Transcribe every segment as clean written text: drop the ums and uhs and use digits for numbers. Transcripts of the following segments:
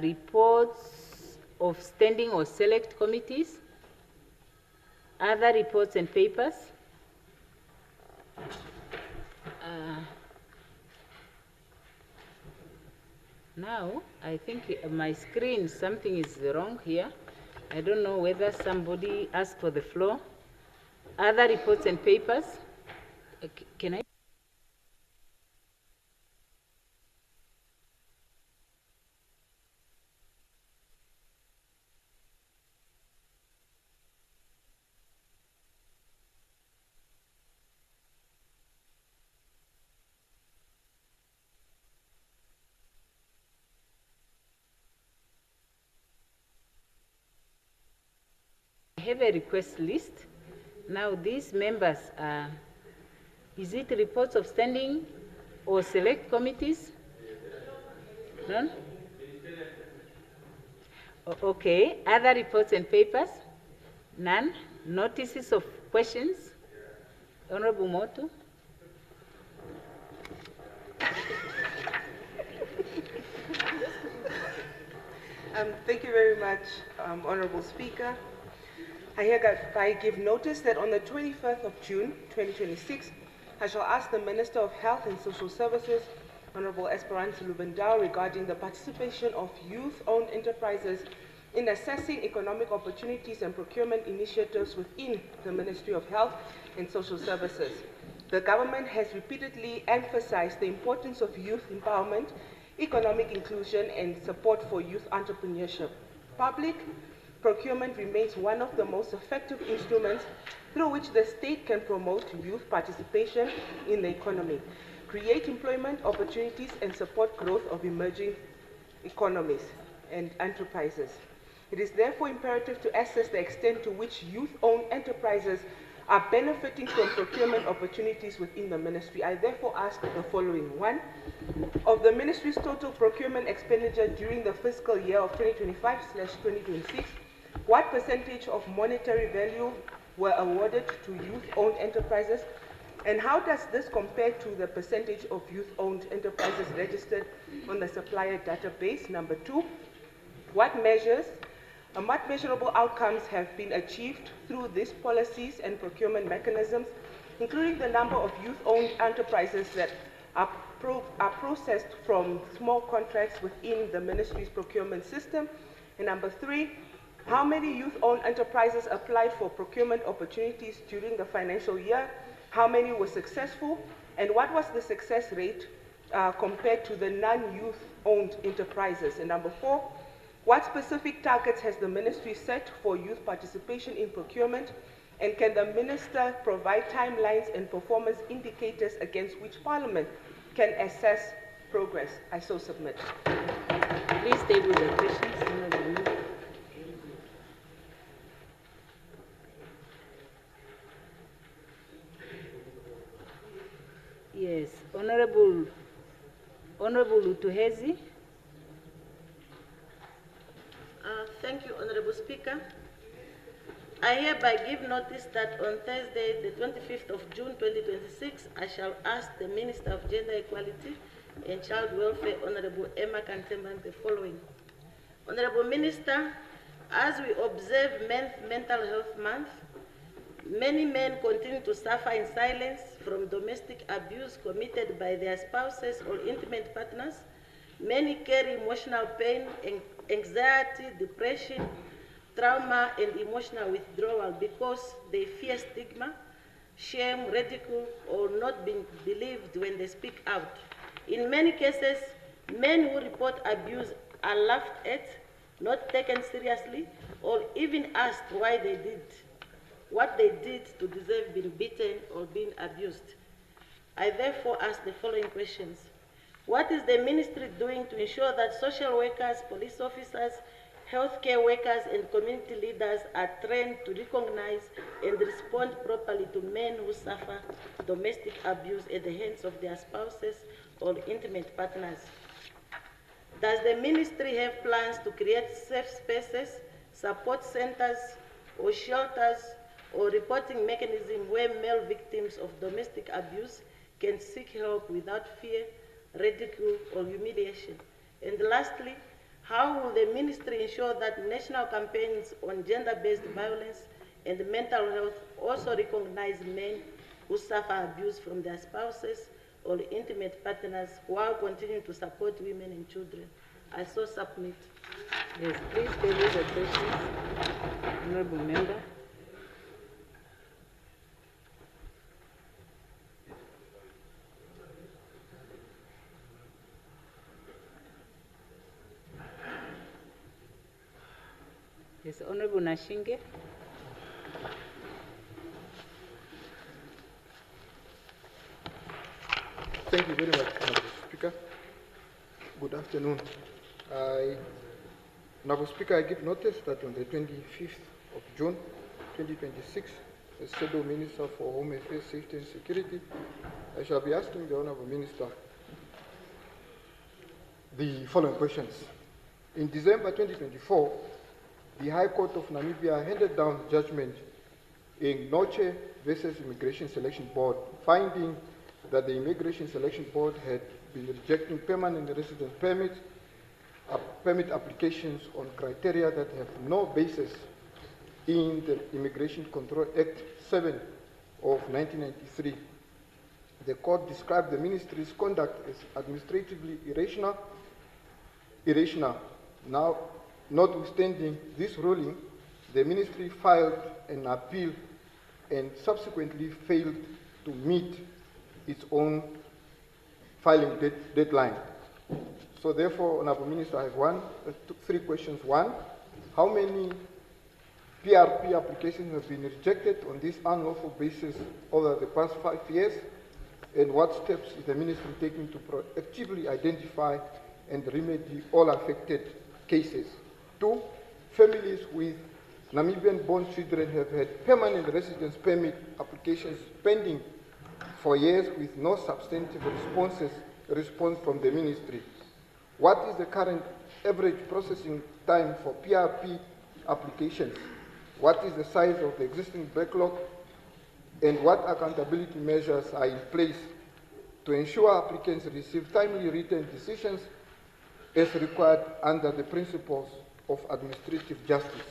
Reports of standing or select committees, other reports and papers. Now, I think my screen, something is wrong here. I don't know whether somebody asked for the floor. Other reports and papers. Can I? I have a request list. Now these members are, is it reports of standing or select committees? None? Okay, other reports and papers? None? Notices of questions? Honorable Moto? Thank you very much, Honorable Speaker. I hereby give notice that on the 21st of June, 2026, I shall ask the Minister of Health and Social Services, Honorable Esperanza Lubendao, regarding the participation of youth-owned enterprises in assessing economic opportunities and procurement initiatives within the Ministry of Health and Social Services. The government has repeatedly emphasized the importance of youth empowerment, economic inclusion, and support for youth entrepreneurship. Public procurement remains one of the most effective instruments through which the state can promote youth participation in the economy, create employment opportunities, and support growth of emerging economies and enterprises. It is therefore imperative to assess the extent to which youth-owned enterprises are benefiting from procurement opportunities within the ministry. I therefore ask the following. 1, of the ministry's total procurement expenditure during the fiscal year of 2025/2026, what percentage of monetary value were awarded to youth-owned enterprises, and how does this compare to the percentage of youth-owned enterprises registered on the supplier database? Number 2, what measurable outcomes have been achieved through these policies and procurement mechanisms, including the number of youth-owned enterprises that are processed from small contracts within the ministry's procurement system? And number 3, how many youth-owned enterprises applied for procurement opportunities during the financial year? How many were successful? And what was the success rate compared to the non-youth-owned enterprises? And number 4, what specific targets has the ministry set for youth participation in procurement? And can the minister provide timelines and performance indicators against which Parliament can assess progress? I so submit. Please table the questions. Yes, Honorable Utuhezi. Thank you, Honorable Speaker. I hereby give notice that on Thursday, the 25th of June 2026, I shall ask the Minister of Gender Equality and Child Welfare, Honorable Emma Kantemban, the following. Honorable Minister, as we observe Mental Health Month, many men continue to suffer in silence from domestic abuse committed by their spouses or intimate partners. Many carry emotional pain, anxiety, depression, trauma, and emotional withdrawal because they fear stigma, shame, ridicule, or not being believed when they speak out. In many cases, men who report abuse are laughed at, not taken seriously, or even asked why they did what they did to deserve being beaten or being abused. I therefore ask the following questions. What is the ministry doing to ensure that social workers, police officers, healthcare workers, and community leaders are trained to recognize and respond properly to men who suffer domestic abuse at the hands of their spouses or intimate partners? Does the ministry have plans to create safe spaces, support centers, or shelters, or reporting mechanism where male victims of domestic abuse can seek help without fear, ridicule, or humiliation? And lastly, How will the ministry ensure that national campaigns on gender-based violence and mental health also recognize men who suffer abuse from their spouses or intimate partners while continuing to support women and children? I so submit. Yes, please table the questions. Honorable Member. Yes, Honorable Nashinge. Thank you very much, Honorable Speaker. Good afternoon. Honorable Speaker, I give notice that on the 25th of June 2026, as Shadow Minister for Home Affairs, Safety and Security, I shall be asking the Honorable Minister the following questions. In December 2024, the High Court of Namibia handed down judgment in Noche versus Immigration Selection Board, finding that the Immigration Selection Board had been rejecting permanent residence permit applications on criteria that have no basis in the Immigration Control Act 7 of 1993. The court described the ministry's conduct as administratively irrational. Now, notwithstanding this ruling, the ministry filed an appeal and subsequently failed to meet its own filing deadline. So therefore, Honorable Minister, I have three questions. One, how many PRP applications have been rejected on this unlawful basis over the past 5 years? And what steps is the ministry taking to proactively identify and remedy all affected cases? Two, families with Namibian-born children have had permanent residence permit applications pending for years with no substantive response from the ministry. What is the current average processing time for PRP applications? What is the size of the existing backlog? And what accountability measures are in place to ensure applicants receive timely written decisions as required under the principles of administrative justice?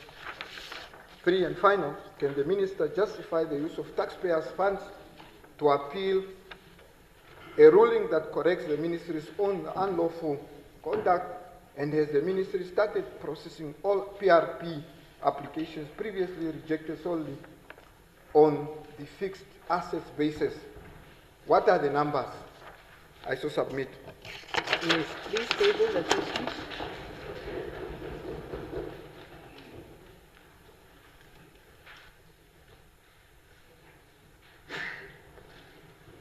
Three and final, can the minister justify the use of taxpayers' funds to appeal a ruling that corrects the ministry's own unlawful conduct? And has the ministry started processing all PRP applications previously rejected solely on the fixed assets basis? What are the numbers? I so submit. Yes, please table the question.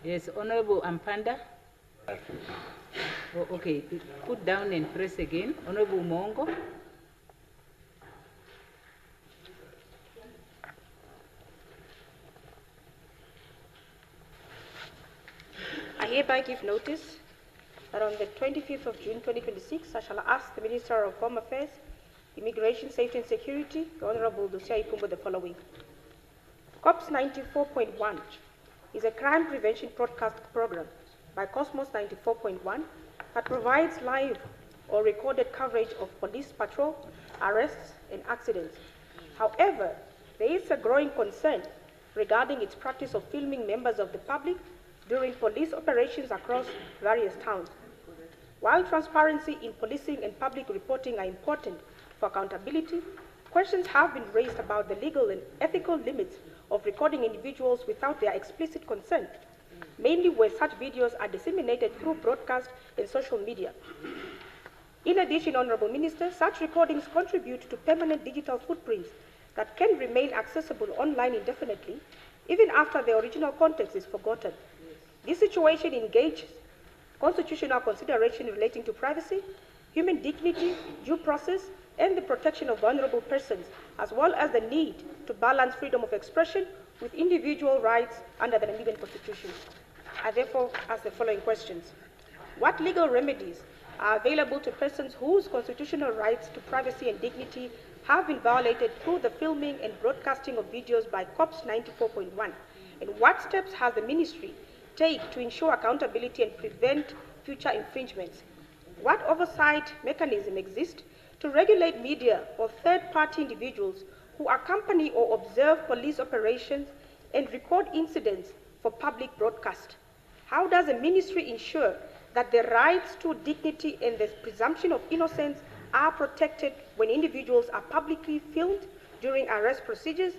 Yes, Honorable Ampanda. Oh, okay, put down and press again. Honorable Mongo. I hereby give notice that on the 25th of June 2026, I shall ask the Minister of Home Affairs, Immigration, Safety and Security, the Honorable Lucia Ipumbo, the following. COPS 94.1 is a crime prevention broadcast program by Cosmos 94.1 that provides live or recorded coverage of police patrol, arrests, and accidents. However, there is a growing concern regarding its practice of filming members of the public during police operations across various towns. While transparency in policing and public reporting are important for accountability, questions have been raised about the legal and ethical limits of recording individuals without their explicit consent, mainly where such videos are disseminated through broadcast and social media. In addition, Honorable Minister, such recordings contribute to permanent digital footprints that can remain accessible online indefinitely, even after the original context is forgotten. This situation engages constitutional consideration relating to privacy, human dignity, due process, and the protection of vulnerable persons, as well as the need to balance freedom of expression with individual rights under the Namibian Constitution. I therefore ask the following questions. What legal remedies are available to persons whose constitutional rights to privacy and dignity have been violated through the filming and broadcasting of videos by COPS 94.1? And what steps has the ministry take to ensure accountability and prevent future infringements? What oversight mechanism exists to regulate media or third-party individuals who accompany or observe police operations and record incidents for public broadcast? How does the ministry ensure that the rights to dignity and the presumption of innocence are protected when individuals are publicly filmed during arrest procedures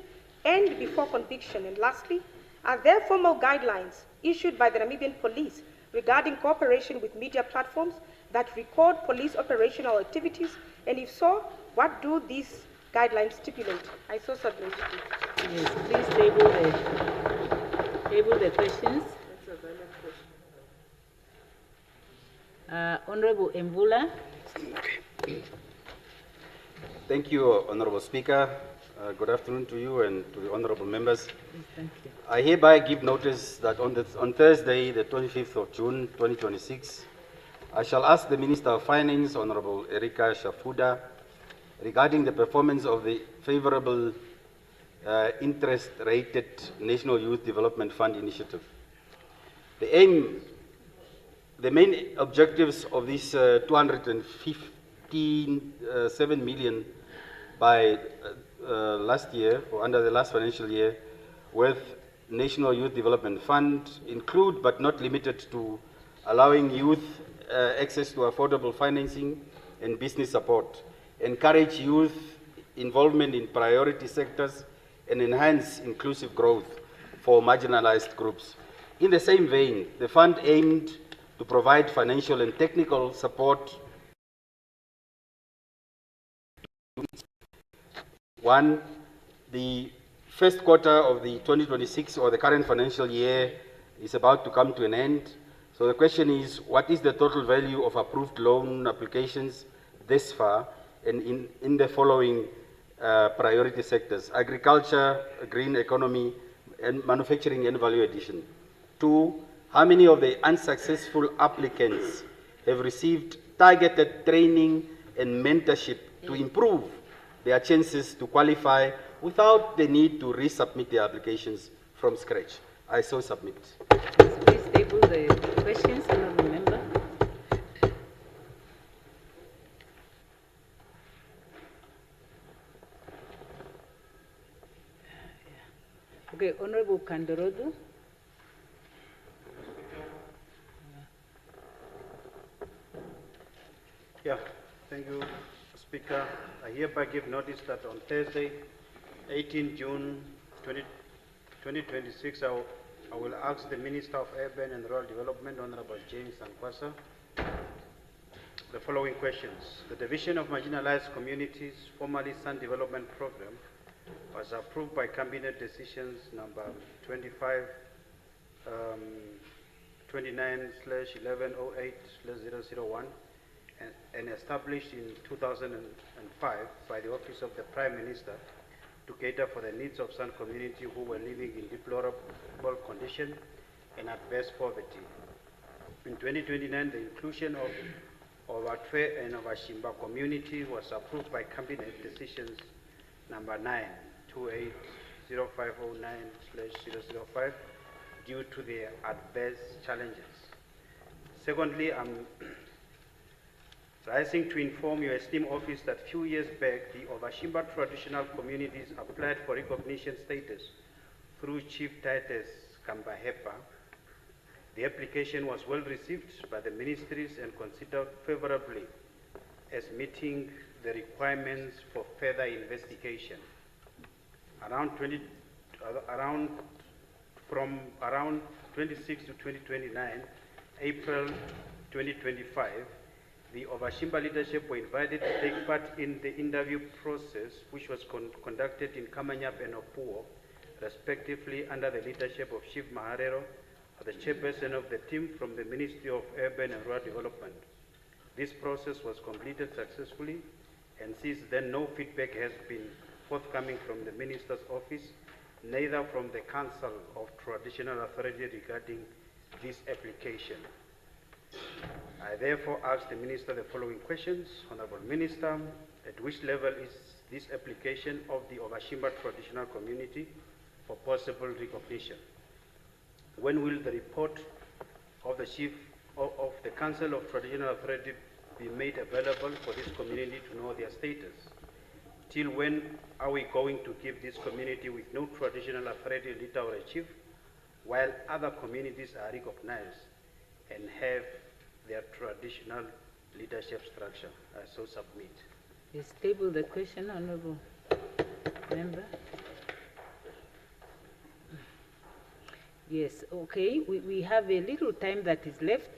and before conviction? And lastly, are there formal guidelines issued by the Namibian police regarding cooperation with media platforms that record police operational activities? And if so, what do these guidelines stipulate? I so submit. Yes, please table the questions. Honorable Mvula. Thank you, Honorable Speaker. Good afternoon to you and to the honorable members. Yes, thank you. I hereby give notice that on Thursday, the 25th of June, 2026, I shall ask the Minister of Finance, Honorable Erika Shafuda, regarding the performance of the favorable interest-rated National Youth Development Fund initiative. The main objectives of this 215.7 million by last year, or under the last financial year, with National Youth Development Fund include, but not limited to, allowing youth access to affordable financing and business support, encourage youth involvement in priority sectors, and enhance inclusive growth for marginalized groups. In the same vein, the fund aimed to provide financial and technical support. One, the first quarter of the 2026 or the current financial year is about to come to an end. So the question is, what is the total value of approved loan applications this far and in the following priority sectors: agriculture, green economy, and manufacturing and value addition? Two, how many of the unsuccessful applicants have received targeted training and mentorship to improve their chances to qualify without the need to resubmit their applications from scratch? I so submit. Please table the questions, honorable member. Okay, Honorable Kandorodu. Yeah, thank you, Speaker. I hereby give notice that on Thursday, 18 June 2026, I will ask the Minister of Urban and Rural Development, Honorable James Sankwasa, the following questions. The Division of Marginalized Communities, formerly Sun Development Program, was approved by Cabinet Decisions number 29/1108/001 and established in 2005 by the Office of the Prime Minister to cater for the needs of San community who were living in deplorable condition and adverse poverty. In 2029, the inclusion of Ovatwe and Ovashimba community was approved by Cabinet Decisions number 9/280509/005 due to their adverse challenges. Secondly, I'm rising to inform your esteemed office that a few years back, the Ovashimba traditional communities applied for recognition status through Chief Titus Kambahepa. The application was well received by the ministries and considered favorably as meeting the requirements for further investigation. From around 26 to 2029, April 2025, the Ovashimba leadership were invited to take part in the interview process, which was conducted in Kamanyap and Opuo, respectively, under the leadership of Chief Maharero, the chairperson of the team from the Ministry of Urban and Rural Development. This process was completed successfully, and since then no feedback has been forthcoming from the Minister's office, neither from the Council of Traditional Authority regarding this application. I therefore ask the Minister the following questions. Honorable Minister, at which level is this application of the Ovashimba traditional community for possible recognition? When will the report of the Chief of the Council of Traditional Authority be made available for this community to know their status? Till when are we going to give this community with no traditional authority leader or a chief, while other communities are recognized and have their traditional leadership structure? I so submit. Yes, table the question, Honorable Member. Yes, okay, we have a little time that is left.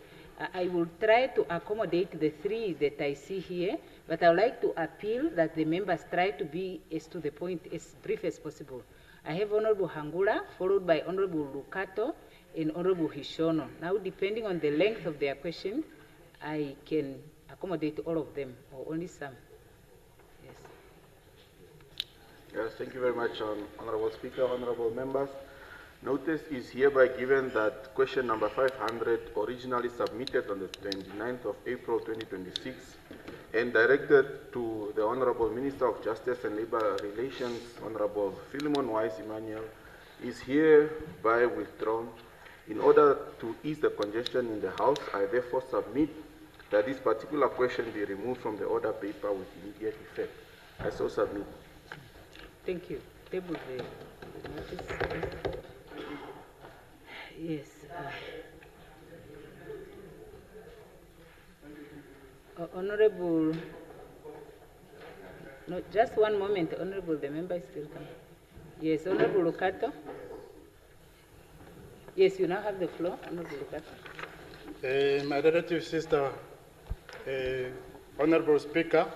I will try to accommodate the three that I see here, but I would like to appeal that the members try to be as to the point, as brief as possible. I have Honorable Hangula, followed by Honorable Lukato and Honorable Hishono. Now, depending on the length of their question, I can accommodate all of them, or only some. Yes. Yes, thank you very much, Honorable Speaker, honorable members. Notice is hereby given that question number 500, originally submitted on the 29th of April 2026 and directed to the Honorable Minister of Justice and Labor Relations, Honorable Philemon Wise Emmanuel, is hereby withdrawn. In order to ease the congestion in the House, I therefore submit that this particular question be removed from the order paper with immediate effect. I so submit. Thank you. Table the notice. Yes. Honorable, no, just one moment, Honorable, the member is still coming. Yes, Honorable Lukato. Yes, you now have the floor, Honorable Lukato. My relative sister, Honorable Speaker,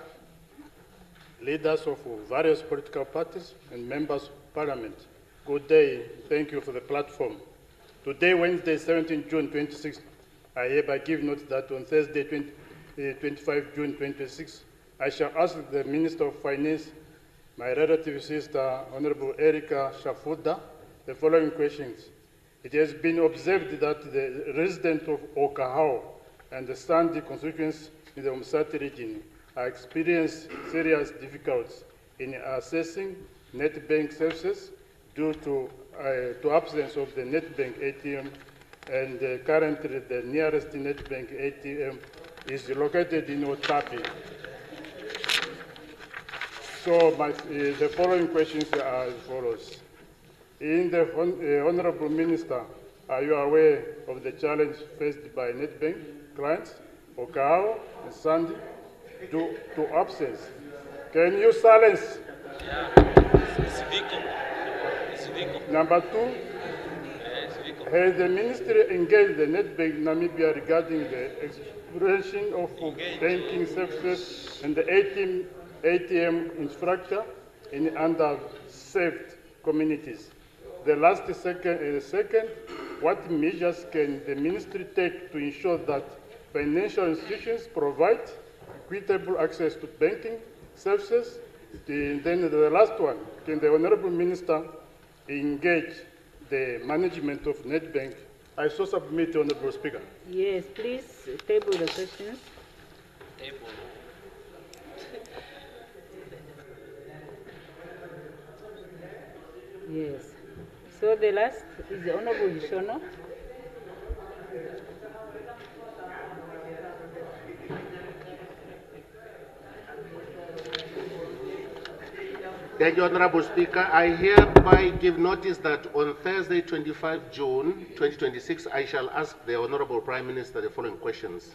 leaders of various political parties and members of Parliament, good day. Thank you for the platform. Today, Wednesday, 17 June 26, I hereby give notice that on Thursday, 25 June 26, I shall ask the Minister of Finance, my relative sister, Honorable Erika Shafuda, the following questions. It has been observed that the residents of Okahao and the Sandy constituents in the Umsati region are experiencing serious difficulties in accessing net bank services due to absence of the net bank ATM, and currently the nearest net bank ATM is located in Otapi. So the following questions are as follows. In the Honorable Minister, are you aware of the challenge faced by net bank clients, Okao and Sandy, due to absence? Can you silence? Number two, has the ministry engaged the Netbank Namibia regarding the exploration of banking services and the ATM infrastructure in underserved communities? The last second, what measures can the ministry take to ensure that financial institutions provide equitable access to banking services? Then the last one, can the Honorable Minister engage the management of NetBank? I so submit, Honorable Speaker. Yes, please table the questions. Table. Yes. So the last is the Honorable Hishono. Thank you, Honorable Speaker. I hereby give notice that on Thursday, 25 June 2026, I shall ask the Honorable Prime Minister the following questions.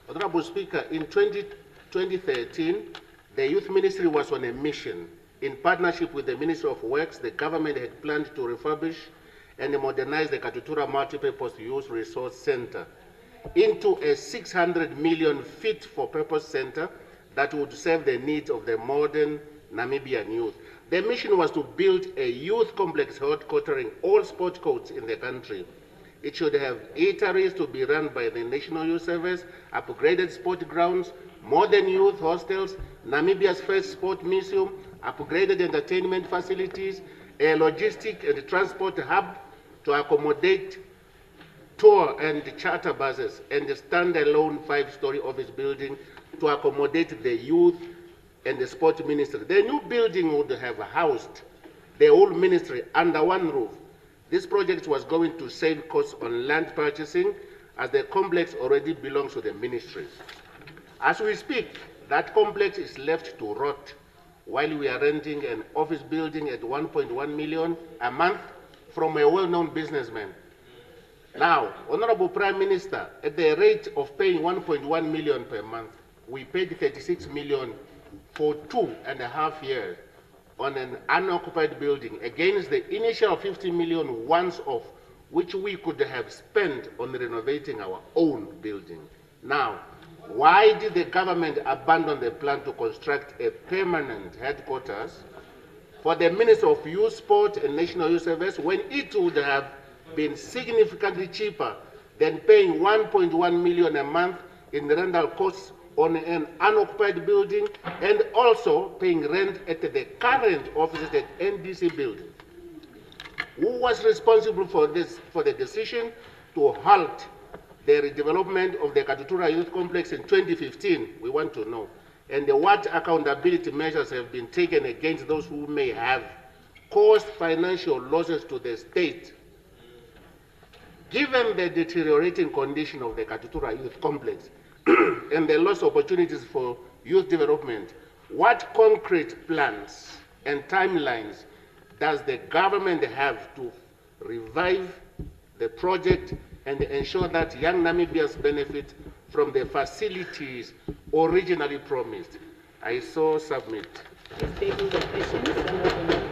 Honorable Speaker, in 2013, the Youth Ministry was on a mission. In partnership with the Ministry of Works, the government had planned to refurbish and modernize the Katutura Multipurpose Youth Resource Center into a 600 million fit-for-purpose center that would serve the needs of the modern Namibian youth. The mission was to build a youth complex headquartering all sport courts in the country. It should have eateries to be run by the National Youth Service, upgraded sport grounds, modern youth hostels, Namibia's first sport museum, upgraded entertainment facilities, a logistic and transport hub to accommodate tour and charter buses, and a standalone 5-story office building to accommodate the youth and the sport ministry. The new building would have housed the whole ministry under one roof. This project was going to save costs on land purchasing, as the complex already belongs to the ministry. As we speak, that complex is left to rot while we are renting an office building at 1.1 million a month from a well-known businessman. Now, Honorable Prime Minister, at the rate of paying 1.1 million per month, we paid 36 million for 2.5 years on an unoccupied building against the initial 50 million once off, which we could have spent on renovating our own building. Now, why did the government abandon the plan to construct a permanent headquarters for the Ministry of Youth, Sport and National Youth Service when it would have been significantly cheaper than paying 1.1 million a month in rental costs on an unoccupied building and also paying rent at the current offices at NDC building? Who was responsible for the decision to halt the redevelopment of the Katutura Youth Complex in 2015? We want to know. And what accountability measures have been taken against those who may have caused financial losses to the state? Given the deteriorating condition of the Katutura Youth Complex and the lost opportunities for youth development, what concrete plans and timelines does the government have to revive the project and ensure that young Namibians benefit from the facilities originally promised? I so submit. Please table the questions.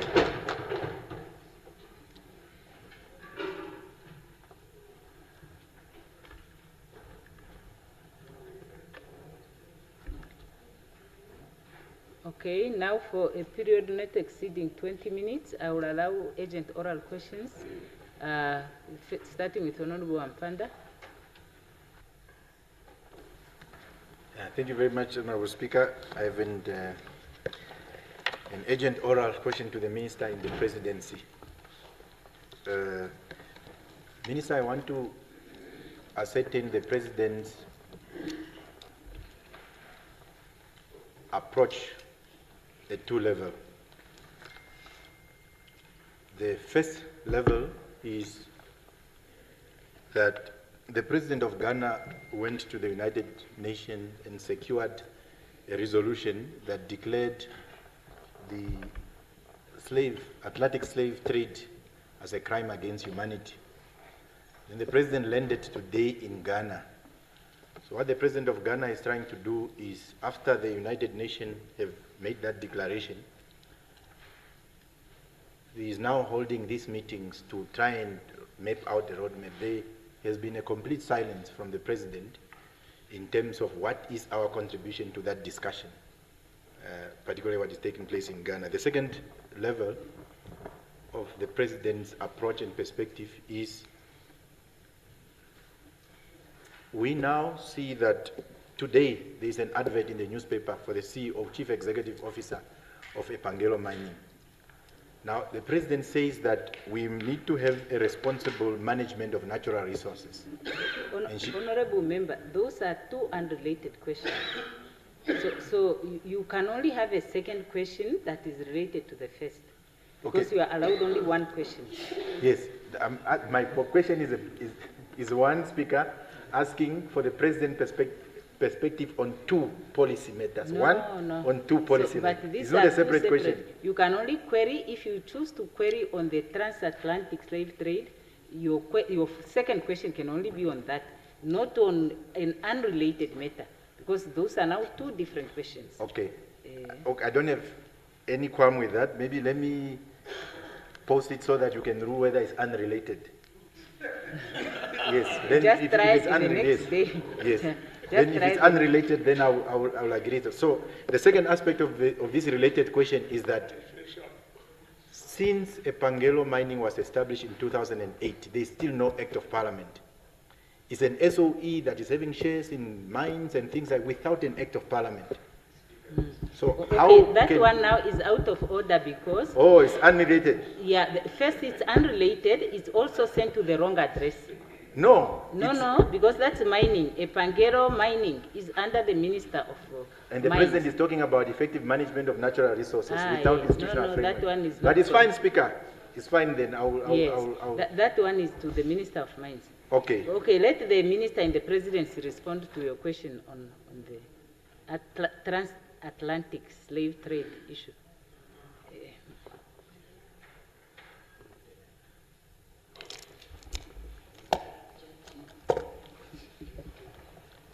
Okay, now for a period not exceeding 20 minutes, I will allow agent oral questions, starting with Honorable Ampanda. Thank you very much, Honorable Speaker. I have an agent oral question to the Minister in the Presidency. Minister, I want to ascertain the President's approach at two levels. The first level is that the President of Ghana went to the United Nations and secured a resolution that declared the Atlantic slave trade as a crime against humanity. And the President landed today in Ghana. So what the President of Ghana is trying to do is, after the United Nations have made that declaration, he is now holding these meetings to try and map out the roadmap. There has been a complete silence from the President in terms of what is our contribution to that discussion, particularly what is taking place in Ghana. The second level of the President's approach and perspective is, we now see that today there is an advert in the newspaper for the CEO, Chief Executive Officer of Epangelo Mining. Now, the President says that we need to have a responsible management of natural resources. Honorable Member, those are two unrelated questions. So you can only have a second question that is related to the first, because you are allowed only one question. Yes, my question is one speaker asking for the President's perspective on two policy matters. On two policy matters. It's not a separate question. You can only query if you choose to query on the transatlantic slave trade. Your second question can only be on that, not on an unrelated matter, because those are now two different questions. Okay. I don't have any qualm with that. Maybe let me post it so that you can rule whether it's unrelated. Yes. Then Just if try it's it the next day. Yes. Then if it's unrelated, then I will agree. So the second aspect of this related question is that since Epangelo Mining was established in 2008, there is still no Act of Parliament. It's an SOE that is having shares in mines and things like without an Act of Parliament. So how that one now is out of order because... Oh, it's unrelated. Yeah, first it's unrelated. It's also sent to the wrong address. No. No, because that's mining. Epangelo Mining is under the Minister of And the Mines. President is talking about effective management of natural resources without institutional framework. That one is but it's fine, Speaker. It's fine then. That one is to the Minister of Mines. Okay. Okay, let the Minister and the Presidency respond to your question on the... transatlantic slave trade issue.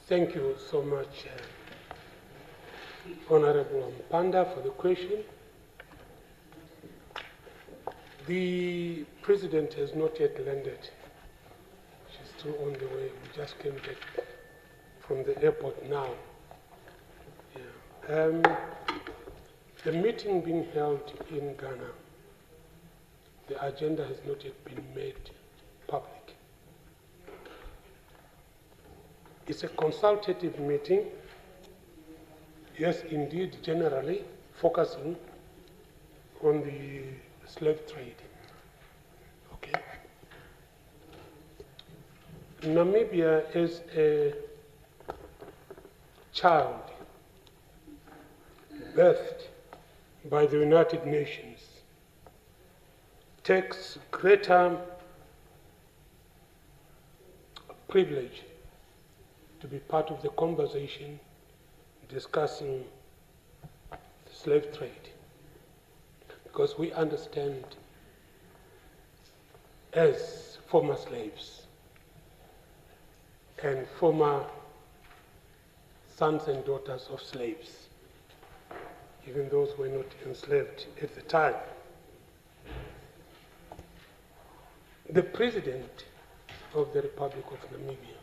Thank you so much, Honorable Mpanda, for the question. The President has not yet landed. She's still on the way. We just came back from the airport now. Yeah. The meeting being held in Ghana, the agenda has not yet been made public. It's a consultative meeting, yes, indeed, generally focusing on the slave trade. Okay. Namibia is a child birthed by the United Nations, takes greater privilege to be part of the conversation discussing the slave trade, because we understand as former slaves and former sons and daughters of slaves, even those who were not enslaved at the time. The President of the Republic of Namibia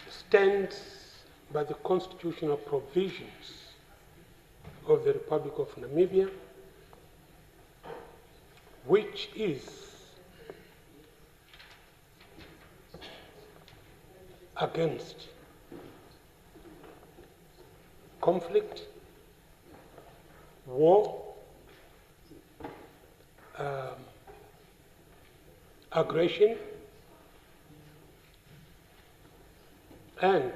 stands by the constitutional provisions of the Republic of Namibia, which is against conflict, war, aggression, and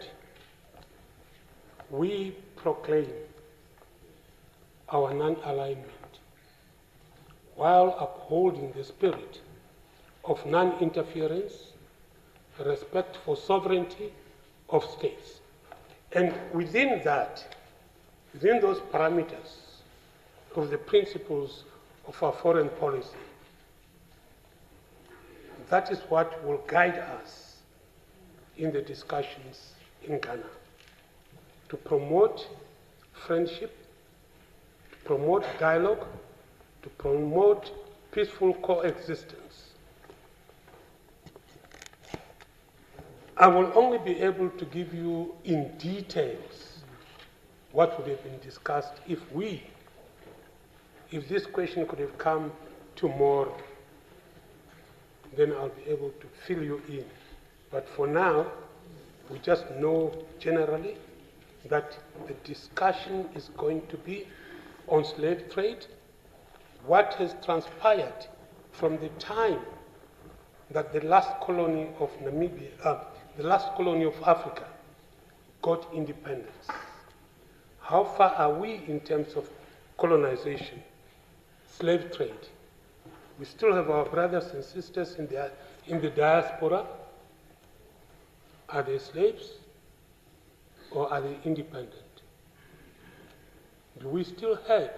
we proclaim our non-alignment while upholding the spirit of non-interference, respect for sovereignty of states. And within that, within those parameters of the principles of our foreign policy, that is what will guide us in the discussions in Ghana, to promote friendship, to promote dialogue, to promote peaceful coexistence. I will only be able to give you in details what would have been discussed if this question could have come tomorrow, then I'll be able to fill you in. But for now, we just know generally that the discussion is going to be on slave trade, what has transpired from the time that the last colony of Namibia, the last colony of Africa, got independence. How far are we in terms of colonization, slave trade? We still have our brothers and sisters in the diaspora. Are they slaves or are they independent? Do we still have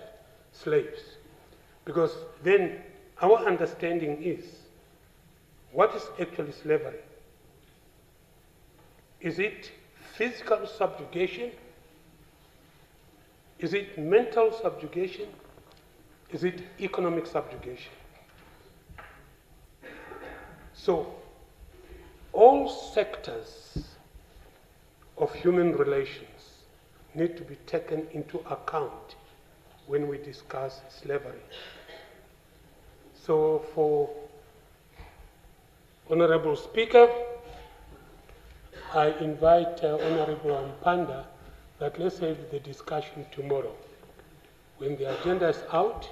slaves? Because then our understanding is, what is actually slavery? Is it physical subjugation? Is it mental subjugation? Is it economic subjugation? So, all sectors of human relations need to be taken into account when we discuss slavery. So, for Honorable Speaker, I invite Honorable Mpanda that let's have the discussion tomorrow when the agenda is out.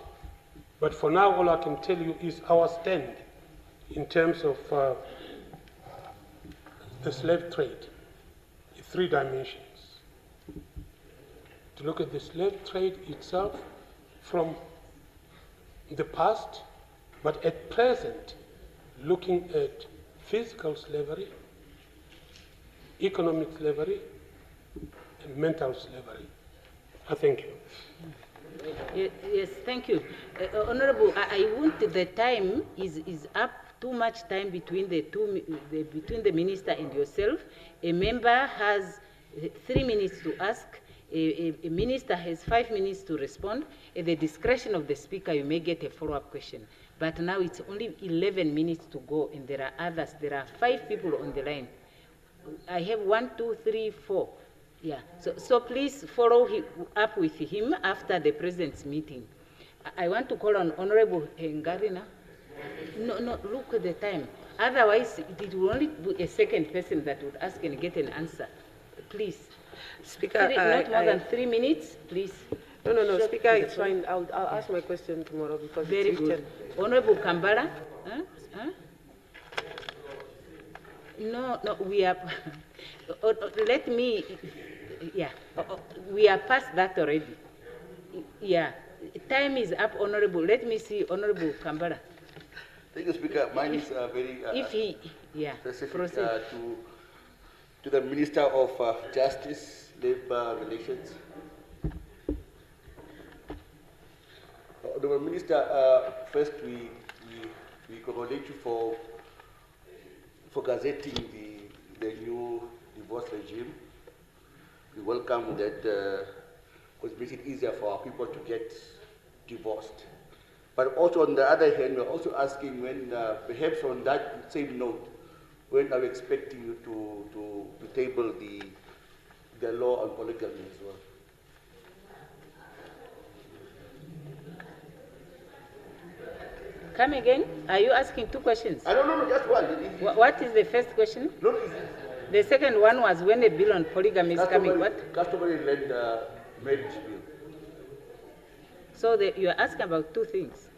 But for now, all I can tell you is our stand in terms of the slave trade, in 3 dimensions. To look at the slave trade itself from the past, but at present, looking at physical slavery, economic slavery and mental slavery. I thank you. Yes, thank you. Honorable, I want the time is up, too much time between between the minister and yourself. A member has 3 minutes to ask. A minister has 5 minutes to respond. At the discretion of the speaker, you may get a follow-up question. But now it's only 11 minutes to go, and there are others. There are 5 people on the line. I have 1, 2, 3, 4. Yeah, so please follow up with him after the president's meeting. I want to call on Honorable Ngarina. No, look at the time. Otherwise, it will only be a second person that would ask and get an answer. Please. Speaker, not more than 3 minutes, please. No, Speaker, it's fine. I'll ask my question tomorrow because Very it's good. written. Honorable Kambala? No, we are, let me, yeah, we are past that already. Yeah, time is up, Honorable. Let me see, Honorable Kambala. Thank you, Speaker. Mine is very specific to the Minister of Justice, Labour Relations. Honourable Minister, first we congratulate you for gazetting the new divorce regime. We welcome that because it makes it easier for our people to get divorced. But also on the other hand, we're also asking when, perhaps on that same note, when are we expecting you to table the law on polygamy as well? Come again? Are you asking 2 questions? No, just one. What is the first question? No, the second one was when a bill on polygamy is coming. What? Customary land marriage bill. So you are asking about 2 things.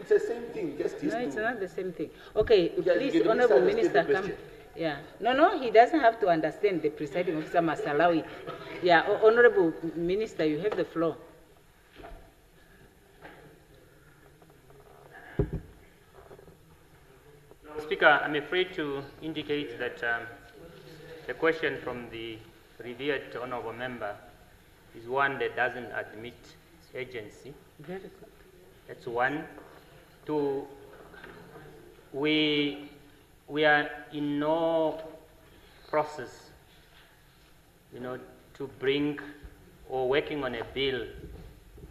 It's the same thing. Just no, it's not the same thing. Okay, please, Honorable Minister, come. Yeah. No, he doesn't have to understand. The presiding officer must allow it. Yeah, Honorable Minister, you have the floor. Speaker, I'm afraid to indicate that the question from the revered honourable member is one that doesn't admit urgency. Very good. That's one. 2, we are in no process, to bring or working on a bill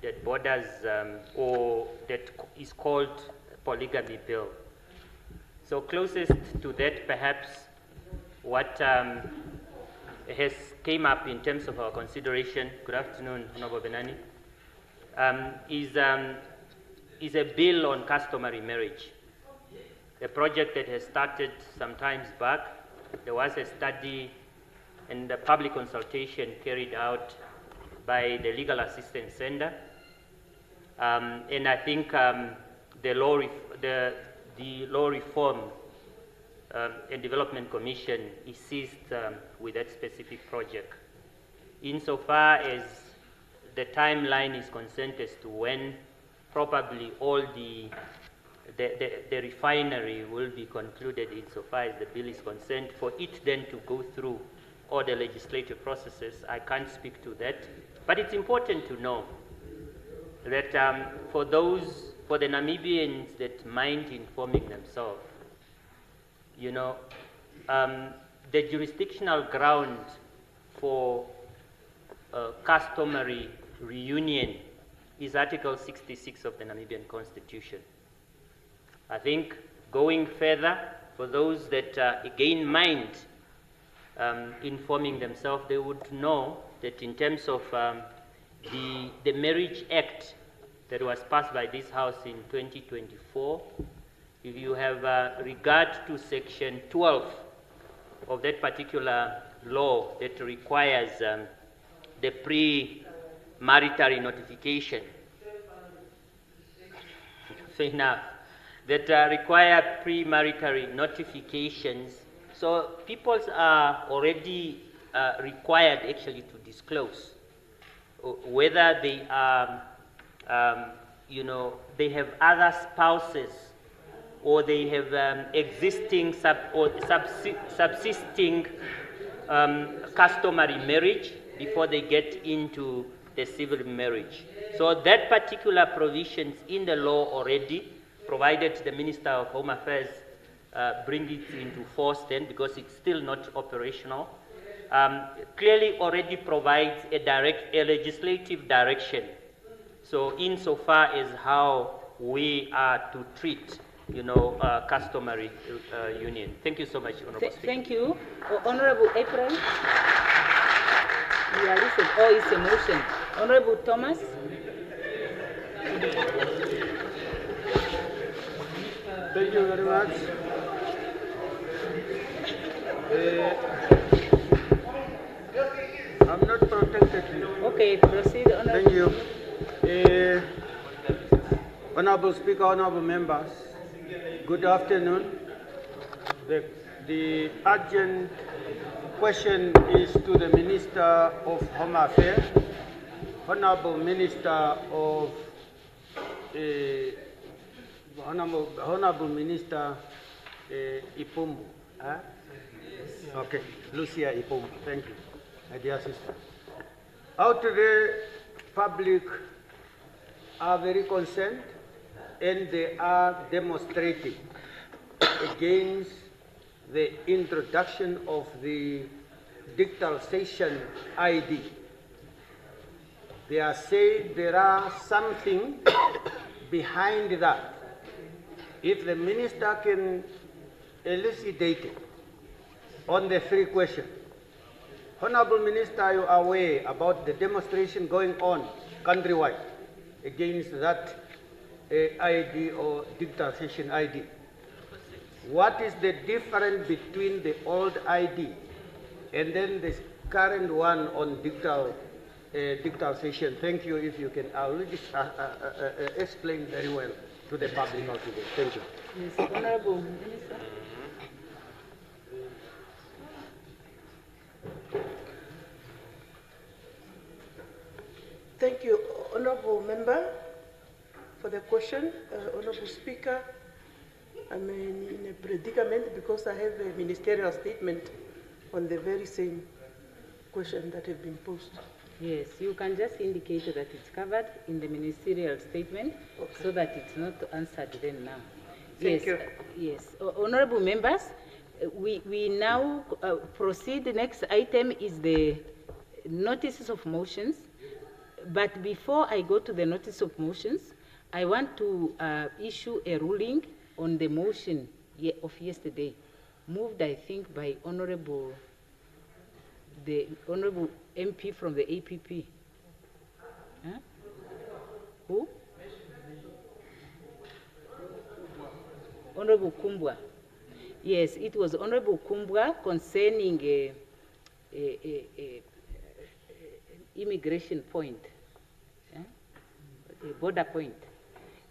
that borders or that is called a polygamy bill. So closest to that, perhaps, what has came up in terms of our consideration, good afternoon, Honorable Benani, is a bill on customary marriage. A project that has started some time back. There was a study and a public consultation carried out by the Legal Assistance Center. And I think the Law Reform and Development Commission is seized with that specific project. Insofar as the timeline is concerned as to when probably all the refinery will be concluded insofar as the bill is concerned, for it then to go through all the legislative processes, I can't speak to that. But it's important to know that for the Namibians that mind informing themselves, the jurisdictional ground for customary reunion is Article 66 of the Namibian Constitution. I think going further, for those that again mind informing themselves, they would know that in terms of the Marriage Act that was passed by this House in 2024, if you have regard to Section 12 of that particular law that requires the pre-marital notification, fair enough, that require pre-marital notifications, so people are already required actually to disclose whether they are, they have other spouses or they have existing subsisting customary marriage before they get into the civil marriage. So that particular provisions in the law already, provided the Minister of Home Affairs bring it into force then, because it's still not operational, clearly already provides a legislative direction. So insofar as how we are to treat, customary union. Thank you so much, Honorable Speaker. Thank you. Honorable April. You are listening. Oh, it's a motion. Honorable Thomas. Thank you very much. I'm not protected here. Okay, proceed, Honorable. Thank you. Honorable Speaker, honorable members, good afternoon. The urgent question is to the Minister of Home Affairs, Honorable Minister of Honorable Minister Ipumbu. Okay, Lucia Ipumbu. Thank you, my dear sister. Out today, public are very concerned, and they are demonstrating against the introduction of the digitalization ID. They are saying there are something behind that. If the minister can elucidate it on the three questions. Honorable Minister, are you aware about the demonstration going on countrywide against that ID or digitalization ID? What is the difference between the old ID and then the current one on digitalization? Thank you. If you can explain very well to the public now today. Thank you. Yes, Honorable Minister. Thank you, Honorable Member, for the question. Honorable Speaker, I'm in a predicament because I have a ministerial statement on the very same question that have been posed. Yes, you can just indicate that it's covered in the ministerial statement, okay, so that it's not answered then now. Thank yes, you. Yes, honorable members, we now proceed. The next item is the notices of motions. But before I go to the notice of motions, I want to issue a ruling on the motion of yesterday, moved, I think, by the Honorable MP from the APP. Huh? Who? Honorable Kumbwa. Yes, it was Honorable Kumbwa concerning a immigration point, a border point,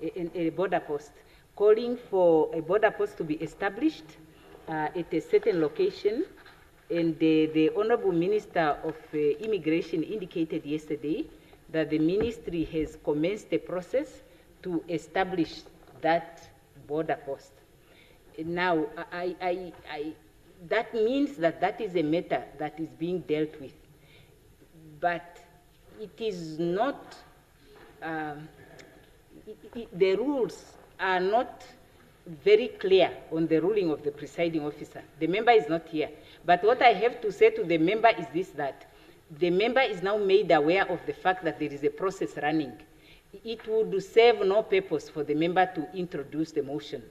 a border post, calling for a border post to be established at a certain location. And the Honorable Minister of Immigration indicated yesterday that the ministry has commenced the process to establish that border post. Now, that means that that is a matter that is being dealt with. But it is not, the rules are not very clear on the ruling of the presiding officer. The member is not here. But what I have to say to the member is this, that the member is now made aware of the fact that there is a process running. It would serve no purpose for the member to introduce the motion.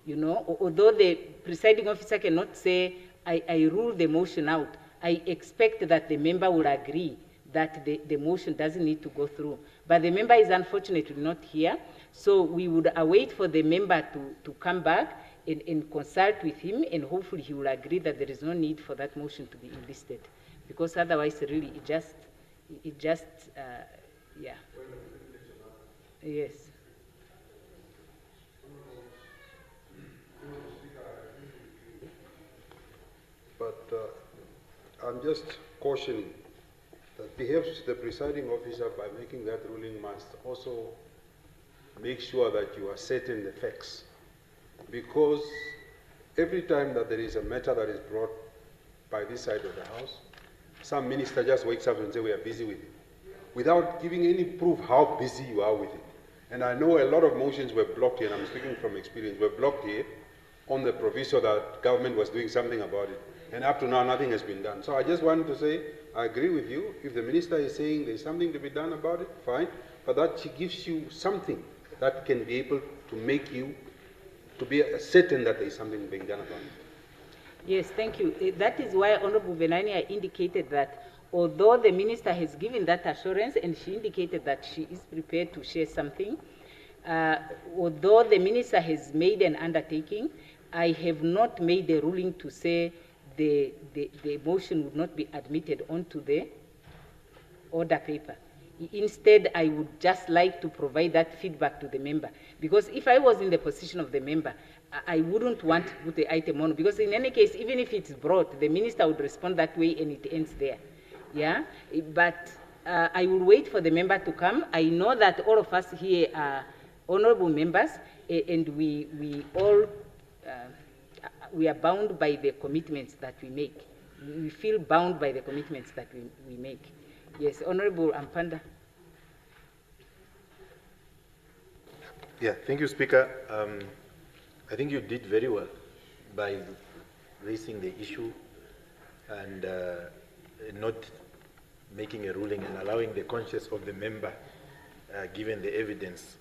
You know, although the presiding officer cannot say, I rule the motion out, I expect that the member will agree that the motion doesn't need to go through. But the member is unfortunately not here, so we would await for the member to come back and consult with him, and hopefully he will agree that there is no need for that motion to be enlisted, because otherwise really it just yeah. Yes. But I'm just cautioning that perhaps the presiding officer, by making that ruling, must also make sure that you are certain the facts. Because every time that there is a matter that is brought by this side of the House. Some minister just wakes up and says, we are busy with it, without giving any proof how busy you are with it. And I know a lot of motions were blocked here, and I'm speaking from experience, were blocked here on the proviso that government was doing something about it. And up to now, nothing has been done. So I just wanted to say, I agree with you. If the minister is saying there's something to be done about it, fine. But that she gives you something that can be able to make you to be certain that there is something being done about it. Yes, thank you. That is why Honorable Benania indicated that although the minister has given that assurance and she indicated that she is prepared to share something, although the minister has made an undertaking, I have not made a ruling to say the motion would not be admitted onto the order paper. Instead, I would just like to provide that feedback to the member. Because if I was in the position of the member, I wouldn't want to put the item on. Because in any case, even if it's brought, the minister would respond that way and it ends there. Yeah? But I will wait for the member to come. I know that all of us here are honorable members, and we all we are bound by the commitments that we make. We feel bound by the commitments that we make. Yes, Honorable Ampanda. Yeah, thank you, Speaker. I think you did very well by raising the issue and not making a ruling and allowing the conscience of the member, given the evidence.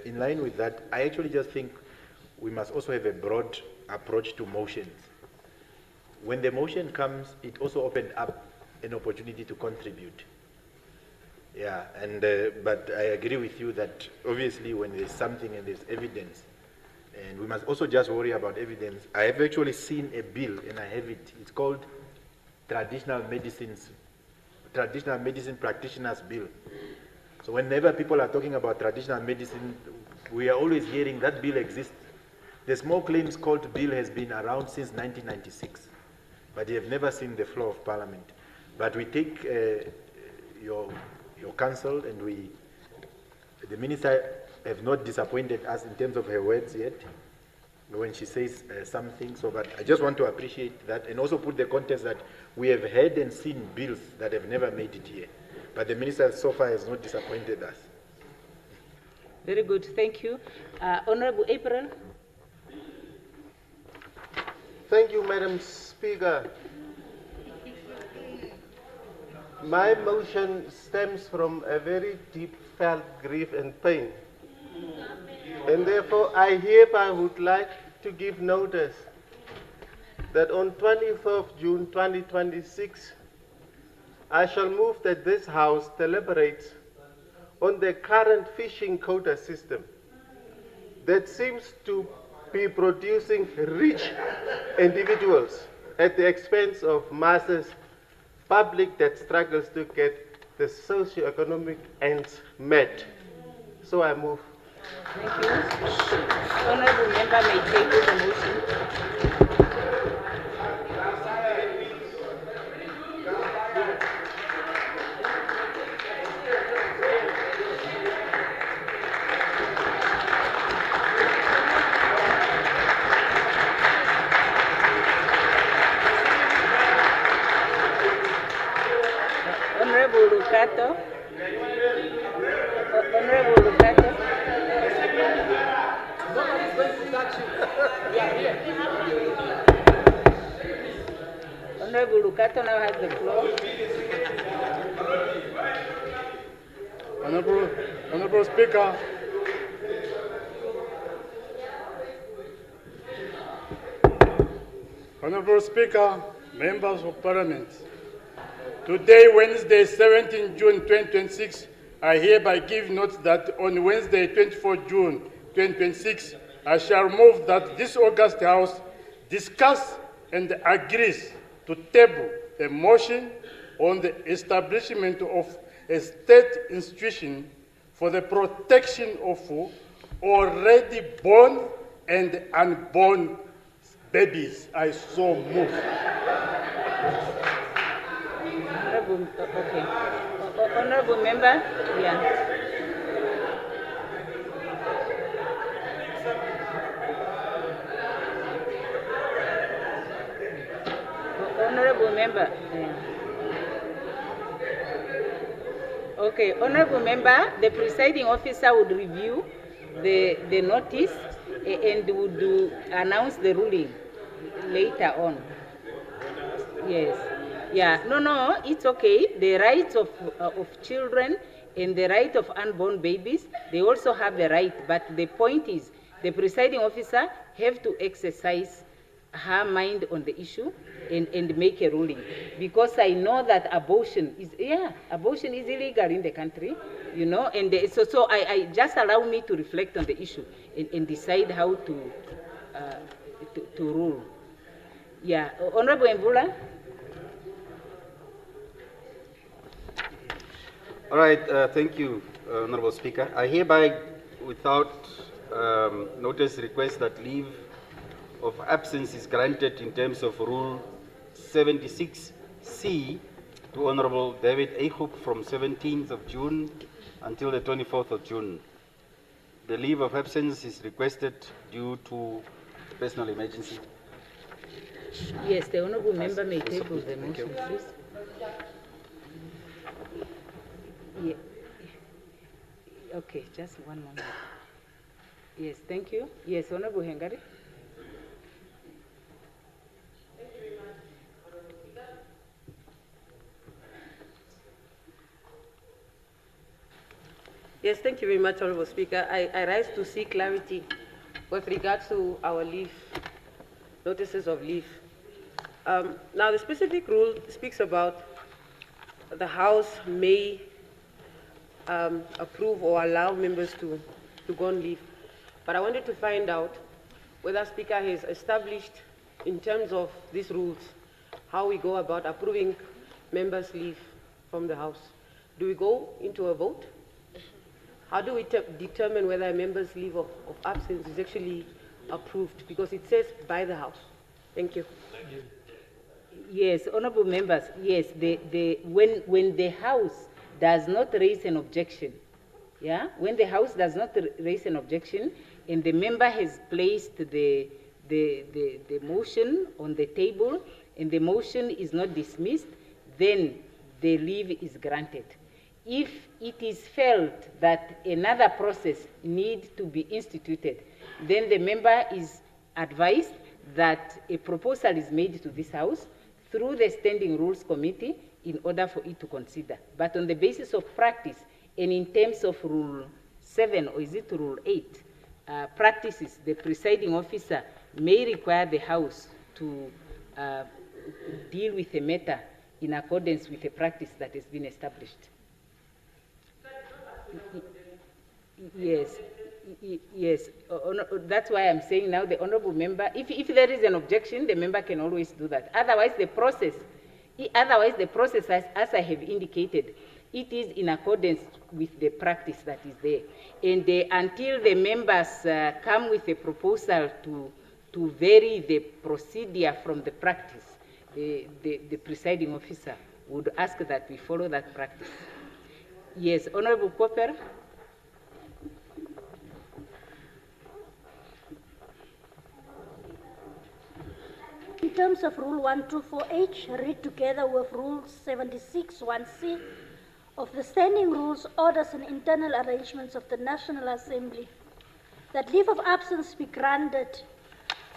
In line with that, I actually just think we must also have a broad approach to motions. When the motion comes, it also opened up an opportunity to contribute. Yeah, and but I agree with you that obviously when there's something and there's evidence, and we must also just worry about evidence. I have actually seen a bill, and I have it. It's called Traditional Medicine Practitioners Bill. So whenever people are talking about traditional medicine, we are always hearing that bill exists. The Small Claims Court bill has been around since 1996, but you have never seen the floor of Parliament. But we take your counsel, and the minister have not disappointed us in terms of her words yet when she says something. So, but I just want to appreciate that and also put the context that we have heard and seen bills that have never made it here. But the minister so far has not disappointed us. Very good, thank you. Honorable April. Thank you, Madam Speaker. My motion stems from a very deep felt grief and pain. And therefore, I hereby would like to give notice that on 24th June 2026, I shall move that this House deliberates on the current fishing quota system that seems to be producing rich individuals at the expense of masses, public that struggles to get the socio-economic ends met. So I move. Thank you. Honorable member may take the motion. Honorable Lucato. Honorable Lucato. Nobody's going to touch you. We are here. Honorable Lucato now has the floor. Honorable Speaker, Honorable Speaker, members of Parliament, today, Wednesday, 17 June 2026, I hereby give note that on Wednesday, 24 June 2026, I shall move that this August House discuss and agrees to table a motion on the establishment of a state institution for the protection of already born and unborn babies. I so move. Okay. Honorable member, yeah. Honorable member. member. Okay, honorable member, the presiding officer would review the notice and would announce the ruling later on. Yes. Yeah. No, it's okay. The rights of children and the right of unborn babies, they also have the right. But the point is, the presiding officer have to exercise her mind on the issue and make a ruling. Because I know that abortion is illegal in the country, you know, and so I just allow me to reflect on the issue and decide how to rule. Yeah. Honorable Mvula. All right, thank you, Honorable Speaker. I hereby, without notice, request that leave of absence is granted in terms of Rule 76C to Honorable David Eichhoop from 17th of June until the 24th of June. The leave of absence is requested due to personal emergency. Yes, the honorable member may table the motion, please. Yeah. Okay, just one moment. Yes, thank you. Yes, Honorable Hengari. Yes, thank you very much, Honorable Speaker. I rise to seek clarity with regards to our leave, notices of leave. Now, the specific rule speaks about the House may approve or allow members to go on leave. But I wanted to find out whether Speaker has established, in terms of these rules, how we go about approving members' leave from the House. Do we go into a vote? How do we determine whether a member's leave of absence is actually approved? Because it says by the House. Thank you. Yes, honorable members, yes, when the House does not raise an objection, yeah, when the House does not raise an objection and the member has placed the motion on the table and the motion is not dismissed, then the leave is granted. If it is felt that another process needs to be instituted, then the member is advised that a proposal is made to this House through the Standing Rules Committee in order for it to consider. But on the basis of practice, and in terms of Rule 7, or is it Rule 8, practices, the presiding officer may require the House to deal with a matter in accordance with a practice that has been established. Yes. Yes, that's why I'm saying now the honorable member, if there is an objection, the member can always do that. Otherwise, the process, as I have indicated, it is in accordance with the practice that is there. And until the members come with a proposal to vary the procedure from the practice, the presiding officer would ask that we follow that practice. Yes, Honorable Cooper. In terms of Rule 124H, read together with Rule 76(1)(c) of the Standing Rules, Orders and Internal Arrangements of the National Assembly, that leave of absence be granted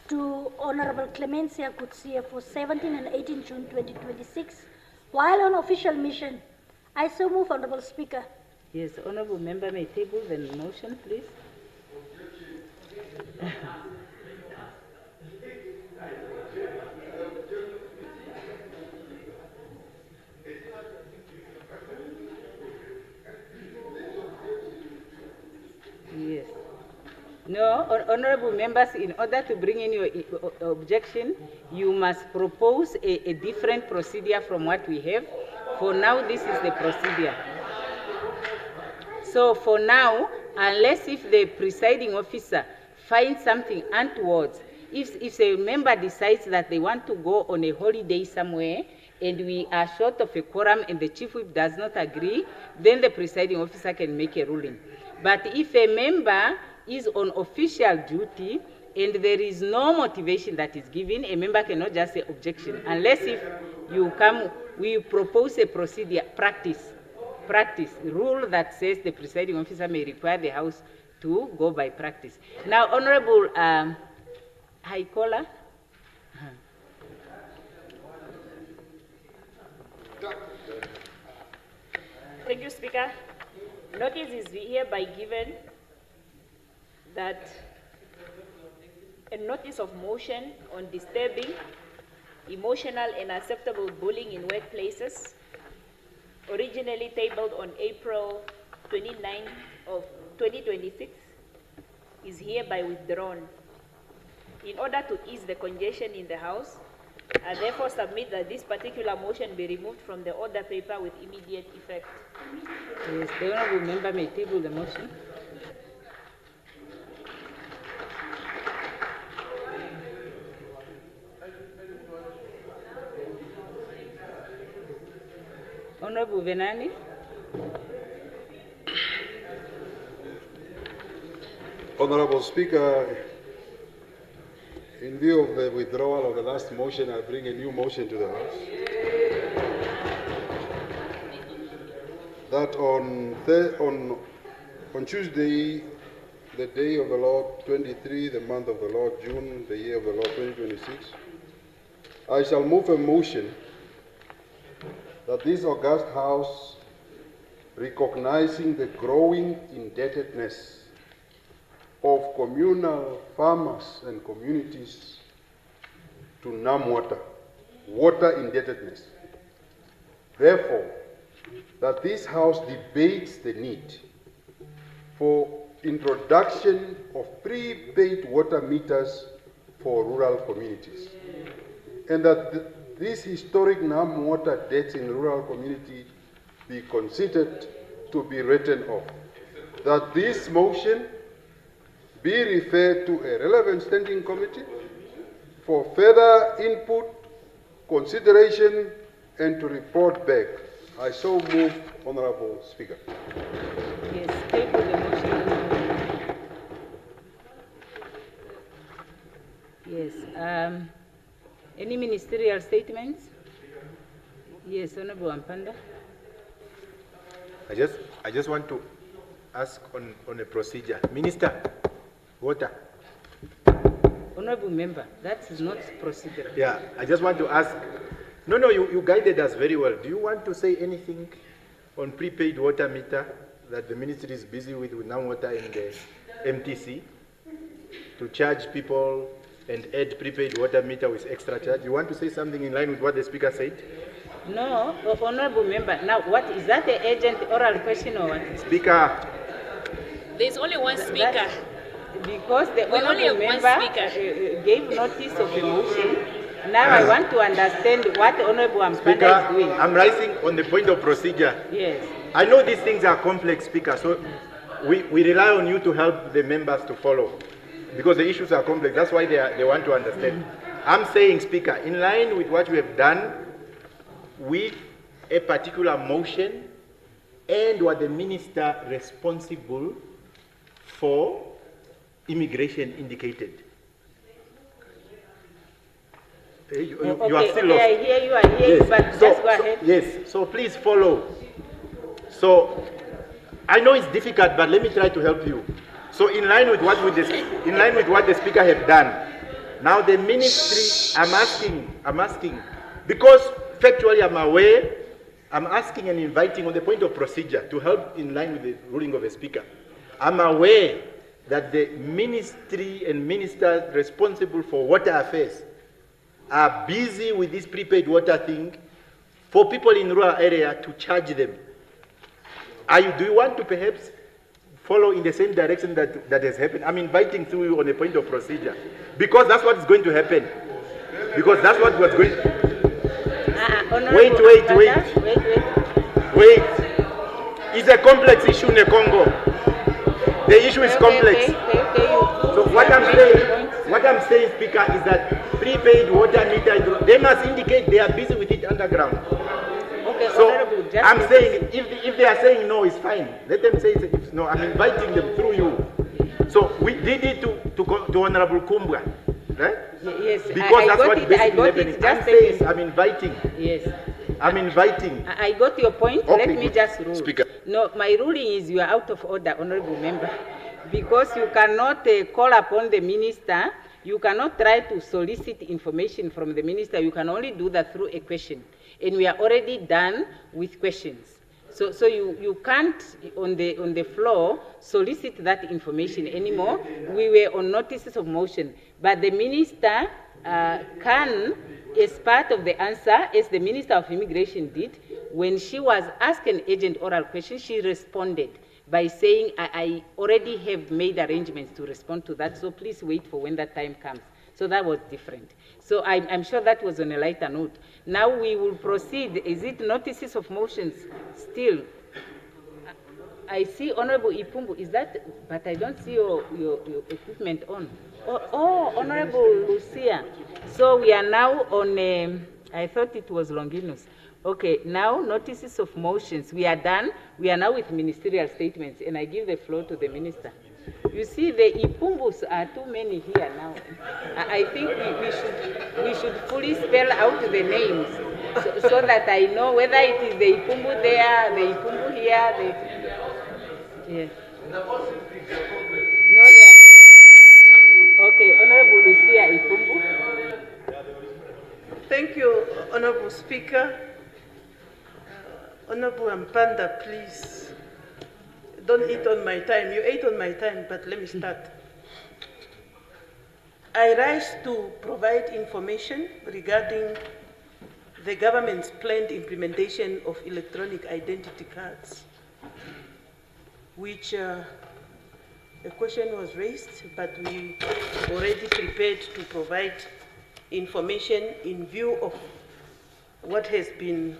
to Honorable Clemencia Kutsia for 17 and 18 June 2026, while on official mission. I so move, Honorable Speaker. Yes, honorable member may table the motion, please. Yes. No, honorable members, in order to bring in your objection, you must propose a different procedure from what we have. For now, this is the procedure. So for now, unless if the presiding officer finds something untoward, if a member decides that they want to go on a holiday somewhere and we are short of a quorum and the chief whip does not agree, then the presiding officer can make a ruling. But if a member is on official duty and there is no motivation that is given, a member cannot just say objection, unless if you come, we propose a procedure, practice, rule that says the presiding officer may require the House to go by practice. Now, Honorable High Caller. Thank you, Speaker. Notice is hereby given that a notice of motion on disturbing, emotional, and acceptable bullying in workplaces, originally tabled on April 29 of 2026, is hereby withdrawn. In order to ease the congestion in the House, I therefore submit that this particular motion be removed from the order paper with immediate effect. Yes, the honourable member may table the motion. Honourable Venani. Honourable Speaker, in view of the withdrawal of the last motion, I bring a new motion to the House. That on Tuesday, the day of the Lord 23, the month of the Lord June, the year of the Lord 2026, I shall move a motion that this august House, recognizing the growing indebtedness of communal farmers and communities to NAMWATA, water indebtedness. Therefore, that this House debates the need for introduction of prepaid water meters for rural communities, and that these historic NAMWATA debts in rural community be considered to be written off. That this motion be referred to a relevant standing committee for further input, consideration, and to report back. I so move, Honourable Speaker. Yes, table the motion. Yes. Any ministerial statements? Yes, Honourable Ampanda. I just want to ask on a procedure. Minister, water. Honourable member, that is not procedural. Yeah, I just want to ask. No, you guided us very well. Do you want to say anything on prepaid water meter that the ministry is busy with NAMWATA in the MTC to charge people and add prepaid water meter with extra charge? You want to say something in line with what the Speaker said? No, Honourable member. Now, what is that, the urgent oral question or what? Speaker. There's only one speaker. Because the honourable member gave notice of the motion. Now I want to understand what Honourable Ampanda is doing. I'm rising on the point of procedure. Yes. I know these things are complex, Speaker, so we rely on you to help the members to follow, because the issues are complex. That's why they want to understand. I'm saying, Speaker, in line with what we have done with a particular motion and what the minister responsible for immigration indicated. You are still lost. I hear you, but just go ahead. Yes, so please follow. So, I know it's difficult, but let me try to help you. So, in line with what the Speaker have done, now the ministry, I'm asking, because factually I'm aware, I'm asking and inviting on the point of procedure to help in line with the ruling of the Speaker. I'm aware that the ministry and ministers responsible for water affairs are busy with this prepaid water thing for people in rural area to charge them. Do you want to perhaps follow in the same direction that has happened? I'm inviting through you on a point of procedure, because that's what is going to happen. Because that's what was going. Wait. It's a complex issue in the Congo. The issue is complex. So what I'm saying, Speaker, is that prepaid water meter, they must indicate they are busy with it underground. Okay, so I'm saying, if they are saying no, it's fine. Let them say no. I'm inviting them through you. So we did it to Honorable Kumbwa, right? Yes, Because that's what I got it. Just saying. I'm inviting. Yes. I'm inviting. I got your point. Okay, Let me just rule. Speaker. No, my ruling is you are out of order, honorable member, because you cannot call upon the minister. You cannot try to solicit information from the minister. You can only do that through a question. And we are already done with questions. So you can't, on the floor, solicit that information anymore. We were on notices of motion. But the minister can, as part of the answer, as the Minister of Immigration did, when she was asked an urgent oral question, she responded by saying, I already have made arrangements to respond to that, so please wait for when that time comes. So that was different. So I'm sure that was on a lighter note. Now we will proceed. Is it notices of motions still? I see Honorable Ipumbu, is that, but I don't see your equipment on. Oh, Honorable Lucia. So we are now on, I thought it was Longinus. Okay, now notices of motions. We are done. We are now with ministerial statements, and I give the floor to the minister. You see, the Ipumbus are too many here now. I think we should fully spell out the names so that I know whether it is the Ipumbu there, the Ipumbu here, the... Yes. No, there. Okay, Honorable Lucia Ipumbu. Thank you, Honorable Speaker. Honorable Ampanda, please. Don't eat on my time. You ate on my time, but let me start. I rise to provide information regarding the government's planned implementation of electronic identity cards, which a question was raised, but we already prepared to provide information in view of what has been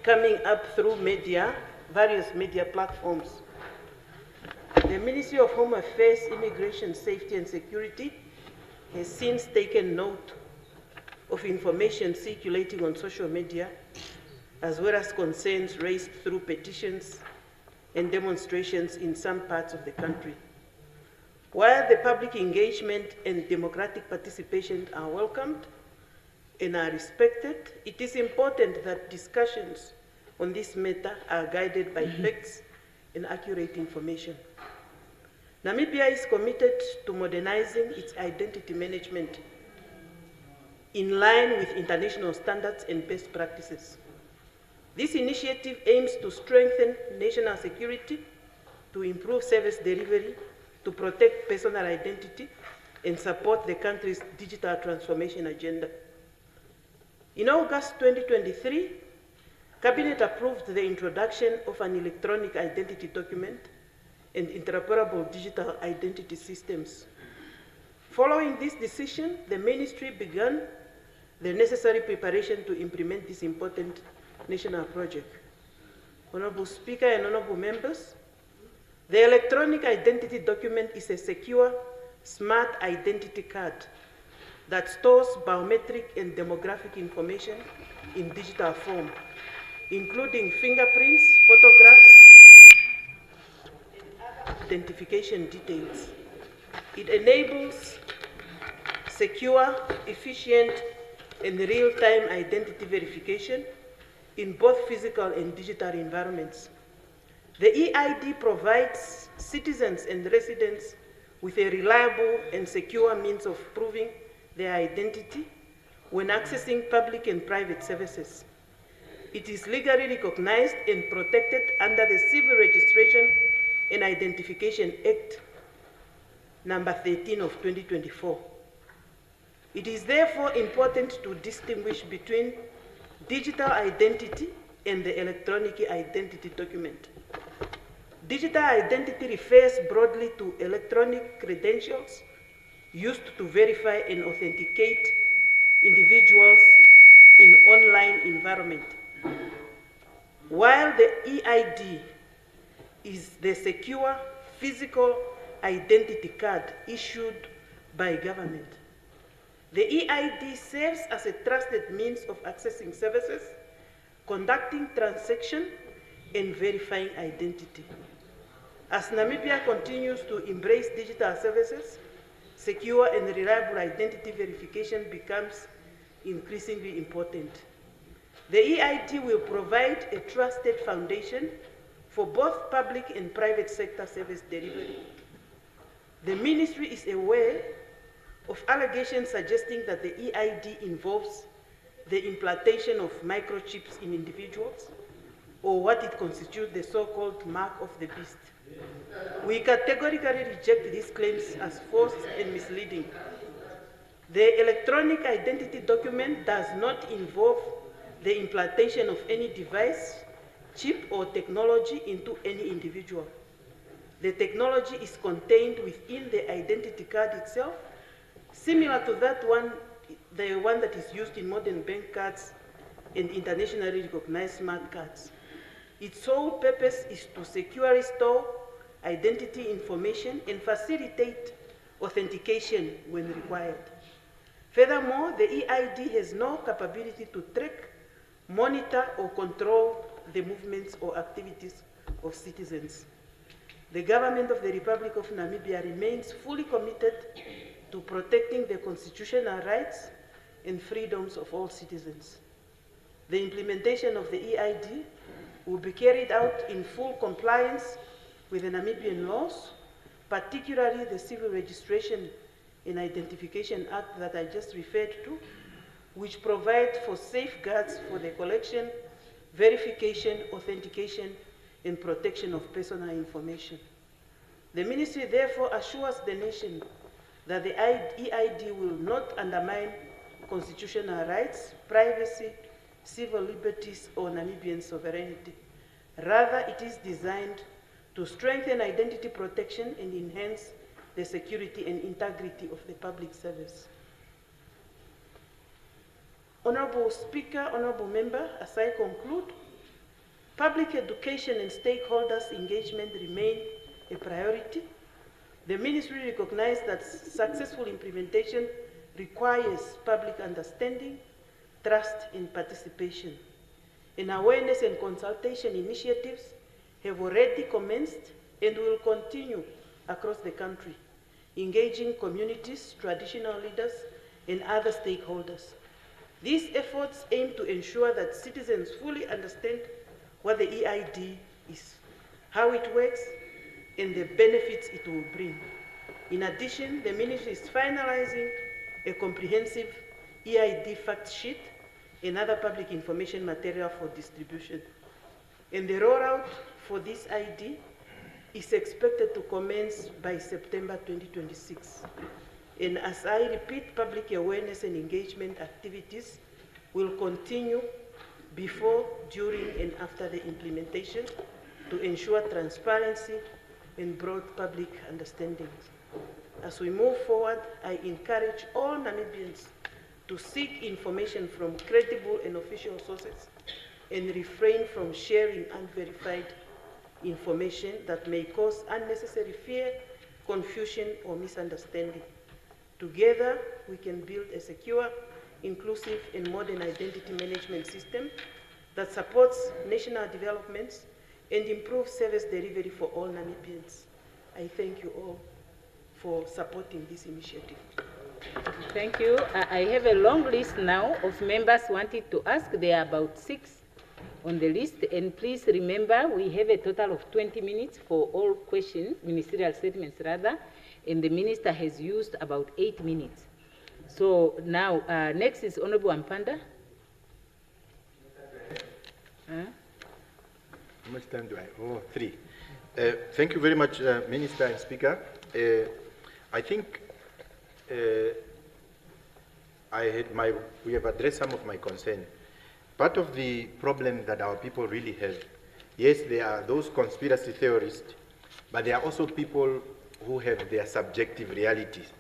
coming up through media, various media platforms. The Ministry of Home Affairs, Immigration, Safety and Security has since taken note of information circulating on social media, as well as concerns raised through petitions and demonstrations in some parts of the country. While the public engagement and democratic participation are welcomed and are respected, it is important that discussions on this matter are guided by facts and accurate information. Namibia is committed to modernizing its identity management in line with international standards and best practices. This initiative aims to strengthen national security, to improve service delivery, to protect personal identity, and support the country's digital transformation agenda. In August 2023, Cabinet approved the introduction of an electronic identity document and interoperable digital identity systems. Following this decision, the Ministry began the necessary preparation to implement this important national project. Honorable Speaker and honorable members, the electronic identity document is a secure, smart identity card that stores biometric and demographic information in digital form, including fingerprints, photographs, and identification details. It enables secure, efficient, and real-time identity verification in both physical and digital environments. The EID provides citizens and residents with a reliable and secure means of proving their identity when accessing public and private services. It is legally recognized and protected under the Civil Registration and Identification Act number 13 of 2024. It is therefore important to distinguish between digital identity and the electronic identity document. Digital identity refers broadly to electronic credentials used to verify and authenticate individuals in online environment, while the EID is the secure physical identity card issued by government. The EID serves as a trusted means of accessing services, conducting transactions, and verifying identity. As Namibia continues to embrace digital services, secure and reliable identity verification becomes increasingly important. The EID will provide a trusted foundation for both public and private sector service delivery. The Ministry is aware of allegations suggesting that the EID involves the implantation of microchips in individuals, or what it constitutes the so-called mark of the beast. We categorically reject these claims as false and misleading. The electronic identity document does not involve the implantation of any device, chip, or technology into any individual. The technology is contained within the identity card itself, similar to the one that is used in modern bank cards and internationally recognized smart cards. Its sole purpose is to securely store identity information and facilitate authentication when required. Furthermore, the EID has no capability to track, monitor, or control the movements or activities of citizens. The government of the Republic of Namibia remains fully committed to protecting the constitutional rights and freedoms of all citizens. The implementation of the EID will be carried out in full compliance with the Namibian laws, particularly the Civil Registration and Identification Act that I just referred to, which provides for safeguards for the collection, verification, authentication, and protection of personal information. The Ministry therefore assures the nation that the EID will not undermine constitutional rights, privacy, civil liberties, or Namibian sovereignty. Rather, it is designed to strengthen identity protection and enhance the security and integrity of the public service. Honorable Speaker, honorable member, as I conclude, public education and stakeholders' engagement remain a priority. The Ministry recognizes that successful implementation requires public understanding, trust, and participation. And awareness and consultation initiatives have already commenced and will continue across the country, engaging communities, traditional leaders, and other stakeholders. These efforts aim to ensure that citizens fully understand what the EID is, how it works, and the benefits it will bring. In addition, the Ministry is finalizing a comprehensive EID fact sheet and other public information material for distribution. And the rollout for this ID is expected to commence by September 2026. And as I repeat, public awareness and engagement activities will continue before, during, and after the implementation to ensure transparency and broad public understanding. As we move forward, I encourage all Namibians to seek information from credible and official sources and refrain from sharing unverified information that may cause unnecessary fear, confusion, or misunderstanding. Together, we can build a secure, inclusive, and modern identity management system that supports national developments and improves service delivery for all Namibians. I thank you all for supporting this initiative. Thank you. I have a long list now of members wanting to ask. There are about 6 on the list. And please remember, we have a total of 20 minutes for all questions, ministerial statements rather, and the minister has used about 8 minutes. So now, next is Honorable Ampanda. How much time do I? Oh, 3. Thank you very much, Minister and Speaker. I think we have addressed some of my concern. Part of the problem that our people really have, yes, there are those conspiracy theorists, but there are also people who have their subjective realities.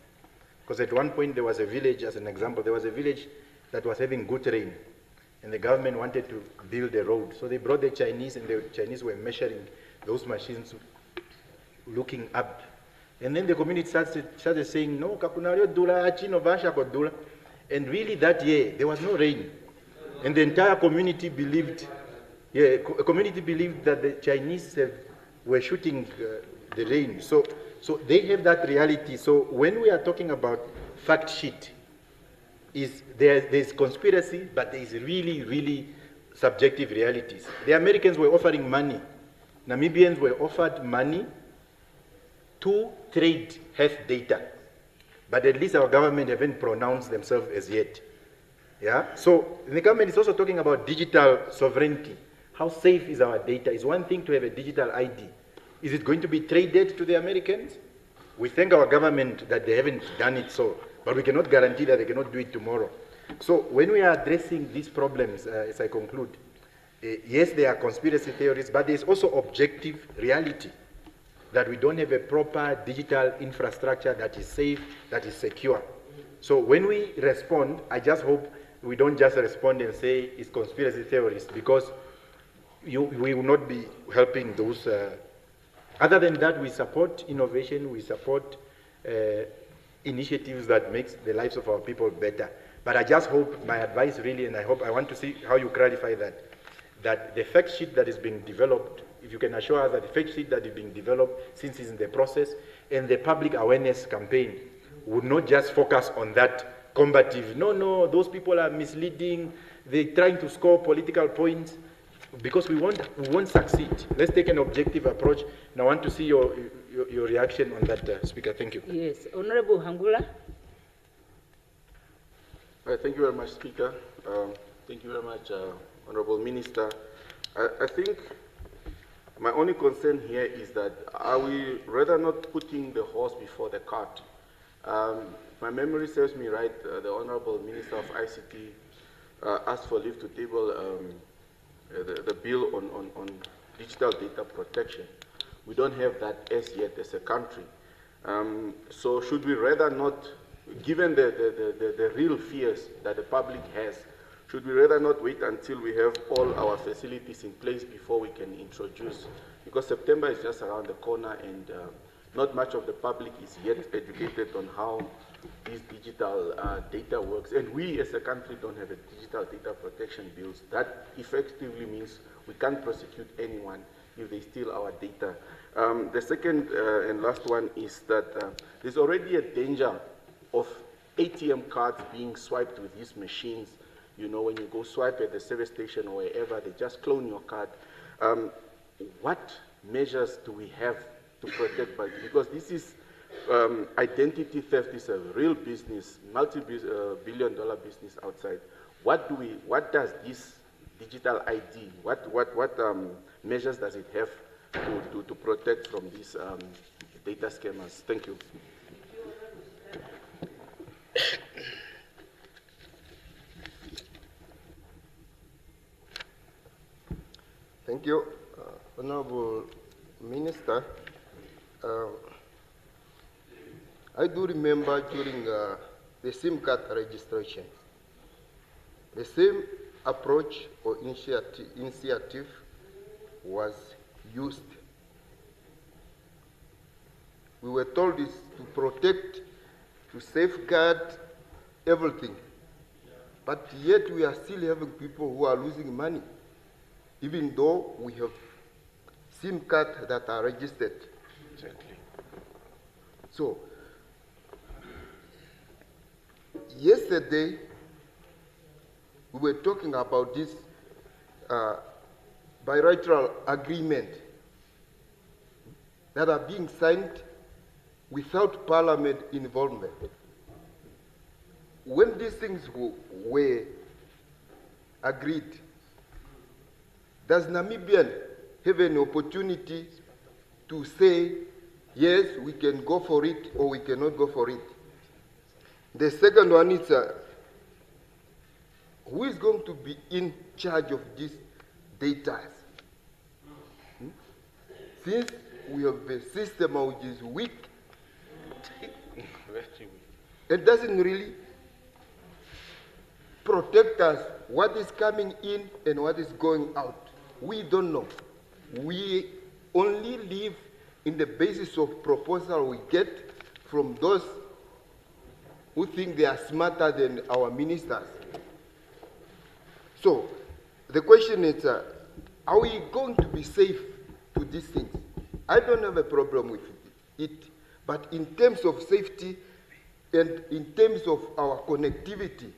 Because at one point there was a village, as an example, there was a village that was having good rain, and the government wanted to build a road. So they brought the Chinese, and the Chinese were measuring those machines, looking up. And then the community started saying, no, and really that year, there was no rain. And the entire community believed, that the Chinese have were shooting the rain. So they have that reality. So when we are talking about fact sheet, there's conspiracy, but there is really, really subjective realities. The Americans were offering money. Namibians were offered money to trade health data. But at least our government haven't pronounced themselves as yet. Yeah? So the government is also talking about digital sovereignty. How safe is our data? It's one thing to have a digital ID. Is it going to be traded to the Americans? We thank our government that they haven't done it so, but we cannot guarantee that they cannot do it tomorrow. So when we are addressing these problems, as I conclude, yes, there are conspiracy theories, but there's also objective reality that we don't have a proper digital infrastructure that is safe, that is secure. So when we respond, I just hope we don't just respond and say it's conspiracy theories, because we will not be helping those. Other than that, we support innovation, we support initiatives that makes the lives of our people better. But I just hope, my advice really, and I want to see how you clarify that the fact sheet that is being developed, if you can assure us that the fact sheet that is being developed since it's in the process, and the public awareness campaign would not just focus on that combative, no, those people are misleading, they're trying to score political points, because we won't succeed. Let's take an objective approach, and I want to see your reaction on that, Speaker. Thank you. Yes, Honorable Hangula. Thank you very much, Speaker. Thank you very much, Honorable Minister. I think my only concern here is that are we rather not putting the horse before the cart? My memory serves me right, the Honorable Minister of ICT asked for leave to table the bill on digital data protection. We don't have that as yet as a country. So should we rather not, given the real fears that the public has, should we rather not wait until we have all our facilities in place before we can introduce? Because September is just around the corner, and not much of the public is yet educated on how this digital data works. And we as a country don't have a digital data protection bills. That effectively means we can't prosecute anyone if they steal our data. The second and last one is that there's already a danger of ATM cards being swiped with these machines. You know, when you go swipe at the service station or wherever, they just clone your card. What measures do we have to protect? Because this is identity theft is a real business, multi-billion-dollar business outside. What does this digital ID? What measures does it have to protect from these data scammers? Thank you. Thank you, Honorable Minister. I do remember during the SIM card registration, the same approach or initiative was used. We were told this to protect, to safeguard everything. But yet we are still having people who are losing money, even though we have SIM cards that are registered. Exactly. So, yesterday, we were talking about this bilateral agreement that are being signed without Parliament involvement. When these things were agreed, does Namibia have an opportunity to say, yes, we can go for it or we cannot go for it? The second one is, who is going to be in charge of these data? Since we have a system which is weak, it doesn't really protect us what is coming in and what is going out. We don't know. We only live in the basis of proposal we get from those who think they are smarter than our ministers. So the question is, are we going to be safe to these things? I don't have a problem with it, but in terms of safety and in terms of our connectivity,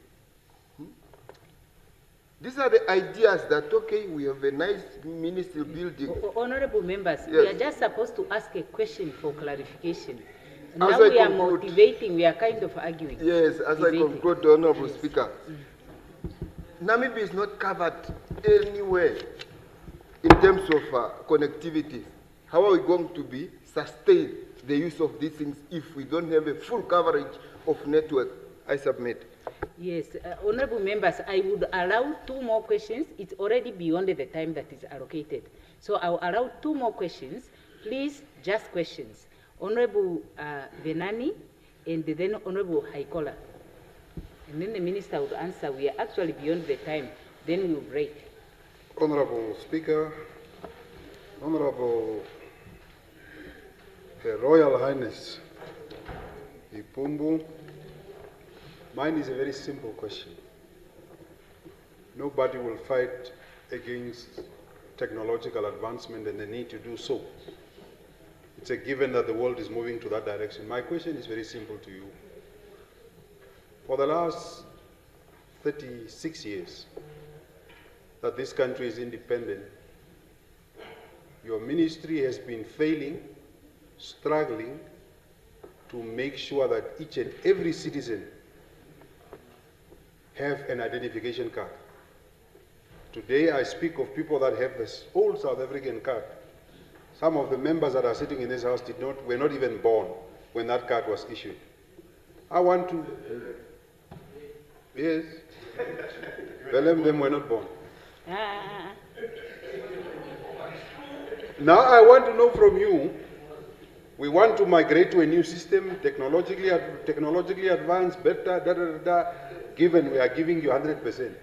these are the ideas that, okay, we have a nice ministerial building. Honorable members, Yes. we are just supposed to ask a question for clarification. As Now I we are conclude- motivating, we are kind of arguing. Yes, as I debating. conclude, Honorable Speaker, Namibia is not covered anywhere in terms of connectivity. How are we going to sustain the use of these things if we don't have a full coverage of network? I submit. Yes, honorable members, I would allow 2 more questions. It's already beyond the time that is allocated. So I'll allow 2 more questions. Please, just questions. Honorable Venani and then Honorable Haikola. And then the minister would answer. We are actually beyond the time. Then we'll break. Honorable Speaker, Honorable Her Royal Highness Ipumbu, mine is a very simple question. Nobody will fight against technological advancement and the need to do so. It's a given that the world is moving to that direction. My question is very simple to you. For the last 36 years that this country is independent, your ministry has been failing, struggling to make sure that each and every citizen have an identification card. Today I speak of people that have this old South African card. Some of the members that are sitting in this house were not even born when that card was issued. I want to, yes, them were not born. Now I want to know from you, we want to migrate to a new system, technologically advanced, better, given we are giving you 100%.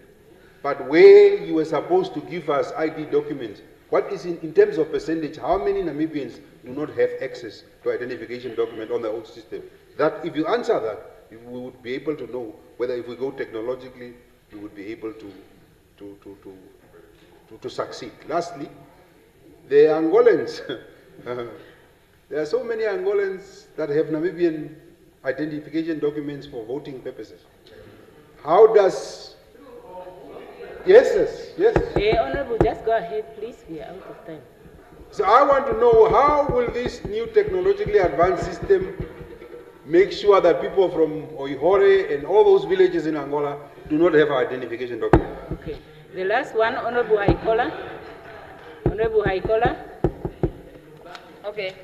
But where you were supposed to give us ID documents, what is in terms of percentage, how many Namibians do not have access to identification document on the old system? That, if you answer that, we would be able to know whether if we go technologically, we would be able to succeed. Lastly, the Angolans, there are so many Angolans that have Namibian identification documents for voting purposes. How does... Yes. Honorable, just go ahead, please. We are out of time. So I want to know, how will this new technologically advanced system make sure that people from Oihore and all those villages in Angola do not have identification documents? Okay. The last one, Honorable Haikola. Honorable Haikola. Okay.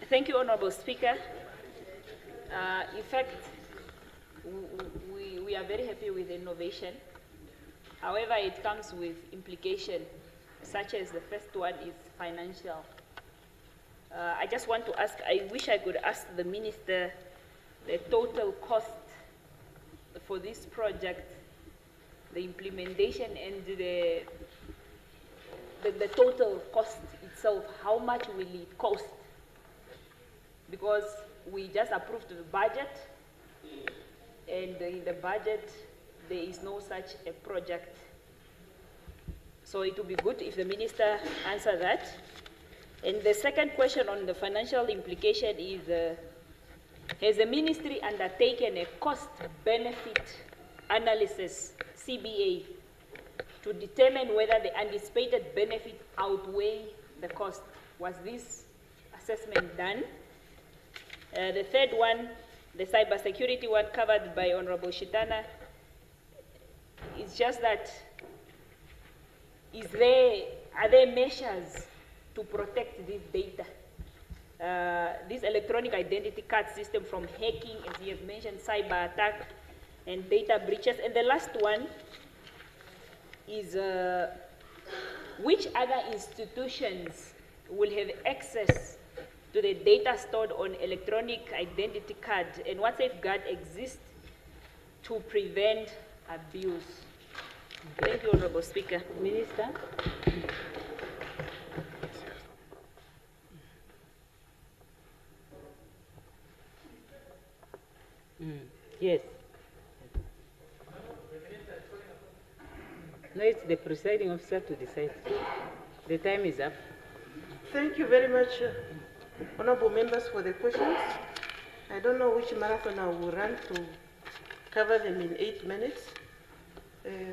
Thank you, Honorable Speaker. In fact, we are very happy with innovation. However, it comes with implication, such as the first one is financial. I just want to ask, I wish I could ask the Minister the total cost for this project, the implementation and the total cost itself. How much will it cost? Because we just approved the budget, and in the budget there is no such a project. So it would be good if the Minister answer that. And the second question on the financial implication is, has the Ministry undertaken a cost-benefit analysis, CBA, to determine whether the anticipated benefit outweigh the cost? Was this assessment done? The third one, the cybersecurity one covered by Honorable Shitana, it's just that, are there measures to protect this data? This electronic identity card system from hacking, as you have mentioned, cyber attack and data breaches. And the last one is which other institutions will have access to the data stored on electronic identity card, and what safeguard exists to prevent abuse? Thank you, Honorable Speaker. Minister. Yes. No, it's the presiding officer to decide. The time is up. Thank you very much, honorable members, for the questions. I don't know which marathon I will run to cover them in 8 minutes.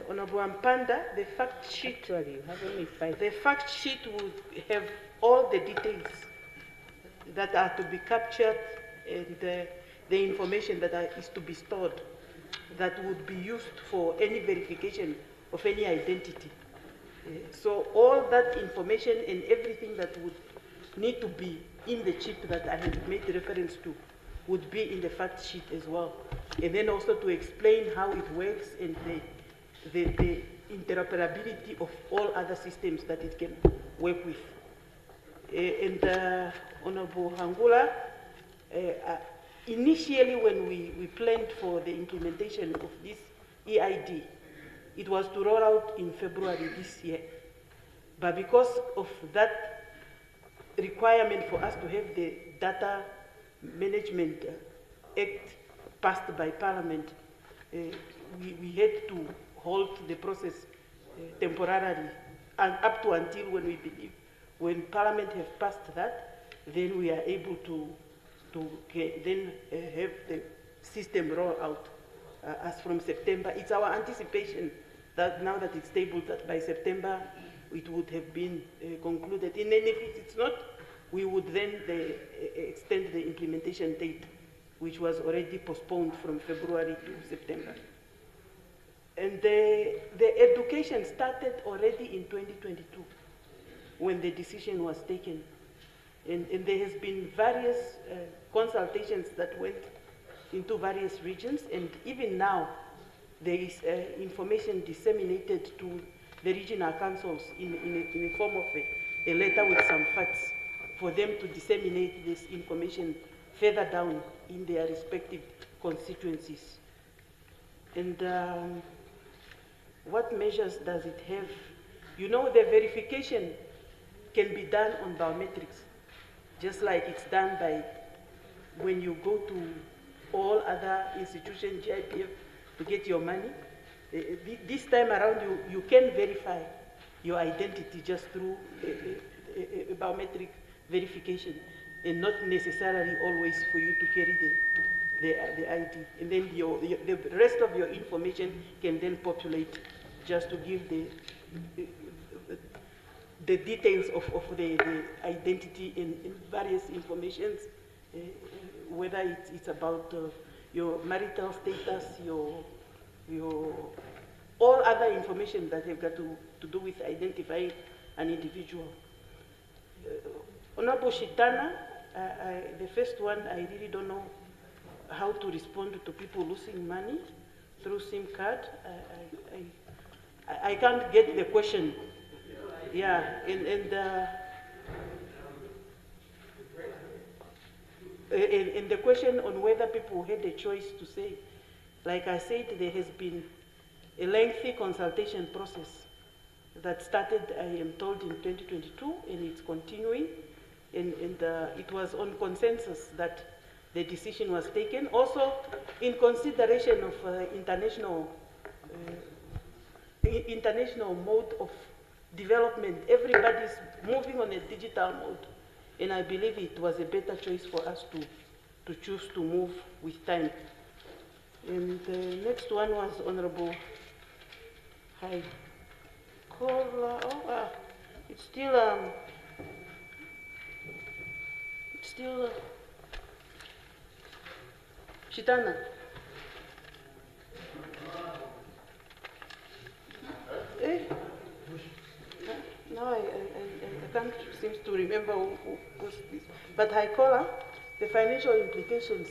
Honorable Ampanda, the fact sheet. Actually, you have only 5. The fact sheet would have all the details that are to be captured and the information that is to be stored that would be used for any verification of any identity. So all that information and everything that would need to be in the chip that I have made reference to would be in the fact sheet as well. And then also to explain how it works and the interoperability of all other systems that it can work with. Honorable Hangula, initially when we planned for the implementation of this EID, it was to roll out in February this year. But because of that requirement for us to have the Data Management Act passed by Parliament, we had to halt the process temporarily, and up to until when we believe, when Parliament have passed that, then we are able to then have the system roll out as from September. It's our anticipation that now that it's stable, that by September it would have been concluded. And then if it's not, we would then extend the implementation date, which was already postponed from February to September. And the education started already in 2022 when the decision was taken. And there has been various consultations that went into various regions, and even now there is information disseminated to the regional councils in the form of a letter with some facts for them to disseminate this information further down in their respective constituencies. And what measures does it have? You know, the verification can be done on biometrics, just like it's done by when you go to all other institutions, GIPF, to get your money. This time around, you can verify your identity just through a biometric verification, and not necessarily always for you to carry the ID. And then the rest of your information can then populate just to give the details of the identity in various informations, whether it's about your marital status, your all other information that have got to do with identifying an individual. Honorable Shitana, the first one, I really don't know how to respond to people losing money through SIM card. I can't get the question. Yeah, and the question on whether people had a choice to say, like I said, there has been a lengthy consultation process that started, I am told, in 2022, and it's continuing. And it was on consensus that the decision was taken. Also, in consideration of international mode of development, everybody's moving on a digital mode, and I believe it was a better choice for us to choose to move with time. And the next one was Honorable High Kola. It's still Chitana. No, I can't seem to remember who was this. But Haikola, the financial implications,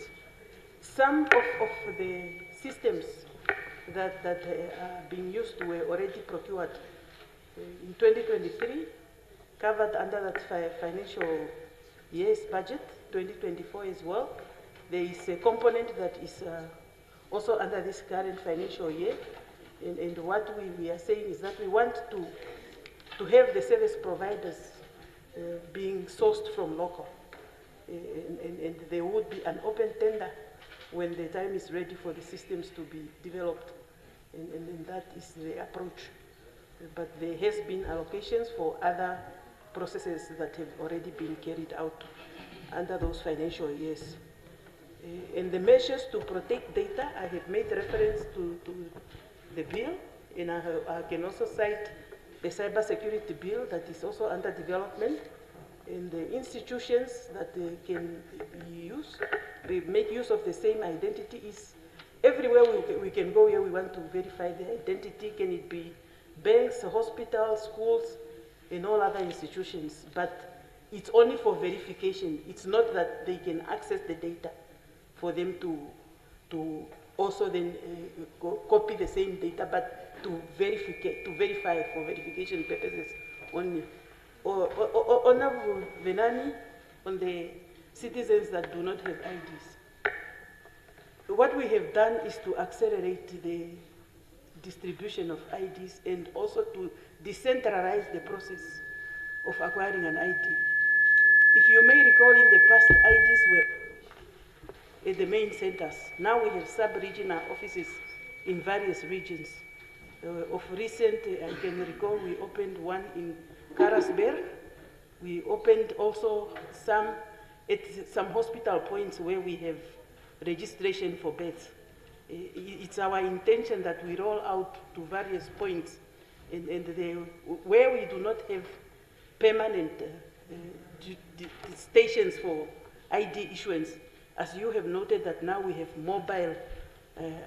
some of the systems that are being used were already procured in 2023, covered under that financial year's budget, 2024 as well. There is a component that is also under this current financial year. And what we are saying is that we want to have the service providers being sourced from local. And there would be an open tender when the time is ready for the systems to be developed. And that is the approach but there has been allocations for other processes that have already been carried out under those financial years. And the measures to protect data, I have made reference to the bill, and I can also cite the cybersecurity bill that is also under development, and the institutions that can be used, we make use of the same identity. Is everywhere we can go here, we want to verify the identity. Can it be banks, hospitals, schools, and all other institutions? But it's only for verification. It's not that they can access the data for them to also then copy the same data, but to verify for verification purposes only. Honorable Venani, on the citizens that do not have IDs. What we have done is to accelerate the distribution of IDs and also to decentralize the process of acquiring an ID. If you may recall, in the past, IDs were at the main centers. Now we have sub-regional offices in various regions. Of recent, I can recall we opened one in Karasberg. We opened also some at some hospital points where we have registration for beds. It's our intention that we roll out to various points, and where we do not have permanent stations for ID issuance. As you have noted that now we have mobile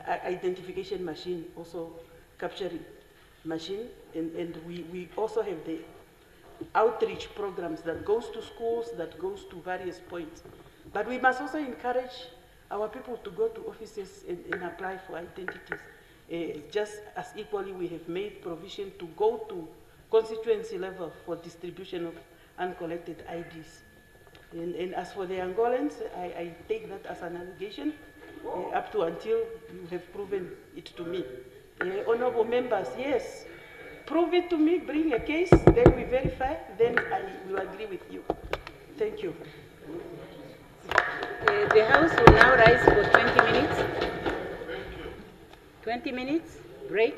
identification machine, also capturing machine, and we also have the outreach programs that goes to schools, that goes to various points. But we must also encourage our people to go to offices and apply for identities. Just as equally, we have made provision to go to constituency level for distribution of uncollected IDs. And as for the Angolans, I take that as an allegation up to until you have proven it to me. Honorable members, yes, prove it to me, bring a case, then we verify, then I will agree with you. Thank you. The House will now rise for 20 minutes. 20 minutes break.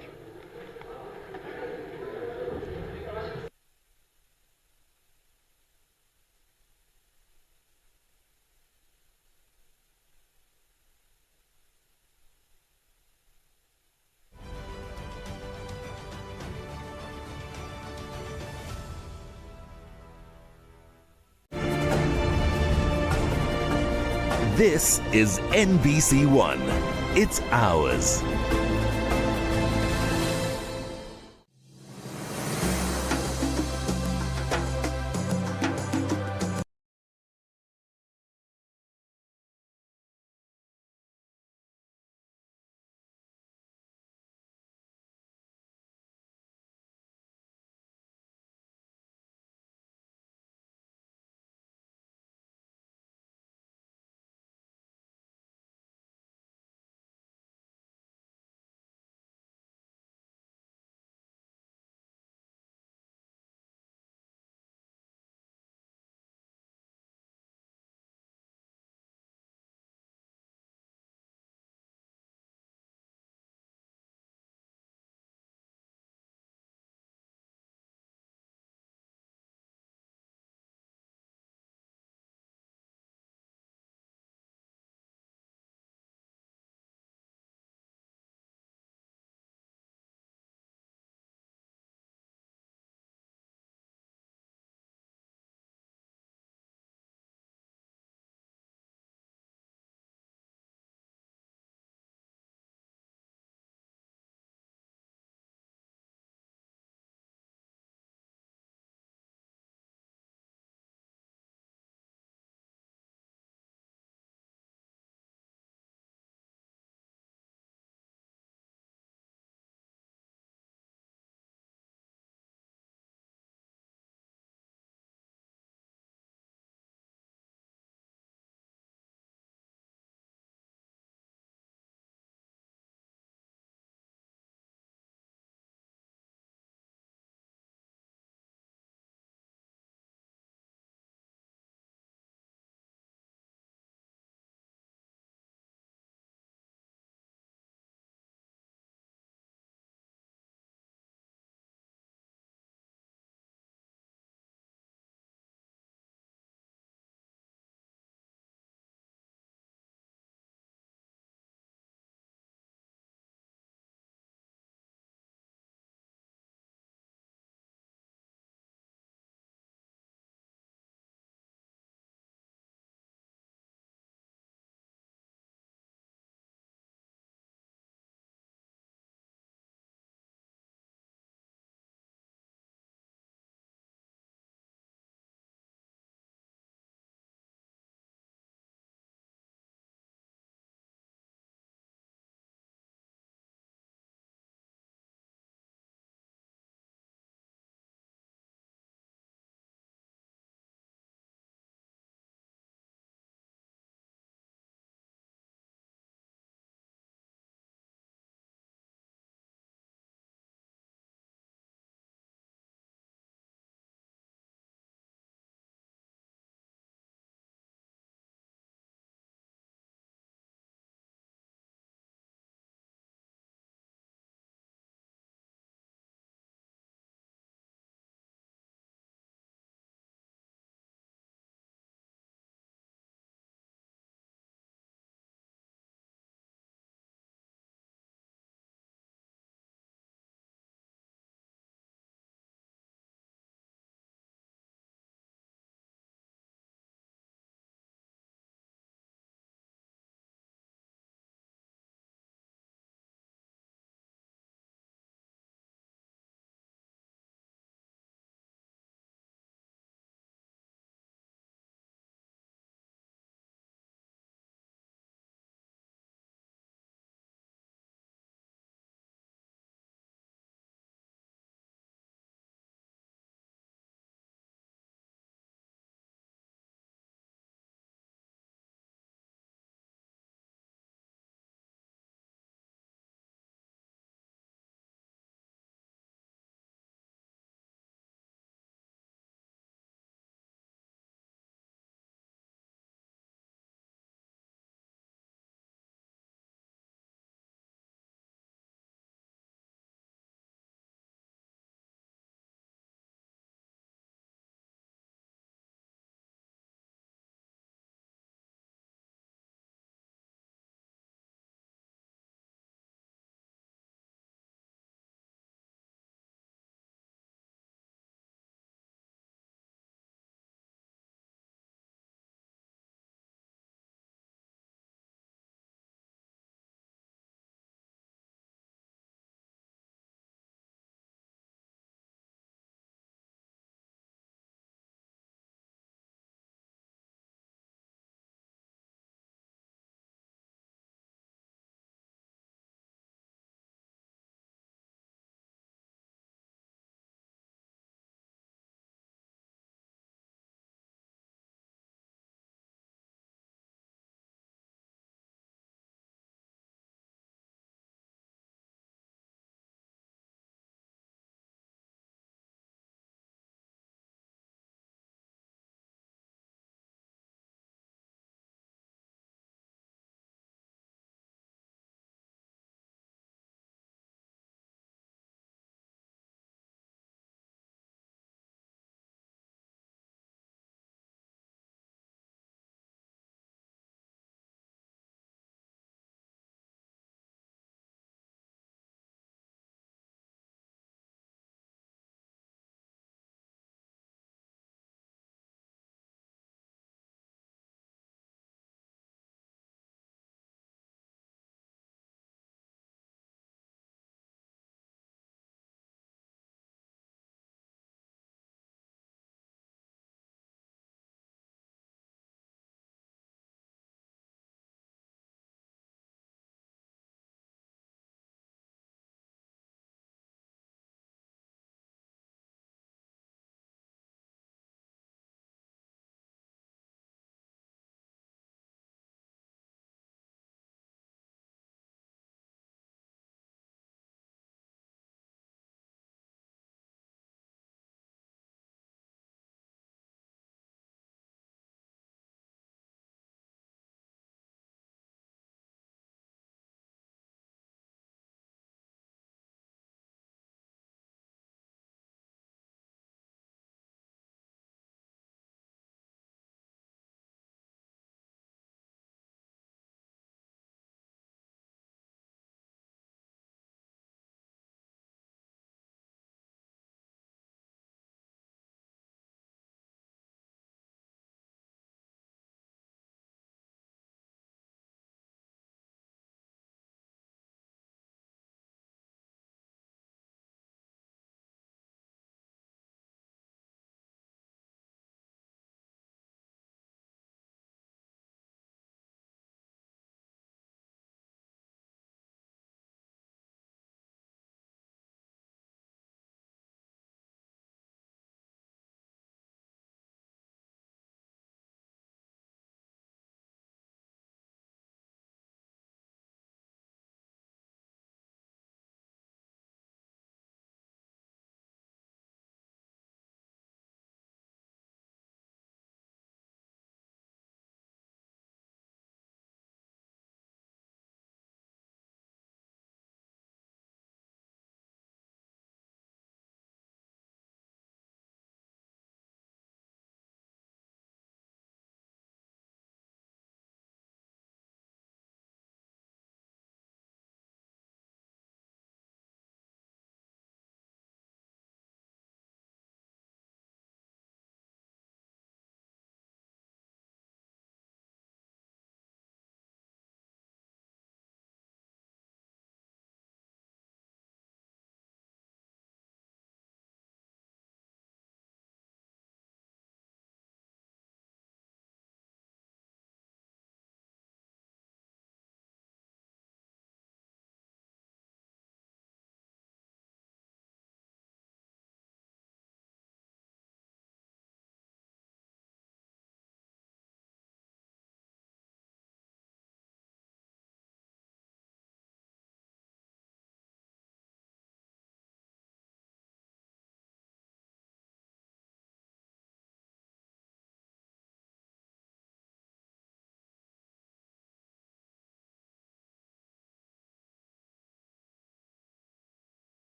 This is NBC1. It's ours.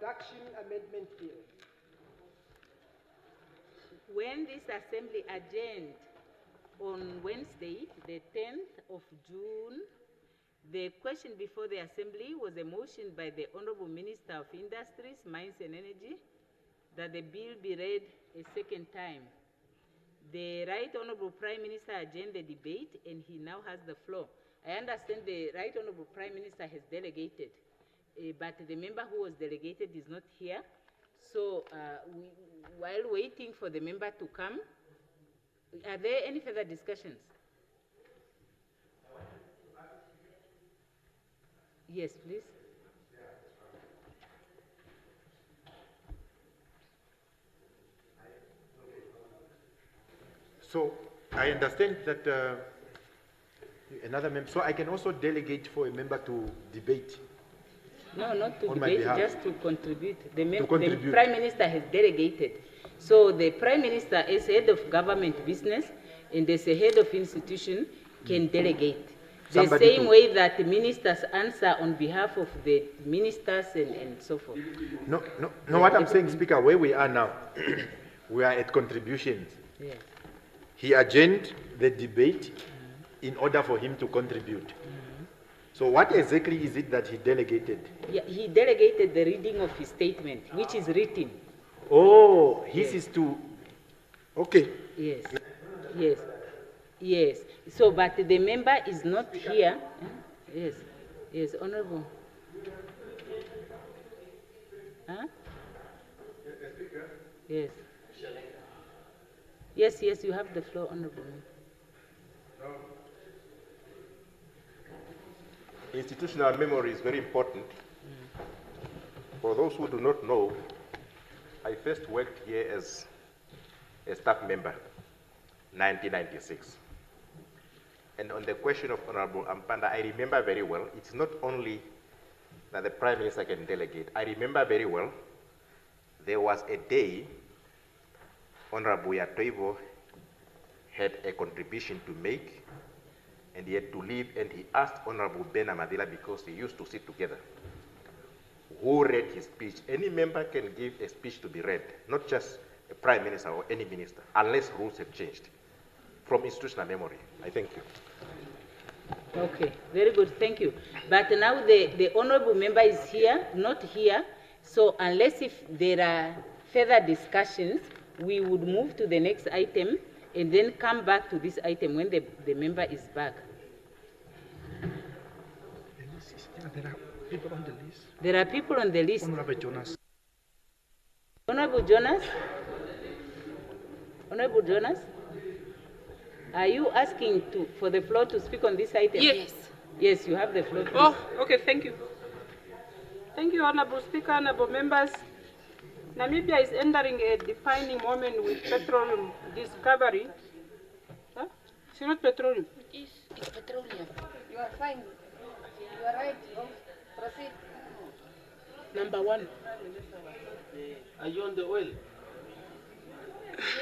Production Amendment Bill. When this assembly adjourned on Wednesday, the 10th of June, the question before the assembly was a motion by the Honorable Minister of Industries, Mines and Energy that the bill be read a second time. The Right Honorable Prime Minister adjourned the debate and he now has the floor. I understand the Right Honorable Prime Minister has delegated, but the member who was delegated is not here. So while waiting for the member to come, are there any further discussions? Yes, please. So I understand that another member, so I can also delegate for a member to debate. No, not to on my debate, behalf. just to contribute. The contribute. Prime Minister has delegated. So the Prime Minister, as head of government business and as a head of institution, can delegate. The Somebody same way that the ministers answer on behalf of the ministers and so forth. No, what I'm saying, Speaker, where we are now, we are at contributions. Yes. He adjourned the debate in order for him to contribute. So what exactly is it that he delegated? Yeah, he delegated the reading of his statement, which is written. Oh, his is to, okay. Yes, yes, yes. So, but the member is not here. Yes, yes, Honorable. Huh? Yes. Yes, yes, you have the floor, Honorable. Institutional memory is very important. For those who do not know, I first worked here as a staff member, 1996. And on the question of Honorable Ampanda, I remember very well, it's not only that the Prime Minister can delegate. I remember very well, there was a day Honorable Yatoivo had a contribution to make, and he had to leave, and he asked Honorable Ben Amadila, because they used to sit together, who read his speech. Any member can give a speech to be read, not just a Prime Minister or any minister, unless rules have changed. From institutional memory. I thank you. Okay, very good, thank you. But now the honorable member is here, not here, so unless if there are further discussions, we would move to the next item and then come back to this item when the member is back. There are people on the list. There are people on the list. Honorable Jonas. Honorable Jonas? Honorable Jonas? Are you asking for the floor to speak on this item? Yes. Yes, you have the floor, please. Oh, okay, thank you. Thank you, Honorable Speaker, Honorable members. Namibia is entering a defining moment with petroleum discovery. Huh? It's not petroleum. It's petroleum. You are fine. You are right. Proceed. Number one. Are you on the oil? We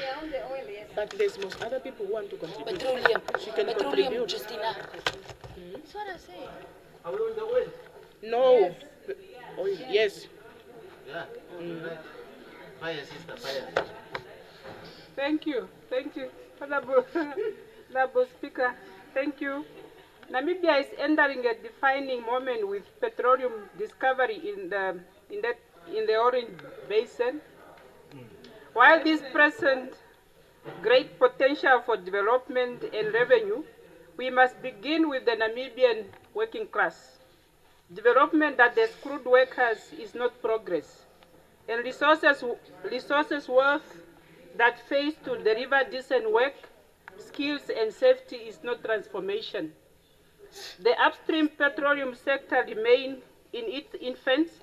are on the oil, yes. But there's most other people who want to contribute. Petroleum. She can Petroleum, contribute. Justina. That's what I say. Are we on the oil? No. Yes. Oil, yes. Yeah. Fire, sister, fire. Thank you. Thank you, Honorable Speaker. Thank you. Namibia is entering a defining moment with petroleum discovery in the Orange Basin. While this presents great potential for development and revenue, we must begin with the Namibian working class. Development that the skilled workers is not progress, and resources worth that fails to deliver decent work, skills and safety is not transformation. The upstream petroleum sector remains in its infancy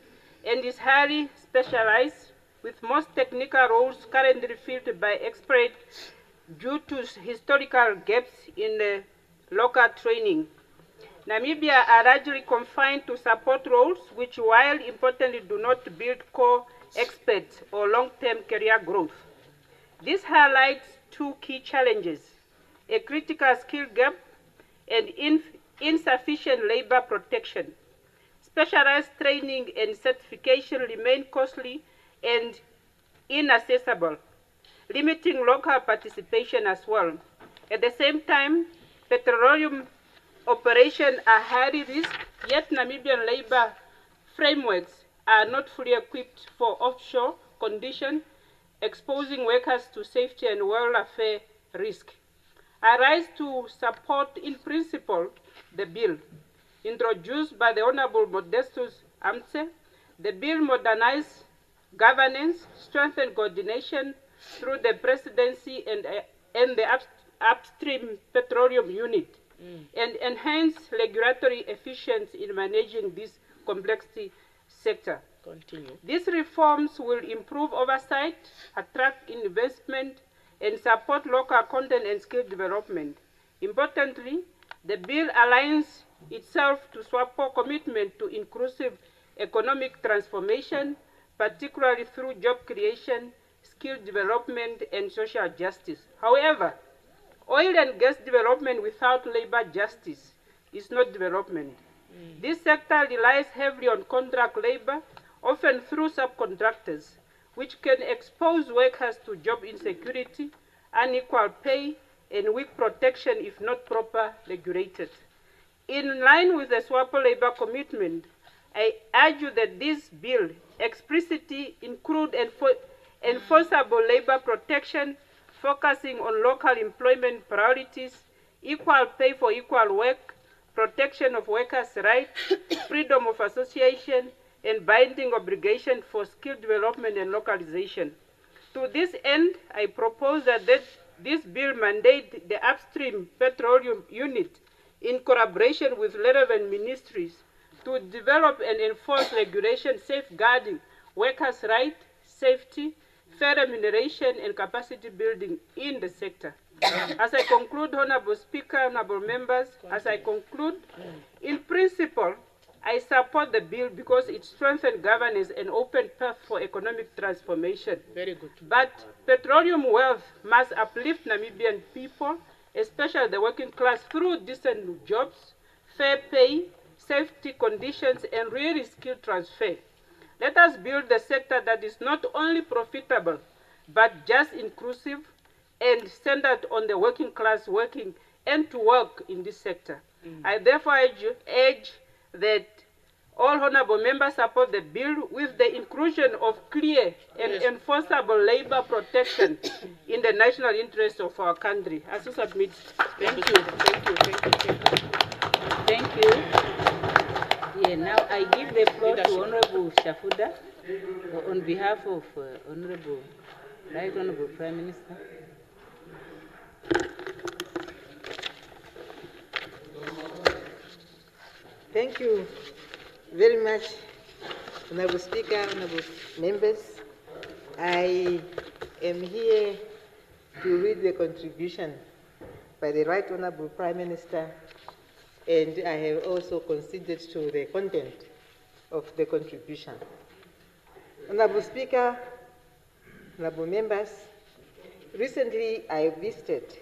and is highly specialized, with most technical roles currently filled by experts due to historical gaps in local training. Namibia are largely confined to support roles, which, while importantly, do not build core experts or long-term career growth. This highlights two key challenges: a critical skill gap and insufficient labor protection. specialized training and certification remain costly and inaccessible, limiting local participation as well. At the same time, petroleum operations are highly risk, yet Namibian labor frameworks are not fully equipped for offshore conditions, exposing workers to safety and welfare risk. I rise to support in principle the bill introduced by the Honorable Modestus Amtse. The bill modernizes governance, strengthens coordination through the presidency and the upstream petroleum unit, and enhance regulatory efficiency in managing this complexity sector. Continue. These reforms will improve oversight, attract investment, and support local content and skill development. Importantly, the bill aligns itself to SWAPO commitment to inclusive economic transformation, particularly through job creation, skill development, and social justice. However, oil and gas development without labor justice is not development. This sector relies heavily on contract labor, often through subcontractors, which can expose workers to job insecurity, unequal pay, and weak protection if not properly regulated. In line with the SWAPO labor commitment, I argue that this bill explicitly include enforceable labor protection, focusing on local employment priorities, equal pay for equal work, protection of workers' rights, freedom of association, and binding obligation for skill development and localization. To this end, I propose that this bill mandate the upstream petroleum unit in collaboration with relevant ministries to develop and enforce regulation safeguarding workers' rights, safety, fair remuneration, and capacity building in the sector. As I conclude, Honorable Speaker, Honorable Members, as I conclude, in principle, I support the bill because it strengthens governance and opens path for economic transformation. Very good. But petroleum wealth must uplift Namibian people, especially the working class, through decent jobs, fair pay, safety conditions, and real skill transfer. Let us build a sector that is not only profitable, but just inclusive and centered on the working class working and to work in this sector. I therefore urge that all honorable members support the bill with the inclusion of clear and enforceable labor protection in the national interest of our country. As you submit. Thank you. Thank you. Thank you. Thank you. Yeah, now I give the floor to Honorable Shafuda on behalf of Right Honorable Prime Minister. Thank you very much, Honorable Speaker, Honorable Members. I am here to read the contribution by the Right Honorable Prime Minister, and I have also considered to the content of the contribution. Honorable Speaker, Honorable Members, recently I visited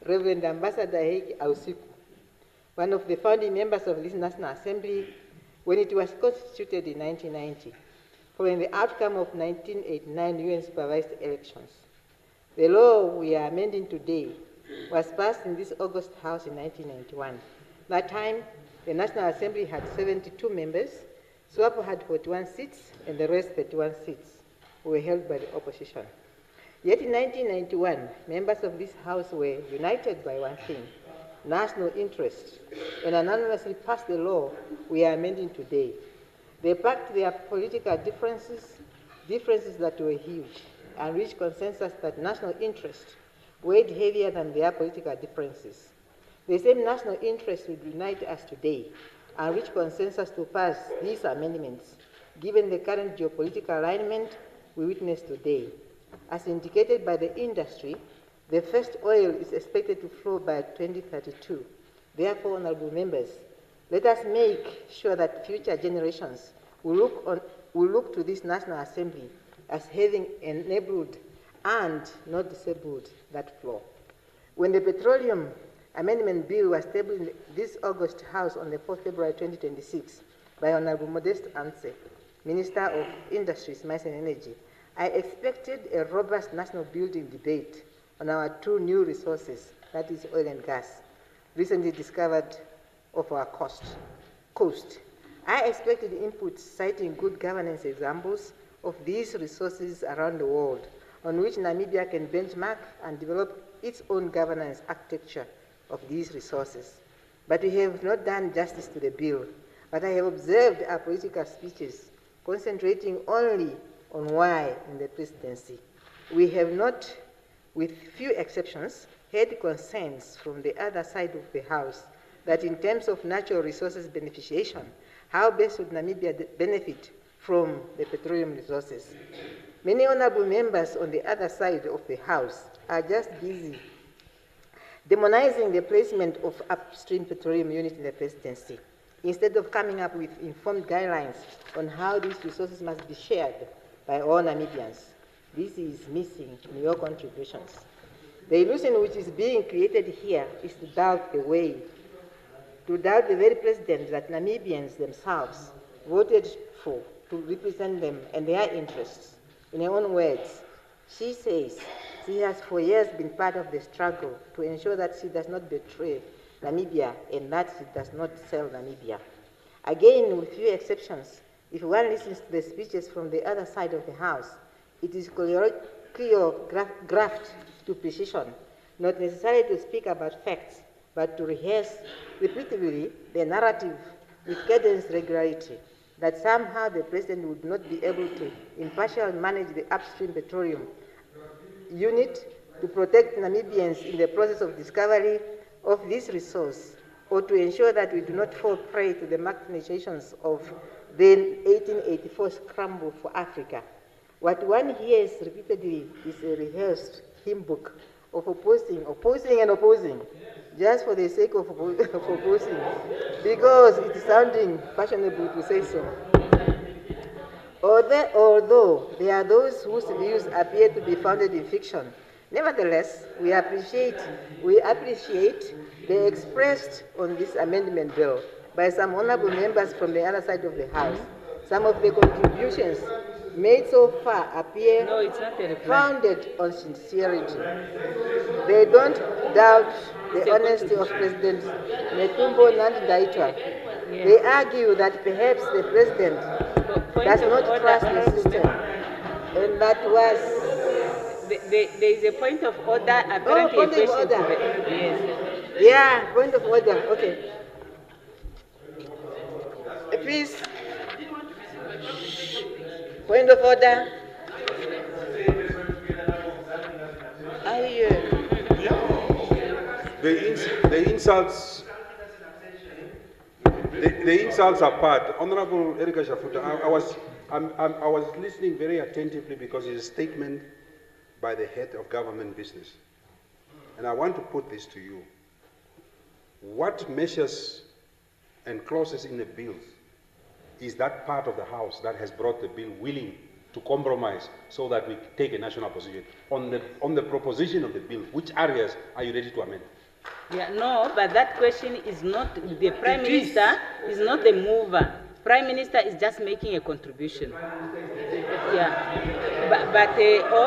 Reverend Ambassador Hegi Ausiku, one of the founding members of this National Assembly when it was constituted in 1990, following the outcome of 1989 UN-supervised elections. The law we are amending today was passed in this August House in 1991. That time, the National Assembly had 72 members, SWAPO had 41 seats, and the rest 31 seats were held by the opposition. Yet in 1991, members of this House were united by one thing: national interest, and unanimously passed the law we are amending today. They packed their political differences that were huge, and reached consensus that national interest weighed heavier than their political differences. The same national interest will unite us today and reach consensus to pass these amendments, given the current geopolitical alignment we witness today. As indicated by the industry, the first oil is expected to flow by 2032. Therefore, honorable members, let us make sure that future generations will look to this National Assembly as having enabled and not disabled that flow. When the Petroleum Amendment Bill was tabled in this August House on the 4th February 2026, by Honorable Modest Anse, Minister of Industries, Mines and Energy, I expected a robust national building debate on our two new resources, that is oil and gas, recently discovered off our coast. I expected inputs citing good governance examples of these resources around the world, on which Namibia can benchmark and develop its own governance architecture of these resources. But we have not done justice to the bill. But I have observed our political speeches concentrating only on why in the presidency. We have not, with few exceptions, had concerns from the other side of the House that in terms of natural resources beneficiation, how best would Namibia benefit from the petroleum resources? Many honorable members on the other side of the House are just busy demonizing the placement of upstream petroleum unit in the presidency, instead of coming up with informed guidelines on how these resources must be shared by all Namibians. This is missing in your contributions. The illusion which is being created here is to doubt the very president that Namibians themselves voted for to represent them and their interests. In her own words, she says she has for years been part of the struggle to ensure that she does not betray Namibia and that she does not sell Namibia. Again, with few exceptions, if one listens to the speeches from the other side of the House, it is choreographed to precision, not necessarily to speak about facts, but to rehearse repeatedly the narrative with cadence regularity, that somehow the president would not be able to impartially manage the upstream petroleum unit to protect Namibians in the process of discovery of this resource, or to ensure that we do not fall prey to the machinations of the 1884 scramble for Africa. What one hears repeatedly is a rehearsed hymn book of opposing, just for the sake of opposing, because it's sounding fashionable to say so. Although there are those whose views appear to be founded in fiction, nevertheless, we appreciate the expressed on this amendment bill by some honorable members from the other side of the House. Some of the contributions made so far appear founded on sincerity. They don't doubt the honesty of President Netumbo Nandi-Ndaitwah. They argue that perhaps the president does not trust the system, and that was... There is a point of order, apparently point of order. Yes. Yeah, point of order, okay. Please. Point of order. The insults apart, Honorable Erika Shafuta, I was listening very attentively because it's a statement by the head of government business. And I want to put this to you. What measures and clauses in the bills is that part of the House that has brought the bill willing to compromise so that we take a national position? On the proposition of the bill, which areas are you ready to amend? Yeah, no, but that question is not, the Prime Minister is not the mover. Prime Minister is just making a contribution. Yeah, but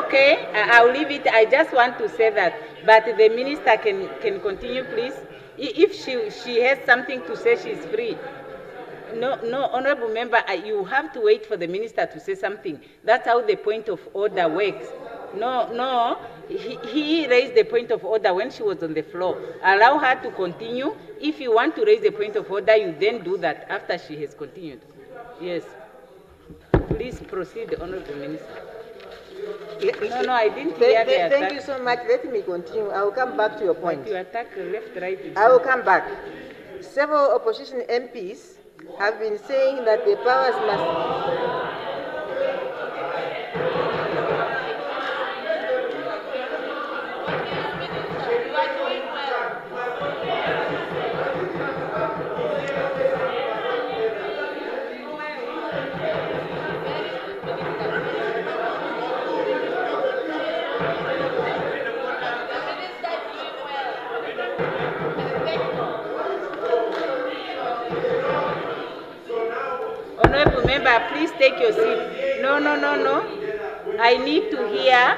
okay, I'll leave it. I just want to say that, but the Minister can continue, please. If she has something to say, she's free. No, honorable member, you have to wait for the Minister to say something. That's how the point of order works. No, he raised the point of order when she was on the floor. Allow her to continue. If you want to raise the point of order, you then do that after she has continued. Yes. Please proceed, Honorable Minister. No, I didn't hear the attack. Thank you so much. Let me continue. I will come back to your point. But you attack left, right. I will come back. Several opposition MPs have been saying that the powers must... member, please take your seat. No. I need to hear.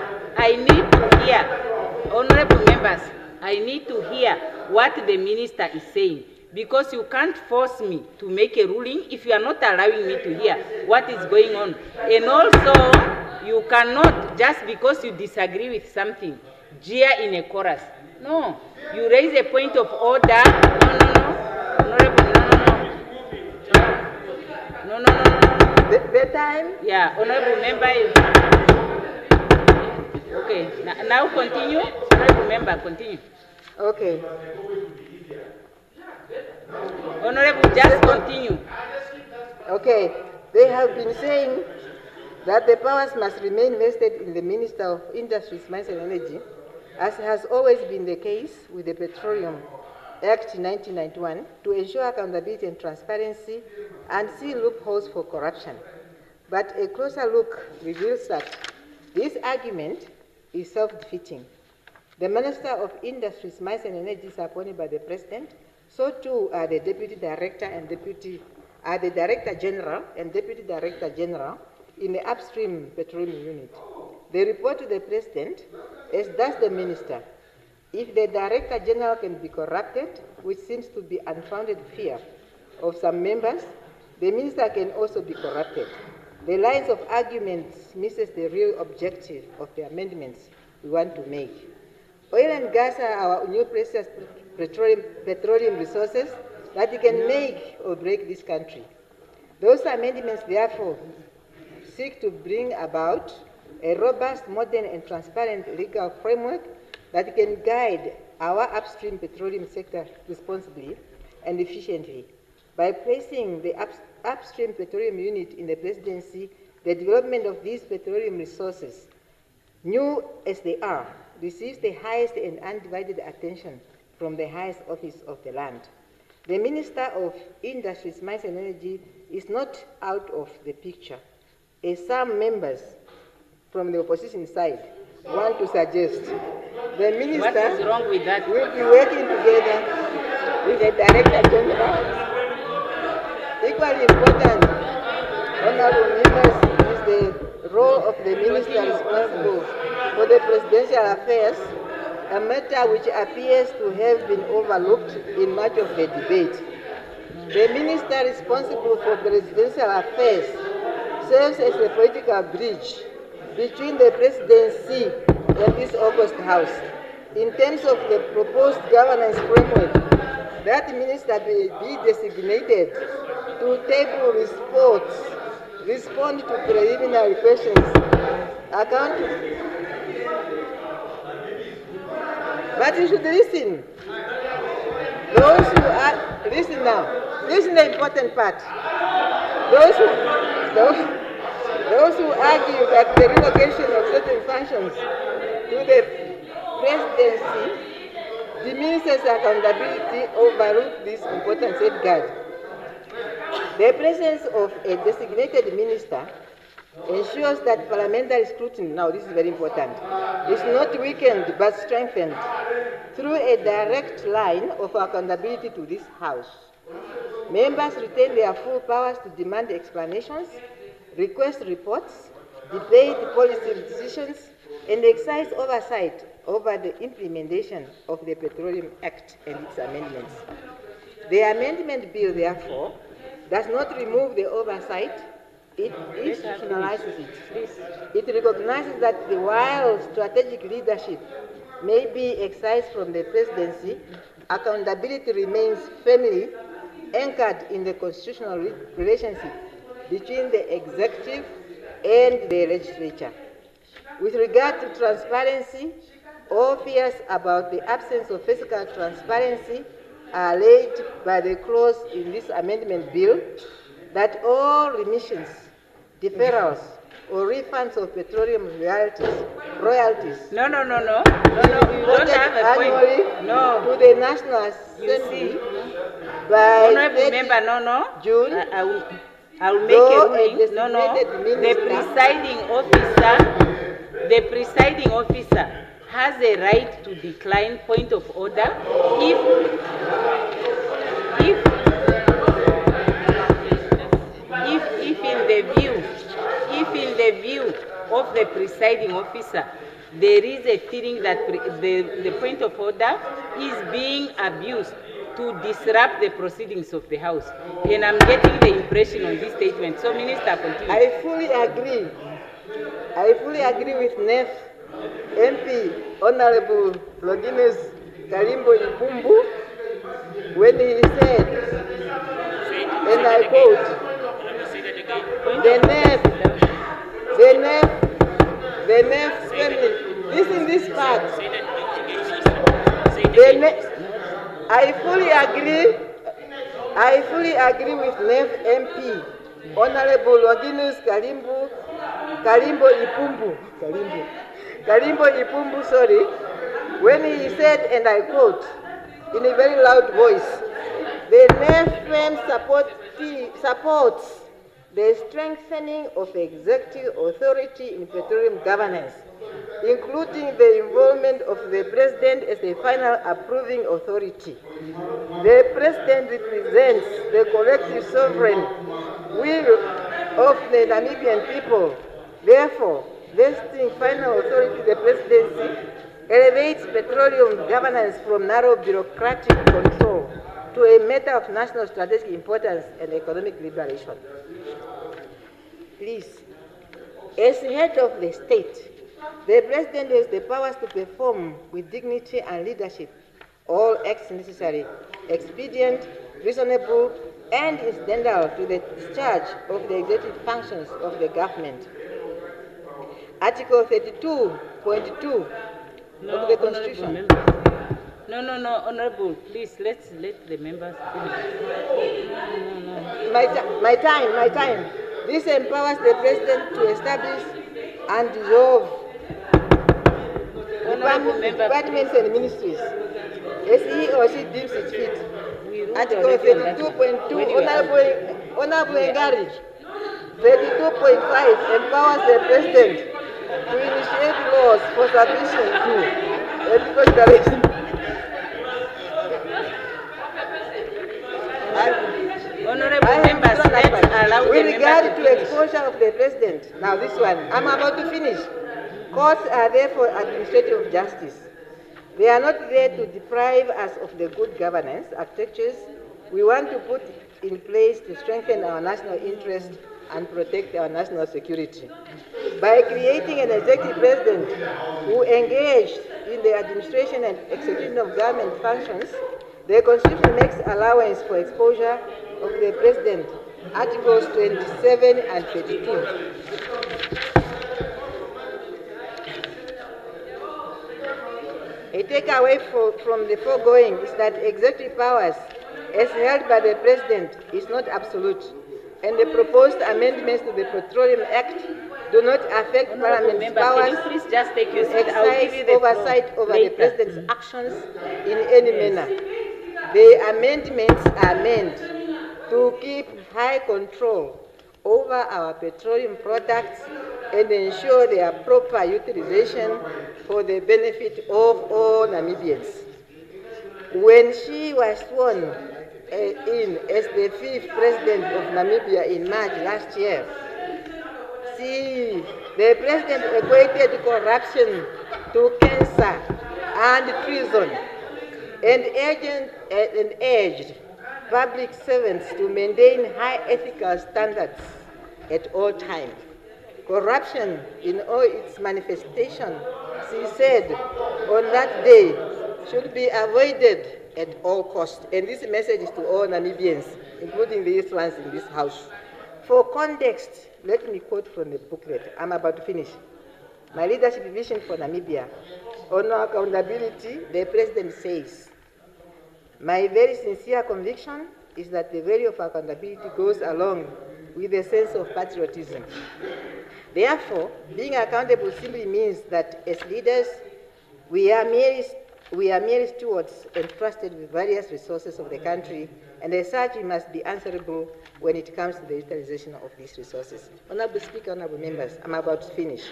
Honorable members, I need to hear what the minister is saying, because you can't force me to make a ruling if you are not allowing me to hear what is going on. And also, you cannot, just because you disagree with something, jeer in a chorus. No, you raise a point of order. No. The time? Yeah, honorable member. Okay, now continue. Honorable member, continue. Okay. Honorable, just continue. Okay, they have been saying that the powers must remain vested in the Minister of Industries, Mines and Energy, as has always been the case with the Petroleum Act 1991, to ensure accountability and transparency and seal loopholes for corruption. But a closer look reveals that this argument is self-defeating. The Minister of Industries, Mines and Energy is appointed by the President. So too are the Deputy Director and the Director General and Deputy Director General in the upstream petroleum unit. They report to the President, as does the Minister. If the Director General can be corrupted, which seems to be unfounded fear of some members, the Minister can also be corrupted. The lines of arguments misses the real objective of the amendments we want to make. Oil and gas are our new precious petroleum resources that can make or break this country. Those amendments, therefore, seek to bring about a robust, modern, and transparent legal framework that can guide our upstream petroleum sector responsibly and efficiently. By placing the upstream petroleum unit in the Presidency, the development of these petroleum resources, new as they are, receives the highest and undivided attention from the highest office of the land. The Minister of Industries, Mines and Energy is not out of the picture, as some members from the opposition side want to suggest. The Minister What is wrong with that? will be working together with the Director General. Equally important, honorable members, is the role of the Minister responsible for the presidential affairs, a matter which appears to have been overlooked in much of the debate. The Minister responsible for presidential affairs serves as a political bridge between the Presidency and this August House. In terms of the proposed governance framework, that Minister be designated to table reports, respond to preliminary questions, but you should listen. Those who are, listen now, this is the important part. Those who argue that the relocation of certain functions to the Presidency diminishes accountability overlook this important safeguard. The presence of a designated minister ensures that parliamentary scrutiny, now this is very important, is not weakened but strengthened through a direct line of accountability to this House. Members retain their full powers to demand explanations, request reports, debate policy decisions, and exercise oversight over the implementation of the Petroleum Act and its amendments. The amendment bill, therefore, does not remove the oversight, it institutionalizes it. It recognizes that while strategic leadership may be exercised from the Presidency, accountability remains firmly anchored in the constitutional relationship between the executive and the legislature. With regard to transparency, all fears about the absence of fiscal transparency are laid by the clause in this amendment bill that all remissions, deferrals, or refunds of petroleum royalties No. Don't have a point. No. To the National Assembly by Honorable member, no. June. I will make a ruling. No. The presiding officer has a right to decline point of order if in the view of the presiding officer, there is a feeling that the point of order is being abused to disrupt the proceedings of the House. And I'm getting the impression on this statement. So, Minister, continue. I fully agree. I fully agree with NEF MP, Honorable Logines Kalimbo Ipumbu, when he said, and I quote, the NEF family, listen this part, I fully agree with NEF MP, Honorable Logines Kalimbo Ipumbu, sorry, when he said, and I quote, in a very loud voice, the NEF firm supports the strengthening of executive authority in petroleum governance, including the involvement of the President as the final approving authority. The President represents the collective sovereign will of the Namibian people. Therefore, vesting final authority in the Presidency elevates petroleum governance from narrow bureaucratic control to a matter of national strategic importance and economic liberation. Please, as head of the state, the President has the powers to perform with dignity and leadership all acts necessary, expedient, reasonable, and incidental to the discharge of the executive functions of the government. Article 32.2 of the Constitution. No, Honorable, please, let the members finish. No. My time. This empowers the President to establish and dissolve departments and ministries as he or she deems it fit. Article 32.2, Honorable Ngari, 32.5 empowers the President to initiate laws for submission to and consideration. Honorable members, let's allow with the regard members to exposure of the President, now this one, I'm about to finish. Courts are there for administrative justice. They are not there to deprive us of the good governance architectures we want to put in place to strengthen our national interest and protect our national security. By creating an executive president who engaged in the administration and execution of government functions, the Constitution makes allowance for exposure of the President, Articles 27 and 32. A takeaway from the foregoing is that executive powers, as held by the President, is not absolute, and the proposed amendments to the Petroleum Act do not affect Parliament's powers to exercise oversight over the President's actions in any manner. The amendments are meant to keep high control over our petroleum products and ensure their proper utilization for the benefit of all Namibians. When she was sworn in as the 5th President of Namibia in March last year, the President equated corruption to cancer and treason and urged public servants to maintain high ethical standards at all times. Corruption in all its manifestations, she said, on that day should be avoided at all costs. And this message is to all Namibians, including these ones in this house. For context, let me quote from the booklet. I'm about to finish. My leadership vision for Namibia. On accountability, the President says, my very sincere conviction is that the value of accountability goes along with a sense of patriotism. Therefore, being accountable simply means that as leaders, we are merely stewards entrusted with various resources of the country, and as such, we must be answerable when it comes to the utilization of these resources. Honorable Speaker, honorable members, I'm about to finish.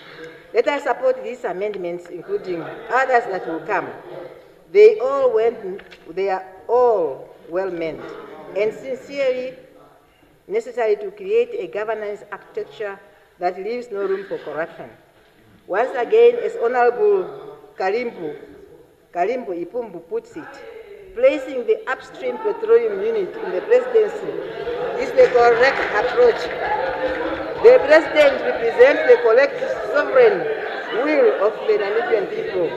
Let us support these amendments, including others that will come. They are all well meant and sincerely necessary to create a governance architecture that leaves no room for corruption. Once again, as Honorable Kalimbu Ipumbu puts it, placing the upstream petroleum unit in the presidency is the correct approach. The president represents the collective sovereign will of the Namibian people.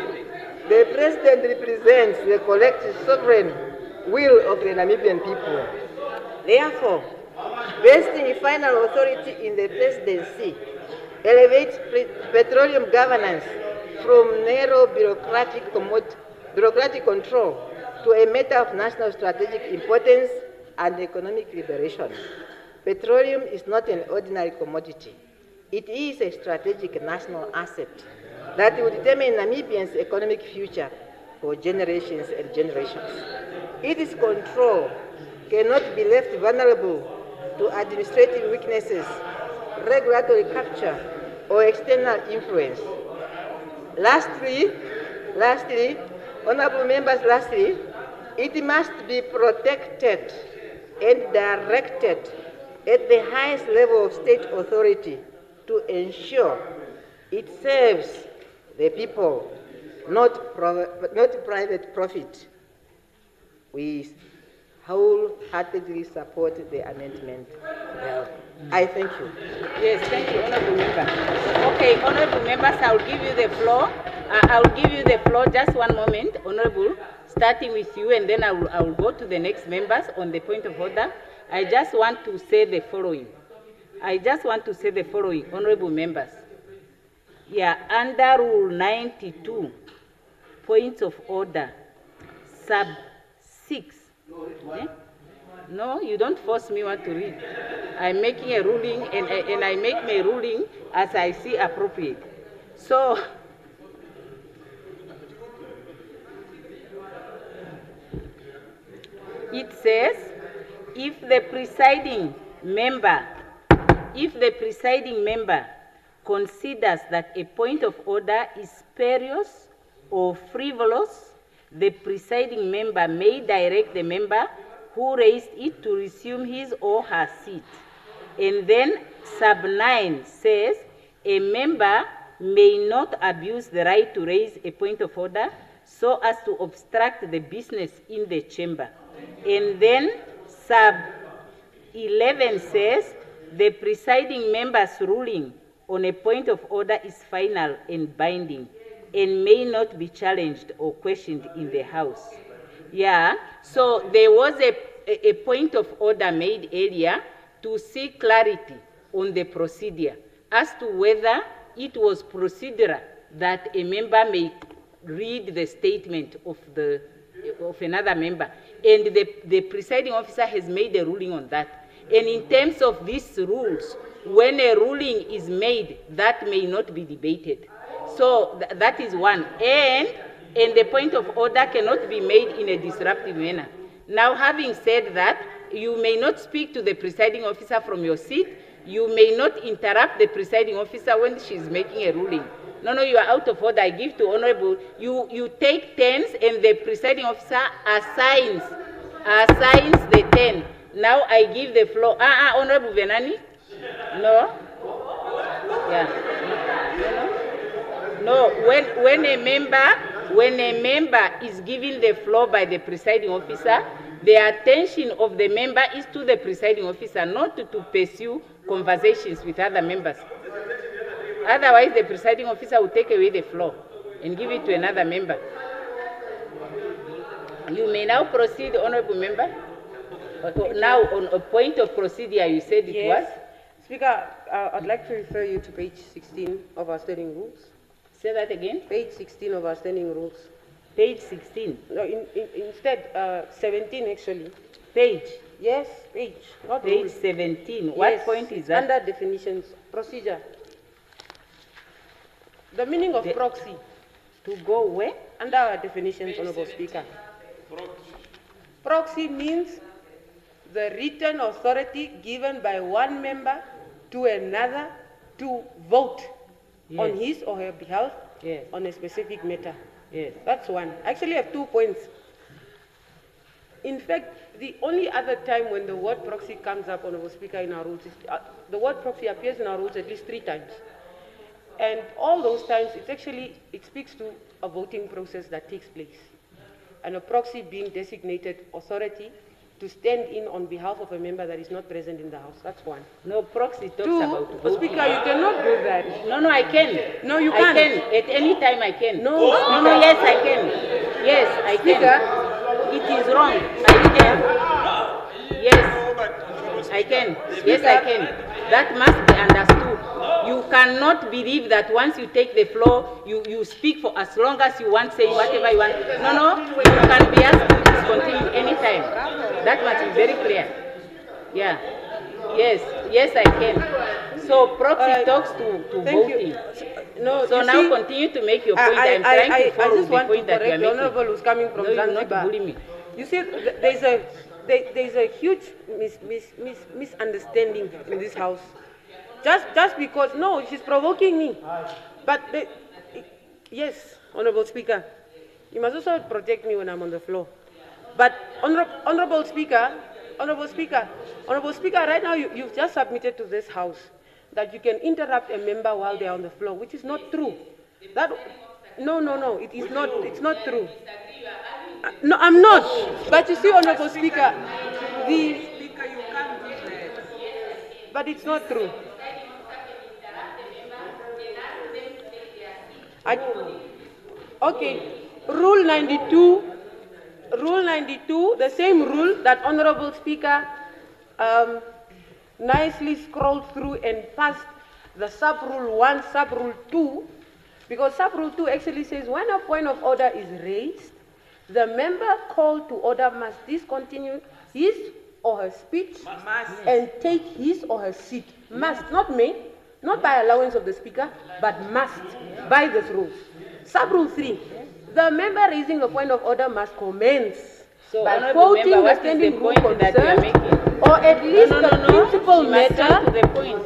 The president represents the collective sovereign will of the Namibian people. Therefore, vesting final authority in the presidency elevates petroleum governance from narrow bureaucratic control to a matter of national strategic importance and economic liberation. Petroleum is not an ordinary commodity. It is a strategic national asset that will determine Namibians' economic future for generations and generations. Its control cannot be left vulnerable to administrative weaknesses, regulatory capture, or external influence. Lastly, honorable members, it must be protected and directed at the highest level of state authority to ensure it serves the people, not private profit. We wholeheartedly support the amendment. I thank you. Yes, thank you, honorable member. Okay, honorable members, I'll give you the floor. I'll give you the floor, just one moment, honorable, starting with you, and then I will go to the next members on the point of order. I just want to say the following. Honorable members. Yeah, under Rule 92, points of order, sub 6. Eh? No, you don't force me what to read. I'm making a ruling, and I make my ruling as I see appropriate. So, it says, if the presiding member considers that a point of order is spurious or frivolous, the presiding member may direct the member who raised it to resume his or her seat. And then sub 9 says, a member may not abuse the right to raise a point of order so as to obstruct the business in the chamber. And then sub 11 says, the presiding member's ruling on a point of order is final and binding and may not be challenged or questioned in the House. Yeah, so there was a point of order made earlier to seek clarity on the procedure as to whether it was procedural that a member may read the statement of another member. And the presiding officer has made a ruling on that. And in terms of these rules, when a ruling is made, that may not be debated. So that is one. And the point of order cannot be made in a disruptive manner. Now, having said that, you may not speak to the presiding officer from your seat. You may not interrupt the presiding officer when she's making a ruling. No, you are out of order. I give to honorable. You take turns, and the presiding officer assigns the 10. Now I give the floor. Honorable Venani? No? Yeah. No. When a member is given the floor by the presiding officer, the attention of the member is to the presiding officer, not to pursue conversations with other members. Otherwise, the presiding officer will take away the floor and give it to another member. You may now proceed, honorable member. Now, on a point of procedure, you said it was? Speaker, I'd like to refer you to page 16 of our standing rules. Say that again? Page 16 of our standing rules. Page 16? No, instead, 17 actually. Page? Yes, page. Not page rules. 17. What point is that? Under definitions, procedure. The meaning of proxy. To go where? Under our definitions, Honorable Speaker. Proxy means the written authority given by one member to another to vote on his or her behalf on a specific matter. Yes. That's one. I actually have 2 points. In fact, the only other time when the word proxy comes up, Honorable Speaker, in our rules, is, the word proxy appears in our rules at least 3 times. And all those times, it speaks to a voting process that takes place. And a proxy being designated authority to stand in on behalf of a member that is not present in the House. That's one. No, proxy talks 2, about voting. Speaker, you cannot do that. No, I can. No, you can't. I can. At any time I can. No, yes, I can. Yes, I Speaker, can. It is wrong. I can. Yes, I can. Yes, I can. That must be understood. You cannot believe that once you take the floor, you speak for as long as you want, saying whatever you want. No, you can be asked to discontinue anytime. That must be very clear. Yeah. Yes, I can. So proxy talks to voting. No, so now continue to make your point. I'm trying to follow the point that you are making. The Honourable who's coming from Zanzibar. You're not bullying me. You see, there's a huge misunderstanding in this House. Just because, no, she's provoking me. But, yes, Honourable Speaker, you must also protect me when I'm on the floor. But, Honourable Speaker, right now you've just submitted to this House that you can interrupt a member while they're on the floor, which is not true. No, it is not. It's not true. No, I'm not. But you see, Honourable Speaker, but it's not true. Okay, Rule 92, the same rule that Honourable Speaker nicely scrolled through and passed the sub-rule 1, sub-rule 2, because sub-rule 2 actually says when a point of order is raised, the member called to order must discontinue his or her speech and take his or her seat. Must, not may, not by allowance of the Speaker, but must, by this rule. Sub-rule 3, the member raising a point of order must commence by quoting the standing rule concerned, or at least the principal matter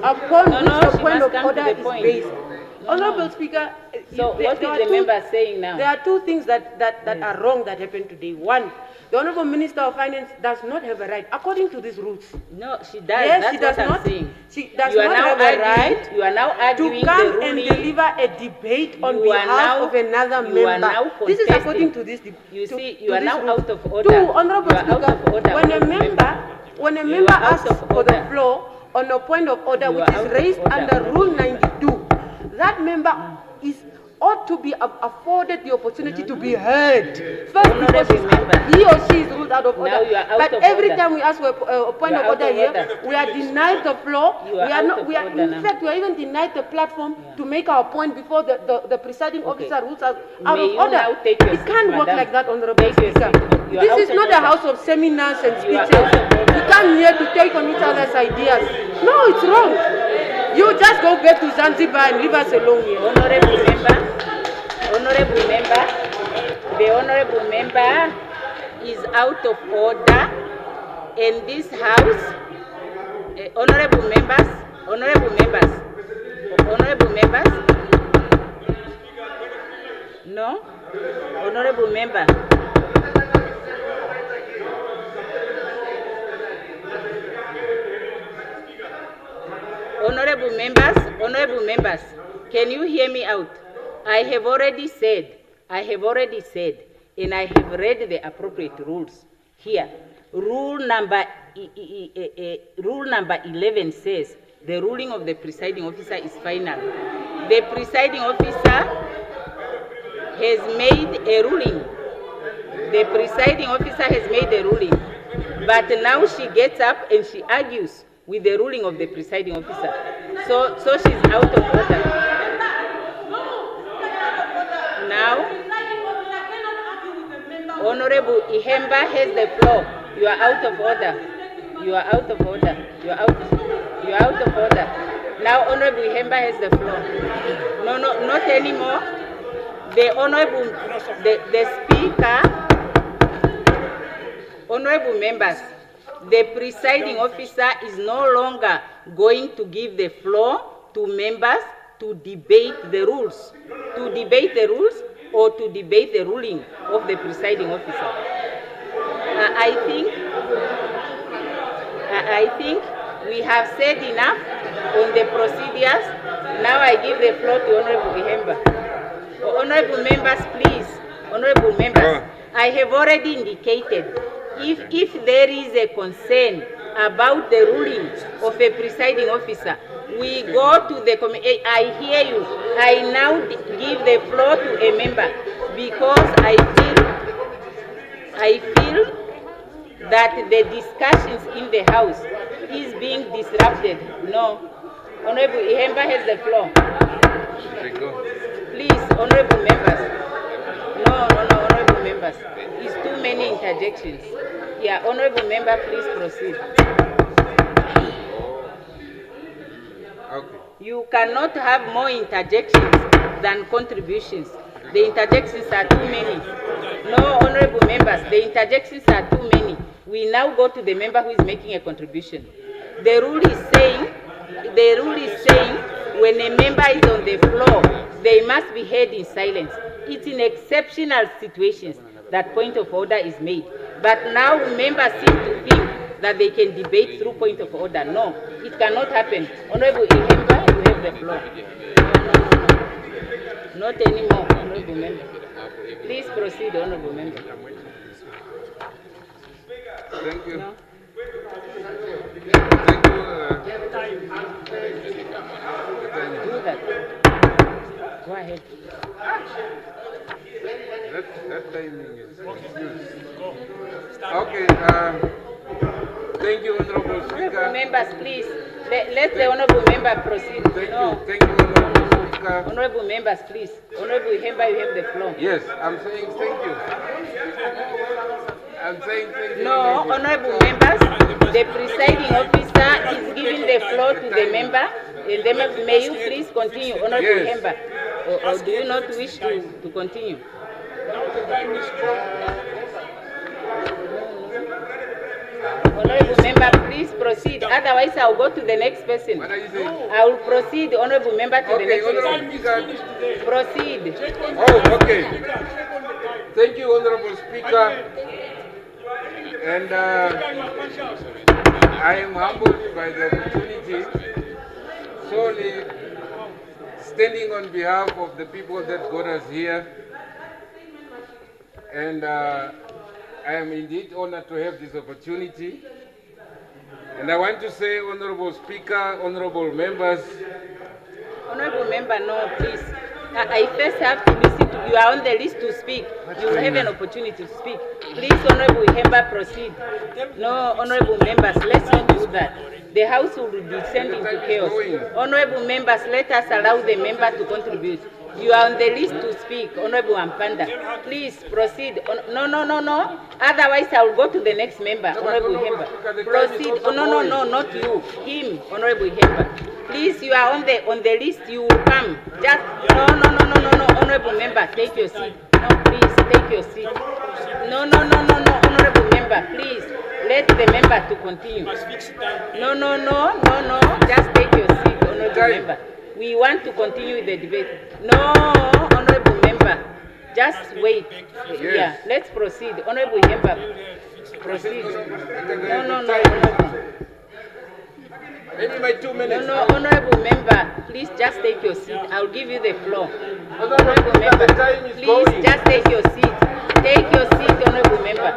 upon which the point of order is based. Honourable Speaker, so what is the member saying now? There are 2 things that are wrong that happened today. 1, the Honourable Minister of Finance does not have a right, according to these rules. No, she does. Yes, that's she does what not. I'm saying. She does not have a right. You are now arguing to come the ruling. and deliver a debate on behalf of another member. You are now this is according to this. You see, you are now out of order. 2, Honourable Speaker, when a member asks for the floor on a point of order which is raised under Rule 92, that member ought to be afforded the opportunity to be heard. First, because he or she is ruled out of order. But every time we ask for a point of order here, we are denied the floor. In fact, we are even denied the platform to make our point before the presiding officer rules us out of order. It can't work like that, Honourable Speaker. This is not a house of seminars and speeches. We come here to take on each other's ideas. No, it's wrong. You just go back to Zanzibar and leave us alone here. The honourable member is out of order, and this house, honourable members, no, honourable member. Honourable members, can you hear me out? I have already said, and I have read the appropriate rules here. Rule number 11 says the ruling of the presiding officer is final. The presiding officer has made a ruling. The presiding officer has made a ruling, but now she gets up and she argues with the ruling of the presiding officer. So she's out of order. Now, Honorable Ihemba has the floor. You are out of order. You are out of order. You are out of order. Now, Honorable Ihemba has the floor. No, not anymore. The Honorable, the Speaker, Honorable members, the presiding officer is no longer going to give the floor to members to debate the rules. To debate the rules or to debate the ruling of the presiding officer. I think we have said enough on the procedures. Now I give the floor to Honorable Ihemba. Honorable members, please. Honorable members, I have already indicated if there is a concern about the ruling of a presiding officer, we go to the committee. I hear you. I now give the floor to a member because I feel that the discussions in the House is being disrupted. No. Honorable Ihemba has the floor. Please, honorable members. No, honorable members. It's too many interjections. Yeah, honorable member, please proceed. Okay. You cannot have more interjections than contributions. The interjections are too many. No, honorable members, the interjections are too many. We now go to the member who is making a contribution. The rule is saying when a member is on the floor, they must be heard in silence. It's in exceptional situations that point of order is made. But now members seem to think that they can debate through point of order. No, it cannot happen. Honorable Ihemba, you have the floor. Not anymore, honorable member. Please proceed, honorable member. Thank you. No? Do that. Go ahead. That timing is confused. Okay. Thank you, Honorable Speaker. Honorable members, please. Let the honorable member proceed. Thank you, Honorable Speaker. Honorable members, please. Honorable Ihemba, you have the floor. Yes, I'm saying thank you. I'm saying thank you. No, honorable members, the presiding officer is giving the floor to the member. And the member, may you please continue, honorable Ihemba? Or do you not wish to continue? Honorable member, please proceed. Otherwise, I'll go to the next person. I will proceed, honorable member, to the next person. Proceed. Oh, okay. Thank you, Honorable Speaker. And I am humbled by the opportunity, solely standing on behalf of the people that got us here. And I am indeed honored to have this opportunity. And I want to say, Honorable Speaker, honorable members. Honorable member, no, please. I first have to listen to you. Are on the list to speak. You will have an opportunity to speak. Please, Honorable Ihemba, proceed. No, honorable members, let's not do that. The House will descend into chaos. Honorable members, let us allow the member to contribute. You are on the list to speak, Honorable Ampanda. Please proceed. No. Otherwise, I will go to the next member, Honorable Ihemba. Proceed. Oh, no, not you. Him, Honorable Ihemba. Please, you are on the list. You will come. Just no. Honorable member, take your seat. No, please take your seat. No. Honorable member, please let the member to continue. No. Just take your seat, Honorable member. We want to continue with the debate. No, honorable member, just wait. Yes. Yeah, let's proceed. Honorable member, proceed. No. Maybe my 2 minutes. No, honorable member, please just take your seat. I'll give you the floor. Honorable member, please just take your seat. Take your seat, honorable member.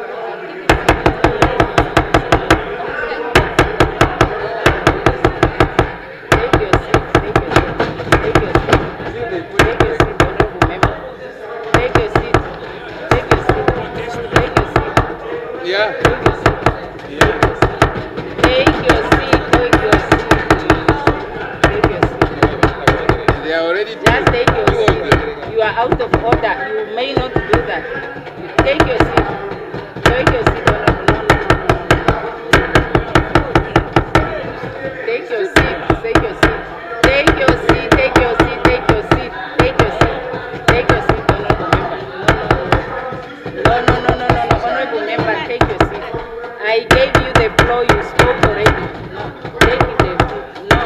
Yeah. Take your seat. They are already. Just take your seat. You are out of order. You may not do that. Take your seat. Take your seat. Take your seat. Take your seat. Take your seat. Take your seat. Take your seat. Take your seat. Take your seat, honorable member. No. Honorable member, take your seat. I gave you the floor. You spoke already. No. Take it. No.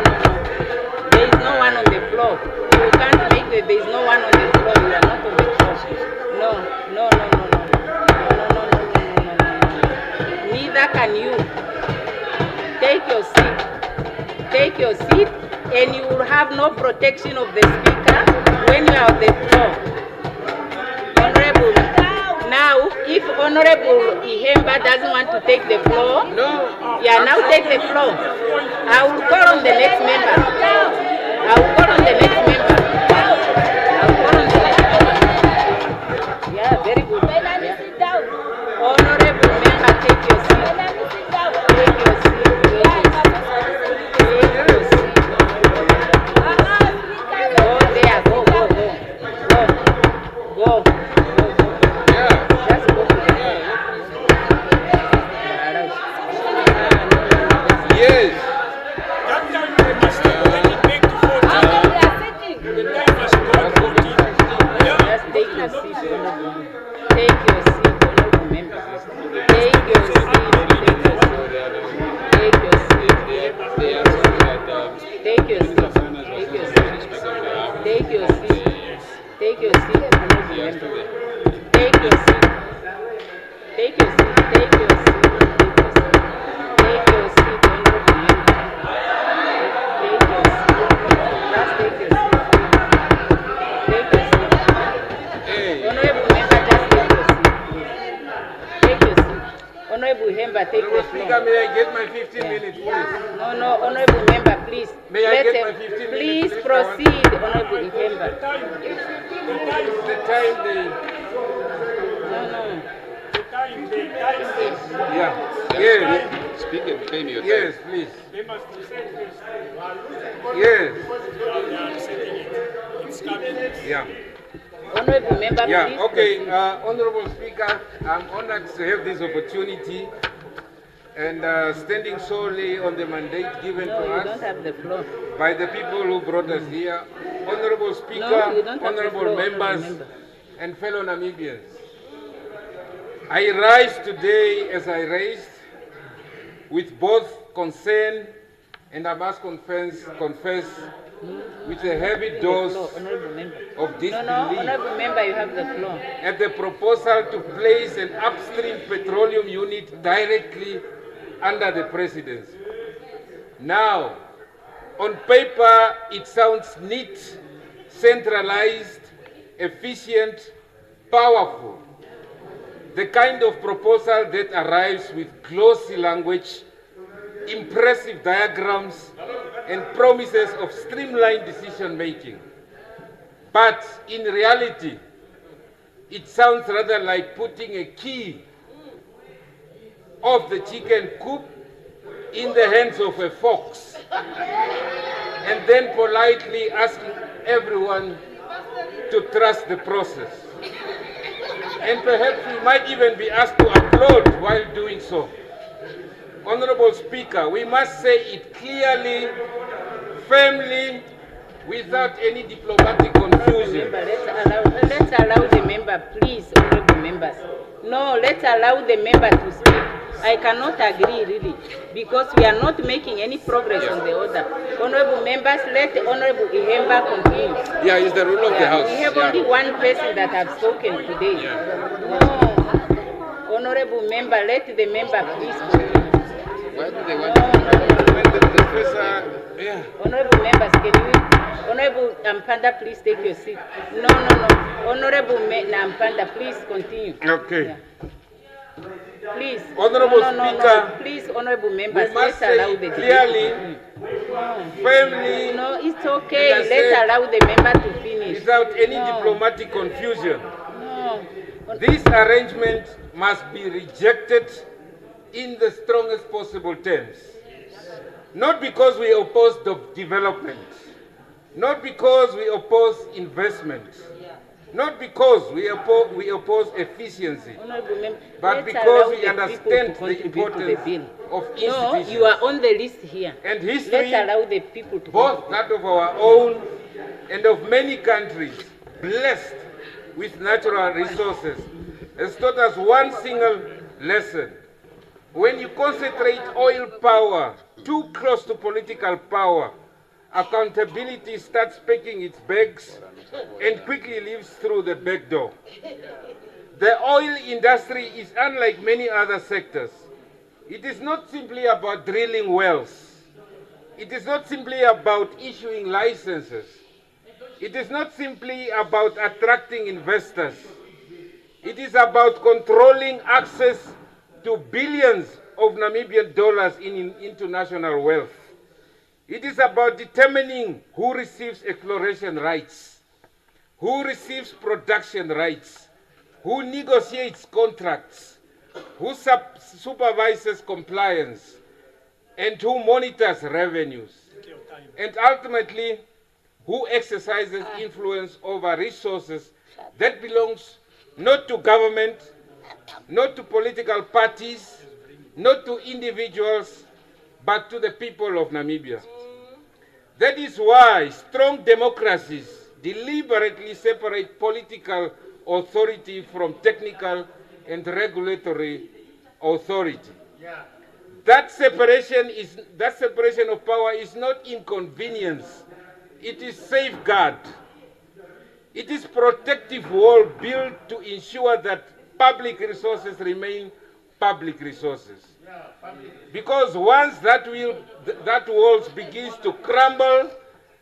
There is no one on the floor. You can't make it. There is no one on the floor. You are not on the floor. No. take your seat, and you will have no protection of the speaker when you are on the floor. Honorable, now, if Honorable Ihemba doesn't want to take the floor, yeah, now take the floor. I will call on the next member. I will call on the next member. I will call on the next member. Yeah, very good. Yeah. Honorable member, take your seat. Take your seat. Honorable Speaker, I'm honored to have this opportunity and standing solely on the mandate given to us don't have the floor. by the people who brought us here. Honorable Speaker, you don't have the honorable floor, members, honorable member. and fellow Namibians. I rise today as I raised with both concern and I must confess with a heavy dose of disbelief Honorable member, you have the floor. at the proposal to place an upstream petroleum unit directly under the presidency. Now, on paper, it sounds neat, centralized, efficient, powerful. The kind of proposal that arrives with glossy language, impressive diagrams, and promises of streamlined decision-making. But in reality, it sounds rather like putting a key of the chicken coop in the hands of a fox, and then politely asking everyone to trust the process. And perhaps we might even be asked to applaud while doing so. Honorable Speaker, we must say it clearly, firmly, without any diplomatic confusion. Let's allow the member, please, honorable members. No, let's allow the member to speak. I cannot agree, really, because we are not making any progress on the order. Honorable members, let the Honorable Ihemba continue. Yeah, it's the rule of the House. We have only one person that have spoken today. No. Honorable member, let the member please continue. Why do they want when the professor... Yeah. Honorable members, can you... Honorable Nampanda, please take your seat. No. Honorable Nampanda, please continue. Okay. Yeah. Please. Honorable No. Speaker, please, honorable members, we must let's allow say the clearly, firmly... No, it's okay. Let's allow the member to finish. Without any diplomatic confusion. This arrangement must be rejected in the strongest possible terms. Not because we oppose development, not because we oppose investment, not because we oppose efficiency, but because we understand the importance of institutions. No, you are on the list here. And history, let's allow the people to both that of our own and of many countries blessed with natural resources, has taught us one single lesson. When you concentrate oil power too close to political power, accountability starts packing its bags and quickly leaves through the back door. The oil industry is unlike many other sectors. It is not simply about drilling wells. It is not simply about issuing licenses. It is not simply about attracting investors. It is about controlling access to billions of Namibian dollars in international wealth. It is about determining who receives exploration rights, who receives production rights, who negotiates contracts, who supervises compliance, and who monitors revenues, and ultimately, who exercises influence over resources that belongs not to government, not to political parties, not to individuals, but to the people of Namibia. That is why strong democracies deliberately separate political authority from technical and regulatory authority. That separation of power is not inconvenience. It is safeguard. It is protective wall built to ensure that public resources remain public resources. Because once that wall begins to crumble,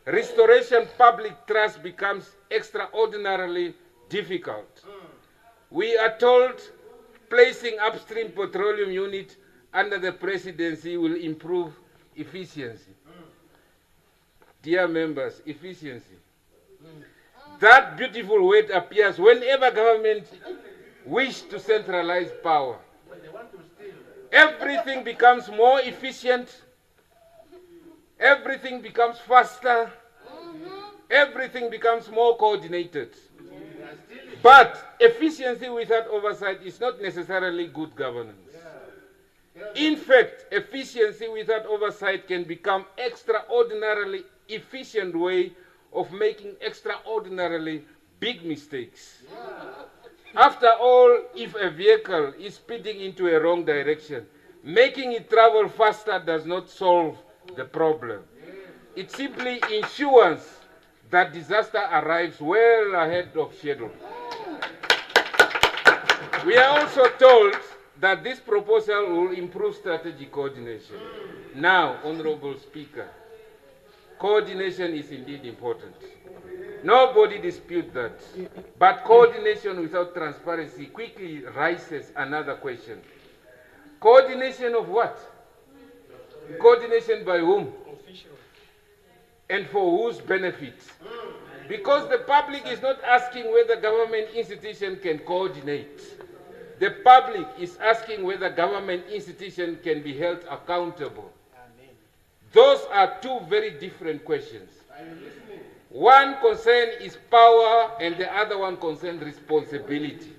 restoration public trust becomes extraordinarily difficult. We are told placing upstream petroleum unit under the presidency will improve efficiency. Dear members, efficiency. That beautiful word appears whenever government wish to centralize power. Everything becomes more efficient, everything becomes faster, everything becomes more coordinated. But efficiency without oversight is not necessarily good governance. In fact, efficiency without oversight can become extraordinarily efficient way of making extraordinarily big mistakes. After all, if a vehicle is speeding into a wrong direction, making it travel faster does not solve the problem. It simply ensures that disaster arrives well ahead of schedule. We are also told that this proposal will improve strategic coordination. Now, Honorable Speaker, coordination is indeed important. Nobody disputes that. But coordination without transparency quickly raises another question. Coordination of what? Coordination by whom? And for whose benefit? Because the public is not asking whether government institution can coordinate. The public is asking whether government institution can be held accountable. Those are two very different questions. One concern is power and the other one concerns responsibility.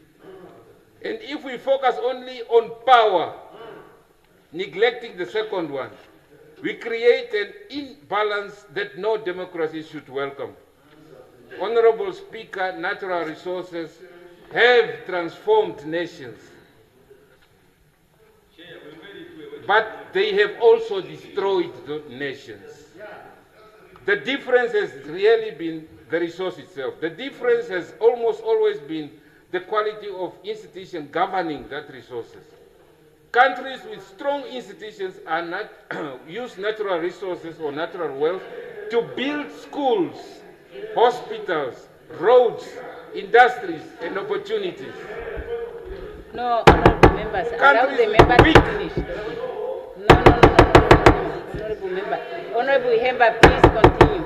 And if we focus only on power, neglecting the second one, we create an imbalance that no democracy should welcome. Honorable Speaker, natural resources have transformed nations, but they have also destroyed the nations. The difference has really been the resource itself. The difference has almost always been the quality of institution governing that resources. Countries with strong institutions are not use natural resources or natural wealth to build schools, hospitals, roads, industries, and opportunities. No, honorable members, allow the member to finish. Honorable member. Honorable member, please continue.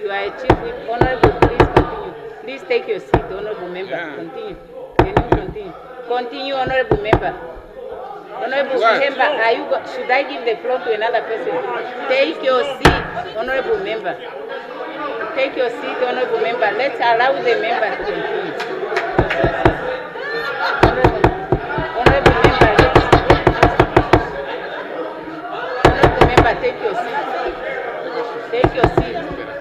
You are a chief whip. Honorable, please continue. Please take your seat, honorable member. Yeah. Continue. Can you continue? Continue, honorable member. Honorable member, should I give the floor to another person? Take your seat, honorable member. Take your seat, honorable member. Let's allow the member to continue. Honorable member, take your seat. Take your seat.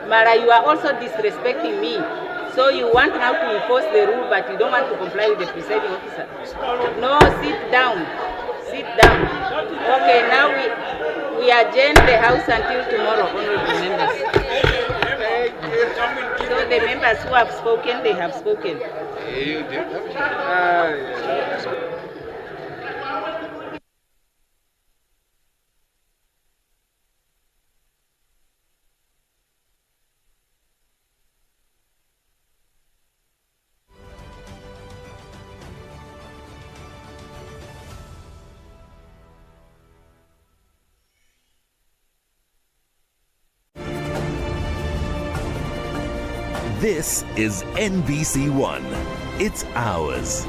Mara, you are also disrespecting me. So you want now to enforce the rule, but you don't want to comply with the presiding officer. No, sit down. Sit down. Okay, now we adjourn the house until tomorrow, honorable members. So the members who have spoken, they have spoken. This is NBC1. It's ours.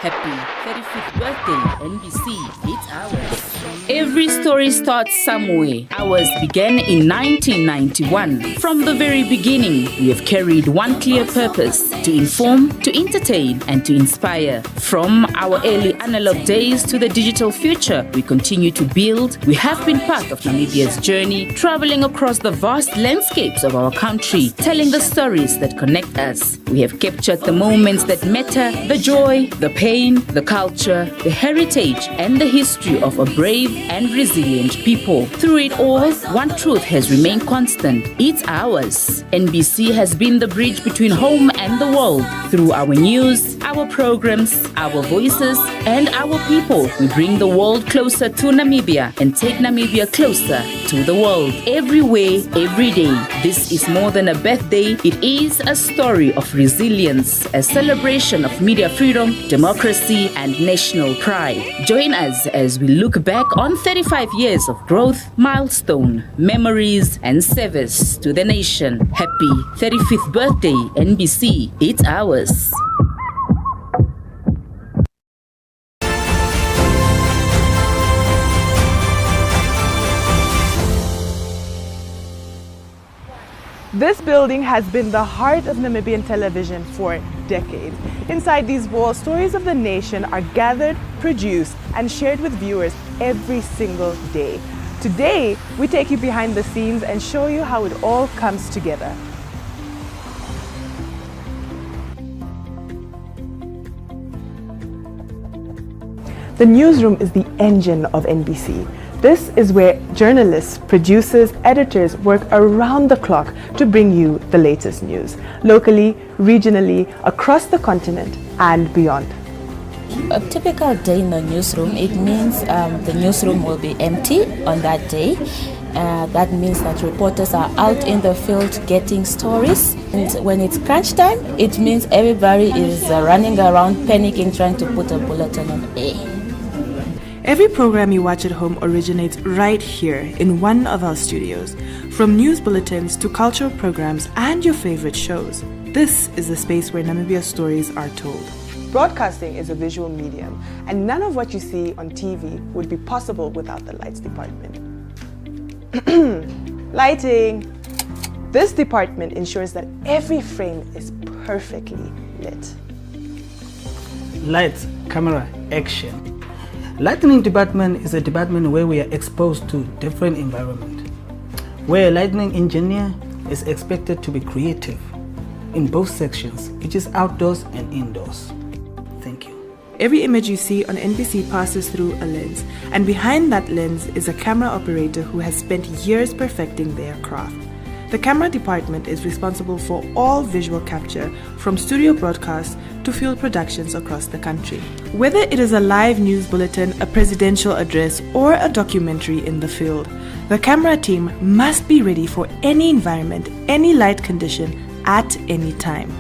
Happy 35th birthday, NBC. It's ours. Every story starts somewhere. Ours began in 1991. From the very beginning, we have carried one clear purpose: to inform, to entertain, and to inspire. From our early analog days to the digital future, we continue to build. We have been part of Namibia's journey, traveling across the vast landscapes of our country, telling the stories that connect us. We have captured the moments that matter, the joy, the pain, the culture, the heritage, and the history of a brave and resilient people. Through it all, one truth has remained constant: it's ours. NBC has been the bridge between home and the world. Through our news, our programs, our voices, and our people, we bring the world closer to Namibia and take Namibia closer to the world. Everywhere, every day. This is more than a birthday. It is a story of resilience, a celebration of media freedom, democracy, and national pride. Join us as we look back on 35 years of growth, milestone, memories, and service to the nation. Happy 35th birthday, NBC. It's ours. This building has been the heart of Namibian television for decades. Inside these walls, stories of the nation are gathered, produced, and shared with viewers every single day. Today, we take you behind the scenes and show you how it all comes together. The newsroom is the engine of NBC. This is where journalists, producers, editors work around the clock to bring you the latest news, locally, regionally, across the continent, and beyond. A typical day in the newsroom, it means the newsroom will be empty on that day. That means that reporters are out in the field getting stories. And when it's crunch time, it means everybody is running around panicking, trying to put a bulletin on air. Every program you watch at home originates right here in one of our studios. From news bulletins to cultural programs and your favorite shows, this is the space where Namibia's stories are told. Broadcasting is a visual medium, and none of what you see on TV would be possible without the lights department. Lighting! This department ensures that every frame is perfectly lit. Lights, camera, action. Lighting department is a department where we are exposed to different environment, where a lighting engineer is expected to be creative in both sections, which is outdoors and indoors. Thank you. Every image you see on NBC passes through a lens, and behind that lens is a camera operator who has spent years perfecting their craft. The camera department is responsible for all visual capture, from studio broadcasts to field productions across the country. Whether it is a live news bulletin, a presidential address, or a documentary in the field, the camera team must be ready for any environment, any light condition, at any time.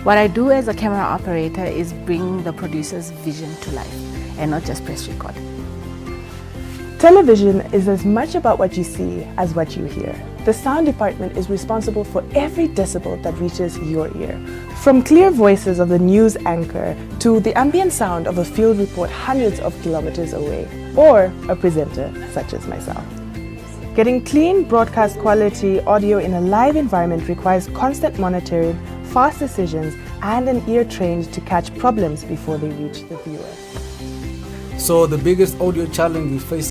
What I do as a camera operator is bring the producer's vision to life and not just press record. Television is as much about what you see as what you hear. The sound department is responsible for every decibel that reaches your ear. From clear voices of the news anchor to the ambient sound of a field report hundreds of kilometers away, or a presenter such as myself. Getting clean broadcast quality audio in a live environment requires constant monitoring, fast decisions, and an ear trained to catch problems before they reach the viewer. So the biggest audio challenge we face